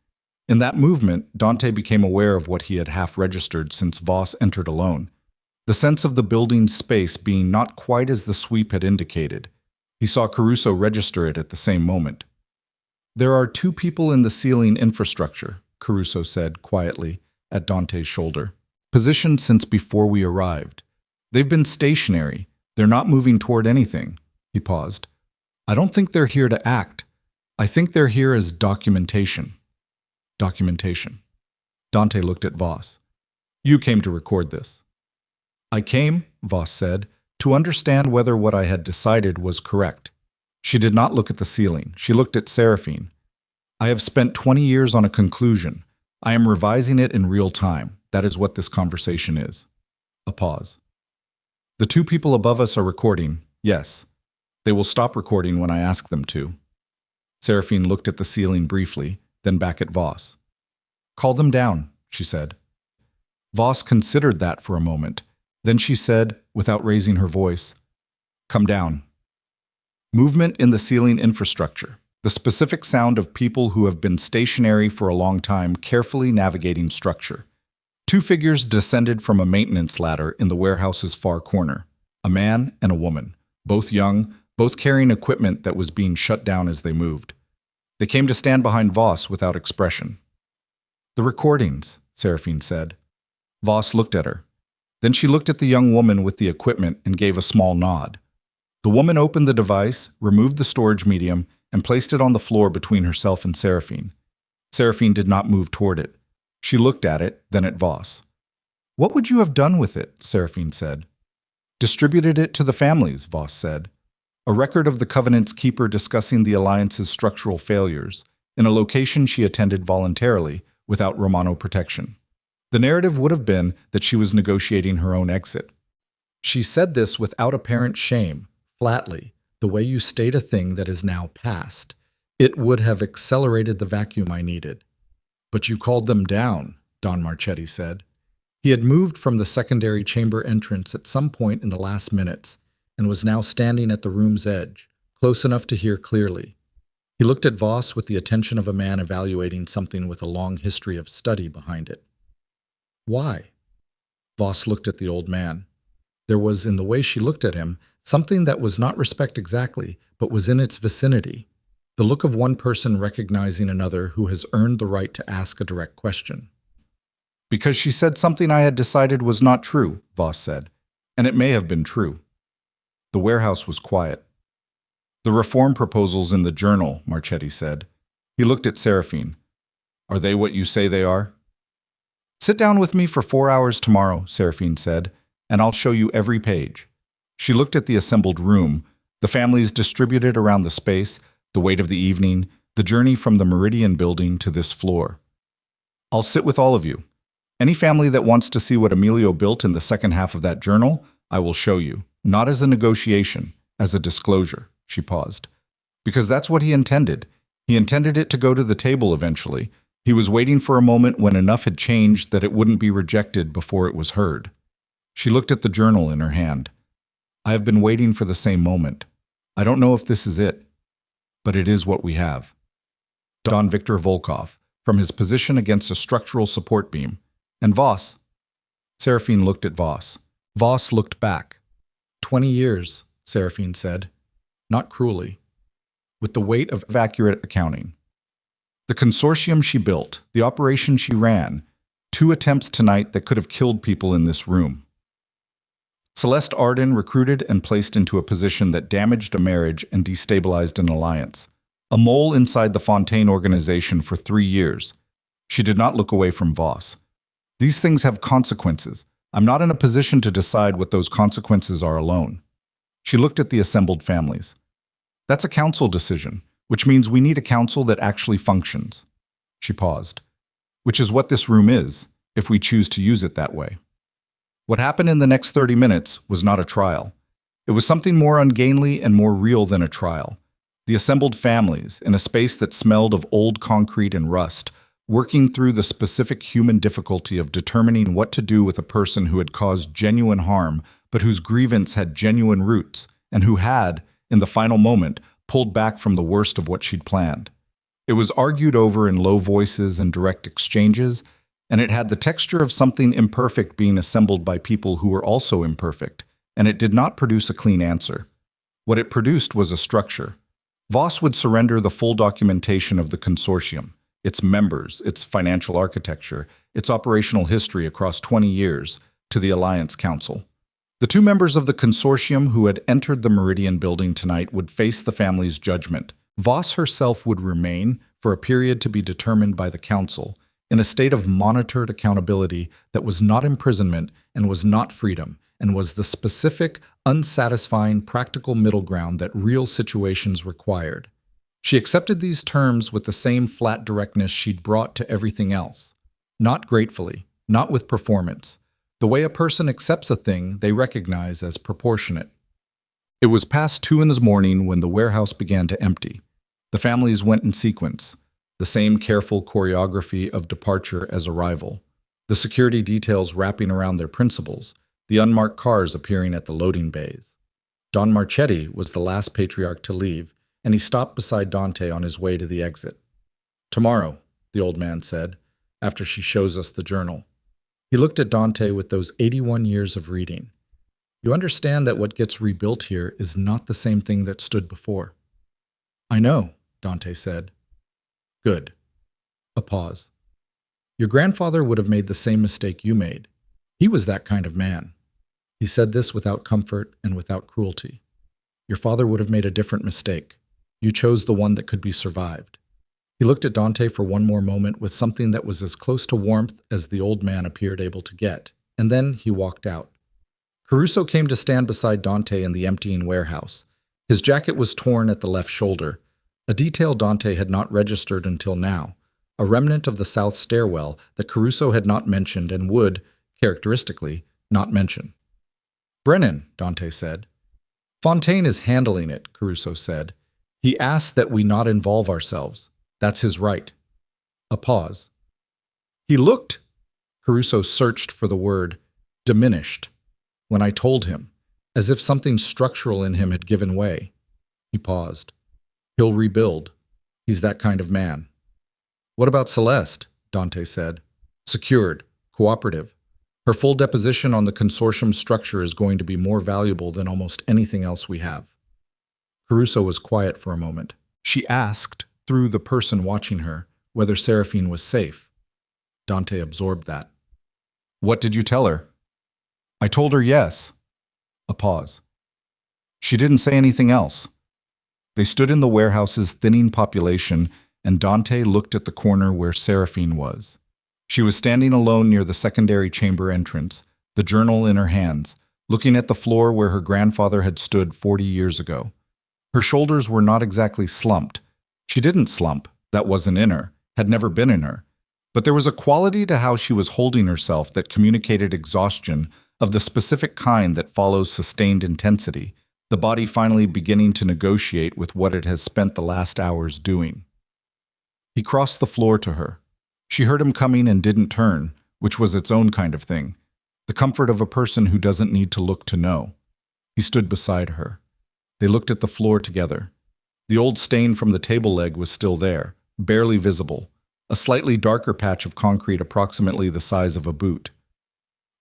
In that movement, Dante became aware of what he had half-registered since Voss entered alone. The sense of the building's space being not quite as the sweep had indicated. He saw Caruso register it at the same moment. "There are two people in the ceiling infrastructure," Caruso said quietly at Dante's shoulder. "Positioned since before we arrived. They've been stationary. They're not moving toward anything." He paused. "I don't think they're here to act. I think they're here as documentation." Documentation. Dante looked at Voss. "You came to record this." "I came," Voss said, "to understand whether what I had decided was correct." She did not look at the ceiling. She looked at Seraphine. "I have spent 20 years on a conclusion. I am revising it in real time. That is what this conversation is." A pause. "The two people above us are recording, yes. They will stop recording when I ask them to." Seraphine looked at the ceiling briefly, then back at Voss. "Call them down," she said. Voss considered that for a moment. Then she said, without raising her voice, "Come down." Movement in the ceiling infrastructure. The specific sound of people who have been stationary for a long time carefully navigating structure. Two figures descended from a maintenance ladder in the warehouse's far corner. A man and a woman, both young, both carrying equipment that was being shut down as they moved. They came to stand behind Voss without expression. "The recordings," Seraphine said. Voss looked at her. Then she looked at the young woman with the equipment and gave a small nod. The woman opened the device, removed the storage medium, and placed it on the floor between herself and Seraphine. Seraphine did not move toward it. She looked at it, then at Voss. "What would you have done with it?" Seraphine said. "Distributed it to the families," Voss said. A record of the Covenant's keeper discussing the Alliance's structural failures, in a location she attended voluntarily, without Romano protection. The narrative would have been that she was negotiating her own exit. She said this without apparent shame, flatly, the way you state a thing that is now past. It would have accelerated the vacuum I needed. "But you called them down," Don Marchetti said. He had moved from the secondary chamber entrance at some point in the last minutes, and was now standing at the room's edge, close enough to hear clearly. He looked at Voss with the attention of a man evaluating something with a long history of study behind it. "Why?" Voss looked at the old man. There was, in the way she looked at him, something that was not respect exactly, but was in its vicinity. The look of one person recognizing another who has earned the right to ask a direct question. "Because she said something I had decided was not true," Voss said, "and it may have been true." The warehouse was quiet. "The reform proposals in the journal," Marchetti said. He looked at Seraphine. "Are they what you say they are?" "Sit down with me for 4 hours tomorrow," Seraphine said, "and I'll show you every page." She looked at the assembled room, the families distributed around the space, the weight of the evening, the journey from the Meridian building to this floor. "I'll sit with all of you. Any family that wants to see what Emilio built in the second half of that journal, I will show you, not as a negotiation, as a disclosure." She paused. "Because that's what he intended. He intended it to go to the table eventually. He was waiting for a moment when enough had changed that it wouldn't be rejected before it was heard." She looked at the journal in her hand. "I have been waiting for the same moment. I don't know if this is it, but it is what we have." Don Victor Volkov, from his position against a structural support beam. "And Voss?" Seraphine looked at Voss. Voss looked back. 20 years, Seraphine said, not cruelly, with the weight of accurate accounting. The consortium she built, the operation she ran, 2 attempts tonight that could have killed people in this room. Celeste Arden recruited and placed into a position that damaged a marriage and destabilized an alliance. A mole inside the Fontaine organization for 3 years. She did not look away from Voss. "These things have consequences. I'm not in a position to decide what those consequences are alone." She looked at the assembled families. "That's a council decision, which means we need a council that actually functions." She paused. which is what this room is, if we choose to use it that way. What happened in the next 30 minutes was not a trial. It was something more ungainly and more real than a trial. The assembled families, in a space that smelled of old concrete and rust, working through the specific human difficulty of determining what to do with a person who had caused genuine harm, but whose grievance had genuine roots, and who had, in the final moment, pulled back from the worst of what she'd planned. It was argued over in low voices and direct exchanges, and it had the texture of something imperfect being assembled by people who were also imperfect, and it did not produce a clean answer. What it produced was a structure. Voss would surrender the full documentation of the consortium, its members, its financial architecture, its operational history across 20 years, to the Alliance Council. The two members of the consortium who had entered the Meridian building tonight would face the family's judgment. Voss herself would remain, for a period to be determined by the Council, in a state of monitored accountability that was not imprisonment and was not freedom, and was the specific, unsatisfying, practical middle ground that real situations required. She accepted these terms with the same flat directness she'd brought to everything else. Not gratefully, not with performance. The way a person accepts a thing they recognize as proportionate. It was past 2 in the morning when the warehouse began to empty. The families went in sequence, the same careful choreography of departure as arrival, the security details wrapping around their principals, the unmarked cars appearing at the loading bays. Don Marchetti was the last patriarch to leave, and he stopped beside Dante on his way to the exit. "Tomorrow," the old man said, after she shows us the journal. He looked at Dante with those 81 years of reading. "You understand that what gets rebuilt here is not the same thing that stood before." "I know," Dante said. "Good." A pause. "Your grandfather would have made the same mistake you made. He was that kind of man." He said this without comfort and without cruelty. "Your father would have made a different mistake. You chose the one that could be survived." He looked at Dante for one more moment with something that was as close to warmth as the old man appeared able to get, and then he walked out. Caruso came to stand beside Dante in the emptying warehouse. His jacket was torn at the left shoulder, a detail Dante had not registered until now, a remnant of the south stairwell that Caruso had not mentioned and would, characteristically, not mention. "Brennan," Dante said. "Fontaine is handling it," Caruso said. "He asked that we not involve ourselves. That's his right." A pause. "He looked," Caruso searched for the word, "diminished, when I told him, as if something structural in him had given way." He paused. "He'll rebuild. He's that kind of man." "What about Celeste?" Dante said. "Secured, cooperative. Her full deposition on the consortium structure is going to be more valuable than almost anything else we have." Caruso was quiet for a moment. She asked, through the person watching her, whether Seraphine was safe. Dante absorbed that. "What did you tell her?" "I told her yes." A pause. "She didn't say anything else." They stood in the warehouse's thinning population, and Dante looked at the corner where Seraphine was. She was standing alone near the secondary chamber entrance, the journal in her hands, looking at the floor where her grandfather had stood 40 years ago. Her shoulders were not exactly slumped. She didn't slump, that wasn't in her, had never been in her. But there was a quality to how she was holding herself that communicated exhaustion of the specific kind that follows sustained intensity, the body finally beginning to negotiate with what it has spent the last hours doing. He crossed the floor to her. She heard him coming and didn't turn, which was its own kind of thing, the comfort of a person who doesn't need to look to know. He stood beside her. They looked at the floor together. The old stain from the table leg was still there, barely visible, a slightly darker patch of concrete approximately the size of a boot.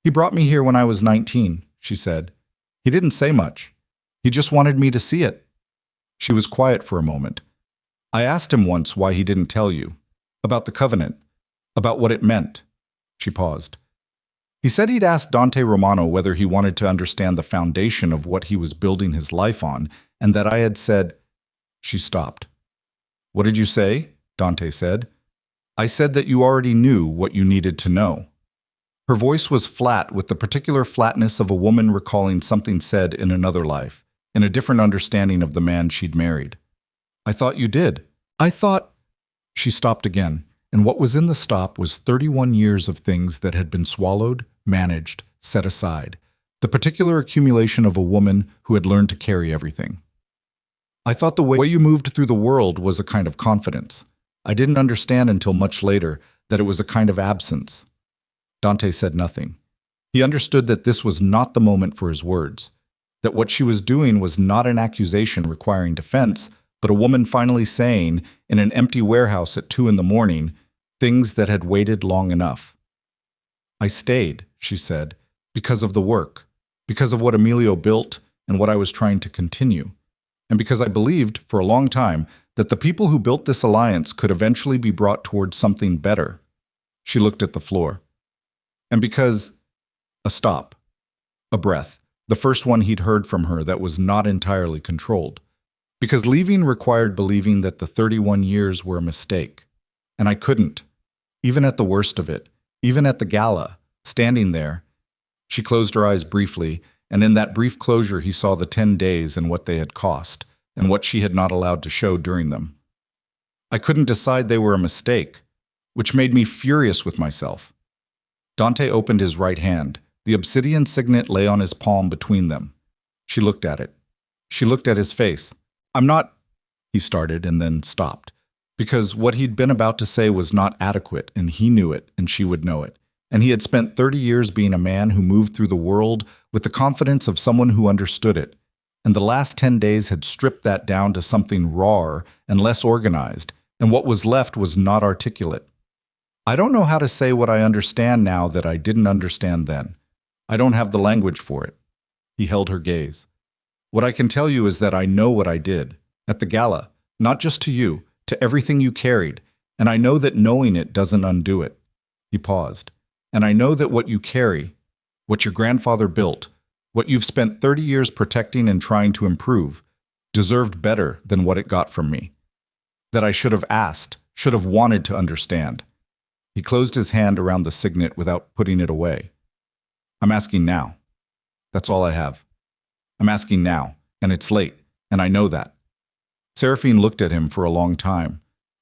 "He brought me here when I was 19, she said. "He didn't say much. He just wanted me to see it." She was quiet for a moment. "I asked him once why he didn't tell you. About the covenant. About what it meant." She paused. "He said he'd asked Dante Romano whether he wanted to understand the foundation of what he was building his life on, and that I had said—" She stopped. "What did you say?" Dante said. "I said that you already knew what you needed to know." Her voice was flat with the particular flatness of a woman recalling something said in another life, in a different understanding of the man she'd married. "I thought you did. I thought—" She stopped again, And what was in the stop was 31 years of things that had been swallowed, managed, set aside. The particular accumulation of a woman who had learned to carry everything. I thought the way you moved through the world was a kind of confidence. I didn't understand until much later that it was a kind of absence. Dante said nothing. He understood that this was not the moment for his words, that what she was doing was not an accusation requiring defense, but a woman finally saying, in an empty warehouse at 2 in the morning, things that had waited long enough. I stayed, she said, because of the work, because of what Emilio built and what I was trying to continue, and because I believed, for a long time, that the people who built this alliance could eventually be brought towards something better. She looked at the floor. And because... A stop. A breath. The first one he'd heard from her that was not entirely controlled. Because leaving required believing that the 31 years were a mistake. And I couldn't. Even at the worst of it. Even at the gala. Standing there. She closed her eyes briefly, and in that brief closure he saw the 10 days and what they had cost, and what she had not allowed to show during them. I couldn't decide they were a mistake, which made me furious with myself. Dante opened his right hand. The obsidian signet lay on his palm between them. She looked at it. She looked at his face. I'm not... He started and then stopped, because what he'd been about to say was not adequate, and he knew it, and she would know it. And he had spent 30 years being a man who moved through the world with the confidence of someone who understood it. And the last 10 days had stripped that down to something rawer and less organized, and what was left was not articulate. I don't know how to say what I understand now that I didn't understand then. I don't have the language for it. He held her gaze. What I can tell you is that I know what I did. At the gala, not just to you, to everything you carried, and I know that knowing it doesn't undo it. He paused. And I know that what you carry, what your grandfather built, what you've spent 30 years protecting and trying to improve, deserved better than what it got from me. That I should have asked, should have wanted to understand. He closed his hand around the signet without putting it away. I'm asking now. That's all I have. I'm asking now, and it's late, and I know that. Seraphine looked at him for a long time.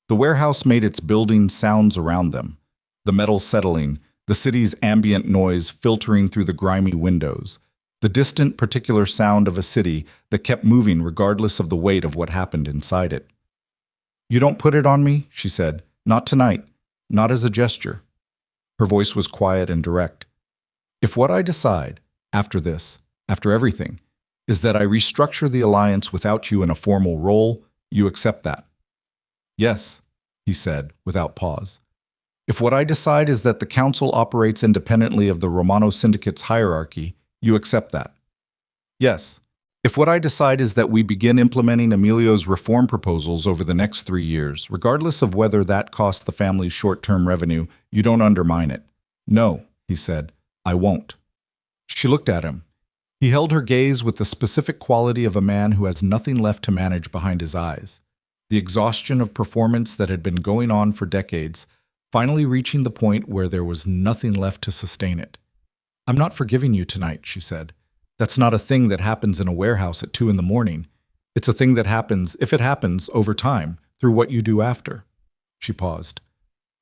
The warehouse made its building sounds around them, the metal settling, the city's ambient noise filtering through the grimy windows, the distant particular sound of a city that kept moving regardless of the weight of what happened inside it. You don't put it on me, she said. Not tonight. Not as a gesture. Her voice was quiet and direct. If what I decide, after this, after everything, is that I restructure the alliance without you in a formal role, you accept that. Yes, he said, without pause. If what I decide is that the council operates independently of the Romano Syndicate's hierarchy, you accept that. Yes. If what I decide is that we begin implementing Emilio's reform proposals over the next 3 years, regardless of whether that costs the family's short-term revenue, you don't undermine it. No, he said, I won't. She looked at him. He held her gaze with the specific quality of a man who has nothing left to manage behind his eyes. The exhaustion of performance that had been going on for decades, finally reaching the point where there was nothing left to sustain it. I'm not forgiving you tonight, she said. That's not a thing that happens in a warehouse at 2 in the morning. It's a thing that happens, if it happens, over time, through what you do after. She paused.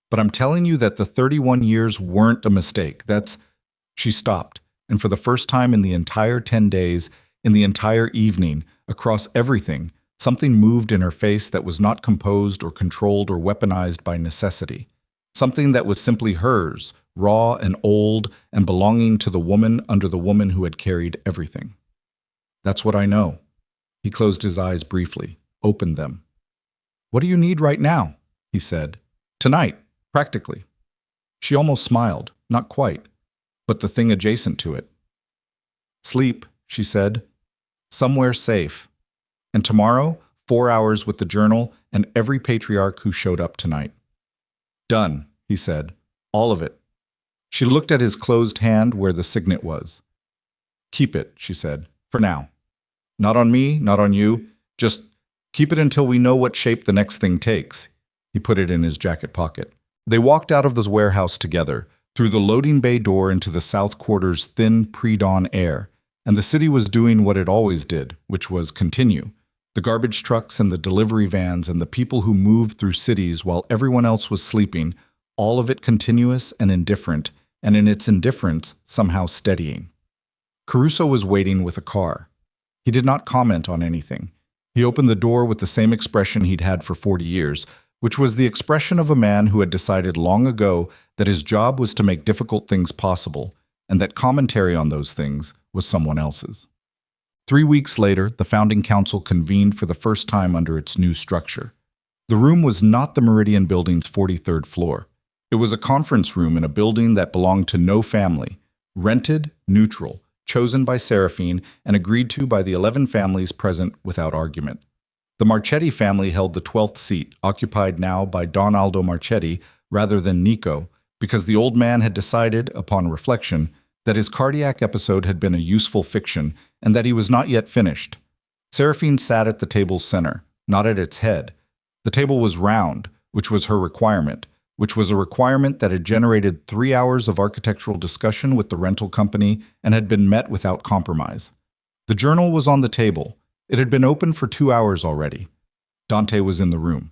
But I'm telling you that the 31 years weren't a mistake. She stopped, and for the first time in the entire 10 days, in the entire evening, across everything, something moved in her face that was not composed or controlled or weaponized by necessity. Something that was simply hers, raw and old and belonging to the woman under the woman who had carried everything. That's what I know. He closed his eyes briefly, opened them. What do you need right now? He said. Tonight, practically. She almost smiled, not quite, but the thing adjacent to it. Sleep, she said. Somewhere safe. And tomorrow, 4 hours with the journal and every patriarch who showed up tonight. Done, he said. All of it. She looked at his closed hand where the signet was. Keep it, she said, for now. Not on me, not on you. Just keep it until we know what shape the next thing takes. He put it in his jacket pocket. They walked out of the warehouse together, through the loading bay door into the south quarter's thin pre-dawn air, and the city was doing what it always did, which was continue. The garbage trucks and the delivery vans and the people who moved through cities while everyone else was sleeping, all of it continuous and indifferent, and in its indifference, somehow steadying. Caruso was waiting with a car. He did not comment on anything. He opened the door with the same expression he'd had for 40 years, which was the expression of a man who had decided long ago that his job was to make difficult things possible, and that commentary on those things was someone else's. 3 weeks later, the founding council convened for the first time under its new structure. The room was not the Meridian Building's 43rd floor. It was a conference room in a building that belonged to no family, rented, neutral, chosen by Seraphine, and agreed to by the 11 families present without argument. The Marchetti family held the 12th seat, occupied now by Don Aldo Marchetti rather than Nico, because the old man had decided, upon reflection, that his cardiac episode had been a useful fiction and that he was not yet finished. Seraphine sat at the table's center, not at its head. The table was round, which was her requirement, which was a requirement that had generated 3 hours of architectural discussion with the rental company and had been met without compromise. The journal was on the table. It had been open for 2 hours already. Dante was in the room.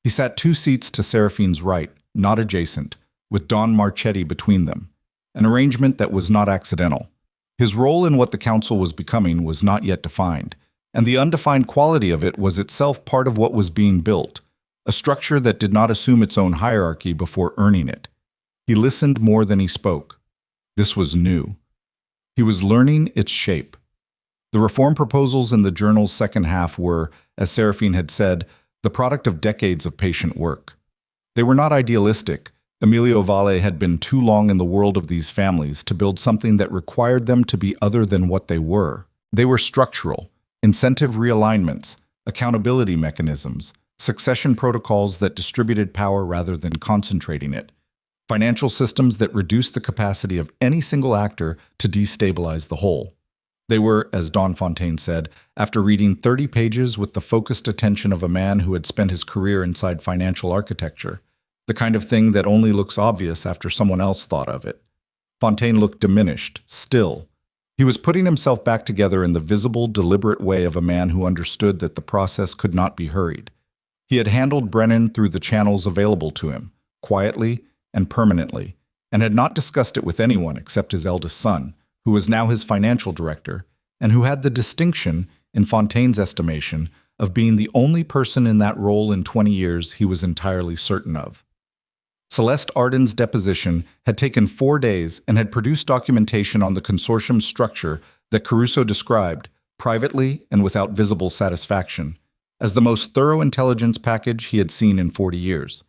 He sat 2 seats to Seraphine's right, not adjacent, with Don Marchetti between them, an arrangement that was not accidental. His role in what the council was becoming was not yet defined, and the undefined quality of it was itself part of what was being built, a structure that did not assume its own hierarchy before earning it. He listened more than he spoke. This was new. He was learning its shape. The reform proposals in the journal's second half were, as Seraphine had said, the product of decades of patient work. They were not idealistic. Emilio Valle had been too long in the world of these families to build something that required them to be other than what they were. They were structural, incentive realignments, accountability mechanisms, succession protocols that distributed power rather than concentrating it, financial systems that reduced the capacity of any single actor to destabilize the whole. They were, as Don Fontaine said, after reading 30 pages with the focused attention of a man who had spent his career inside financial architecture, the kind of thing that only looks obvious after someone else thought of it. Fontaine looked diminished, still. He was putting himself back together in the visible, deliberate way of a man who understood that the process could not be hurried. He had handled Brennan through the channels available to him, quietly and permanently, and had not discussed it with anyone except his eldest son, who was now his financial director, and who had the distinction, in Fontaine's estimation, of being the only person in that role in 20 years he was entirely certain of. Celeste Arden's deposition had taken 4 days and had produced documentation on the consortium structure that Caruso described, privately and without visible satisfaction, as the most thorough intelligence package he had seen in 40 years.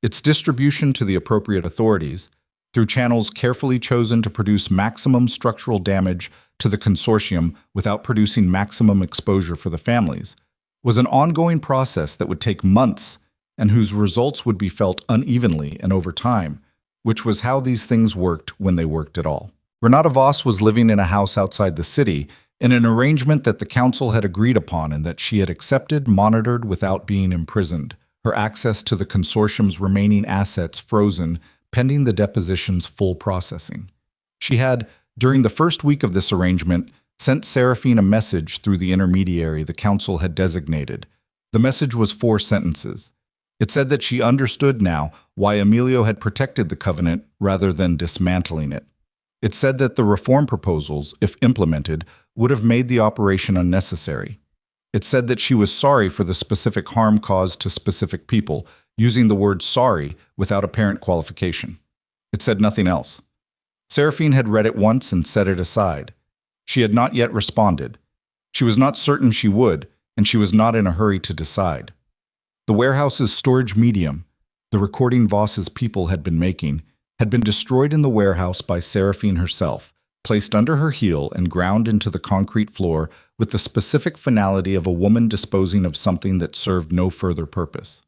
Its distribution to the appropriate authorities, through channels carefully chosen to produce maximum structural damage to the consortium without producing maximum exposure for the families, was an ongoing process that would take months and whose results would be felt unevenly and over time, which was how these things worked when they worked at all. Renata Voss was living in a house outside the city in an arrangement that the council had agreed upon and that she had accepted, monitored without being imprisoned, her access to the consortium's remaining assets frozen pending the deposition's full processing. She had, during the first week of this arrangement, sent Seraphine a message through the intermediary the council had designated. The message was 4 sentences. It said that she understood now why Emilio had protected the covenant rather than dismantling it. It said that the reform proposals, if implemented, would have made the operation unnecessary. It said that she was sorry for the specific harm caused to specific people, using the word sorry without apparent qualification. It said nothing else. Seraphine had read it once and set it aside. She had not yet responded. She was not certain she would, and she was not in a hurry to decide. The warehouse's storage medium, the recording Voss's people had been making, had been destroyed in the warehouse by Seraphine herself, placed under her heel and ground into the concrete floor with the specific finality of a woman disposing of something that served no further purpose.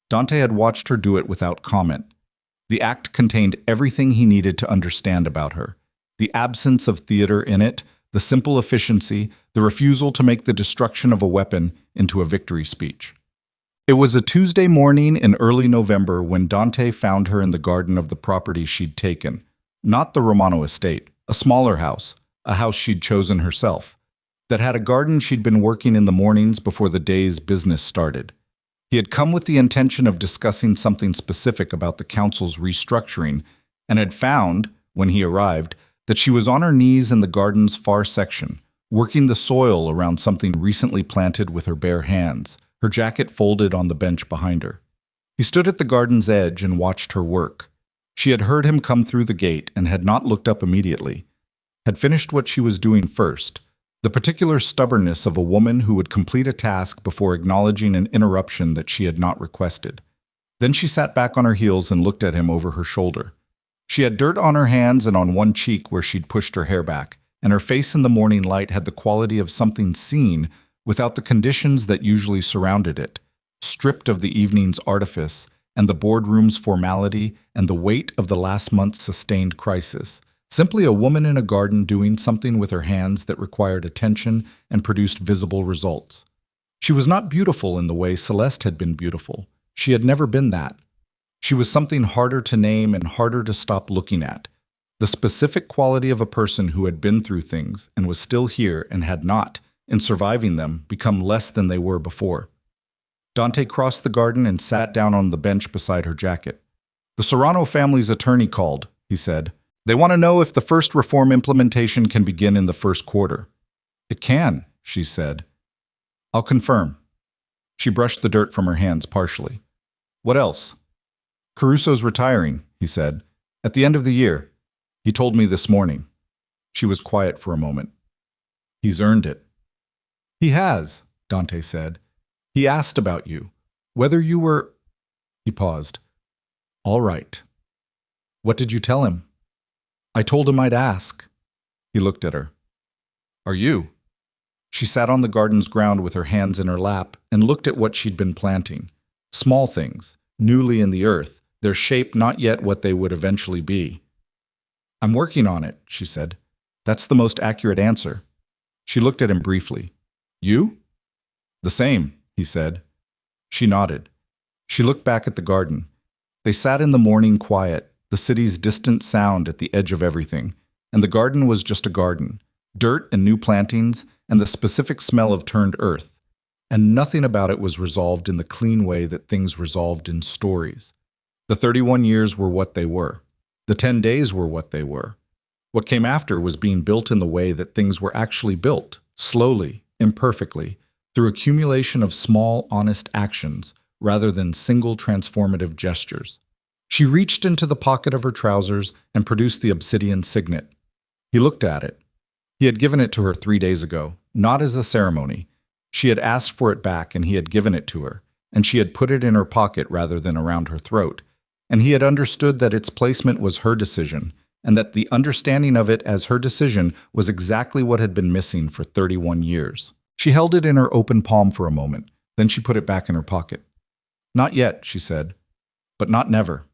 Dante had watched her do it without comment. The act contained everything he needed to understand about her. The absence of theater in it, the simple efficiency, the refusal to make the destruction of a weapon into a victory speech. It was a Tuesday morning in early November when Dante found her in the garden of the property she'd taken. Not the Romano estate, a smaller house, a house she'd chosen herself. that had a garden she'd been working in the mornings before the day's business started. He had come with the intention of discussing something specific about the council's restructuring and had found, when he arrived, that she was on her knees in the garden's far section, working the soil around something recently planted with her bare hands, her jacket folded on the bench behind her. He stood at the garden's edge and watched her work. She had heard him come through the gate and had not looked up immediately, had finished what she was doing first, the particular stubbornness of a woman who would complete a task before acknowledging an interruption that she had not requested. Then she sat back on her heels and looked at him over her shoulder. She had dirt on her hands and on one cheek where she'd pushed her hair back, and her face in the morning light had the quality of something seen without the conditions that usually surrounded it, stripped of the evening's artifice and the boardroom's formality and the weight of the last month's sustained crisis. Simply a woman in a garden doing something with her hands that required attention and produced visible results. She was not beautiful in the way Celeste had been beautiful. She had never been that. She was something harder to name and harder to stop looking at. The specific quality of a person who had been through things and was still here and had not, in surviving them, become less than they were before. Dante crossed the garden and sat down on the bench beside her jacket. "The Serrano family's attorney called," he said. "They want to know if the first reform implementation can begin in the first quarter." "It can," she said. "I'll confirm." She brushed the dirt from her hands partially. "What else?" "Caruso's retiring," he said. "At the end of the year. He told me this morning." She was quiet for a moment. "He's earned it." "He has," Dante said. "He asked about you. Whether you were—" He paused. "All right. What did you tell him?" "I told him I'd ask." He looked at her. "Are you?" She sat on the garden's ground with her hands in her lap and looked at what she'd been planting. Small things, newly in the earth, their shape not yet what they would eventually be. "I'm working on it," she said. "That's the most accurate answer." She looked at him briefly. "You?" "The same," he said. She nodded. She looked back at the garden. They sat in the morning quiet, the city's distant sound at the edge of everything, and the garden was just a garden, dirt and new plantings, and the specific smell of turned earth. And nothing about it was resolved in the clean way that things resolved in stories. The 31 years were what they were. The 10 days were what they were. What came after was being built in the way that things were actually built, slowly, imperfectly, through accumulation of small, honest actions, rather than single transformative gestures. She reached into the pocket of her trousers and produced the obsidian signet. He looked at it. He had given it to her 3 days ago, not as a ceremony. She had asked for it back and he had given it to her, and she had put it in her pocket rather than around her throat. And he had understood that its placement was her decision, and that the understanding of it as her decision was exactly what had been missing for 31 years. She held it in her open palm for a moment, then she put it back in her pocket. "Not yet," she said, "but not never."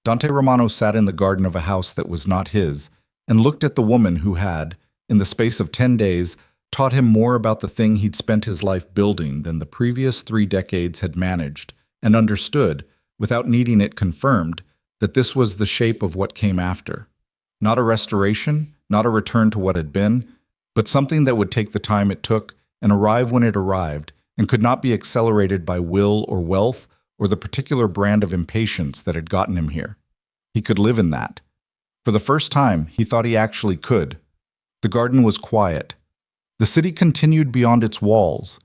Dante Romano sat in the garden of a house that was not his, and looked at the woman who had, in the space of 10 days, taught him more about the thing he'd spent his life building than the previous 3 decades had managed, and understood, without needing it confirmed, that this was the shape of what came after. Not a restoration, not a return to what had been, but something that would take the time it took and arrive when it arrived, and could not be accelerated by will or wealth or the particular brand of impatience that had gotten him here. He could live in that. For the first time, he thought he actually could. The garden was quiet. The city continued beyond its walls,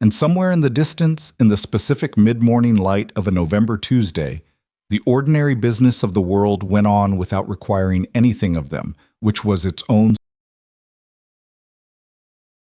and somewhere in the distance, in the specific mid-morning light of a November Tuesday, the ordinary business of the world went on without requiring anything of them, which was its own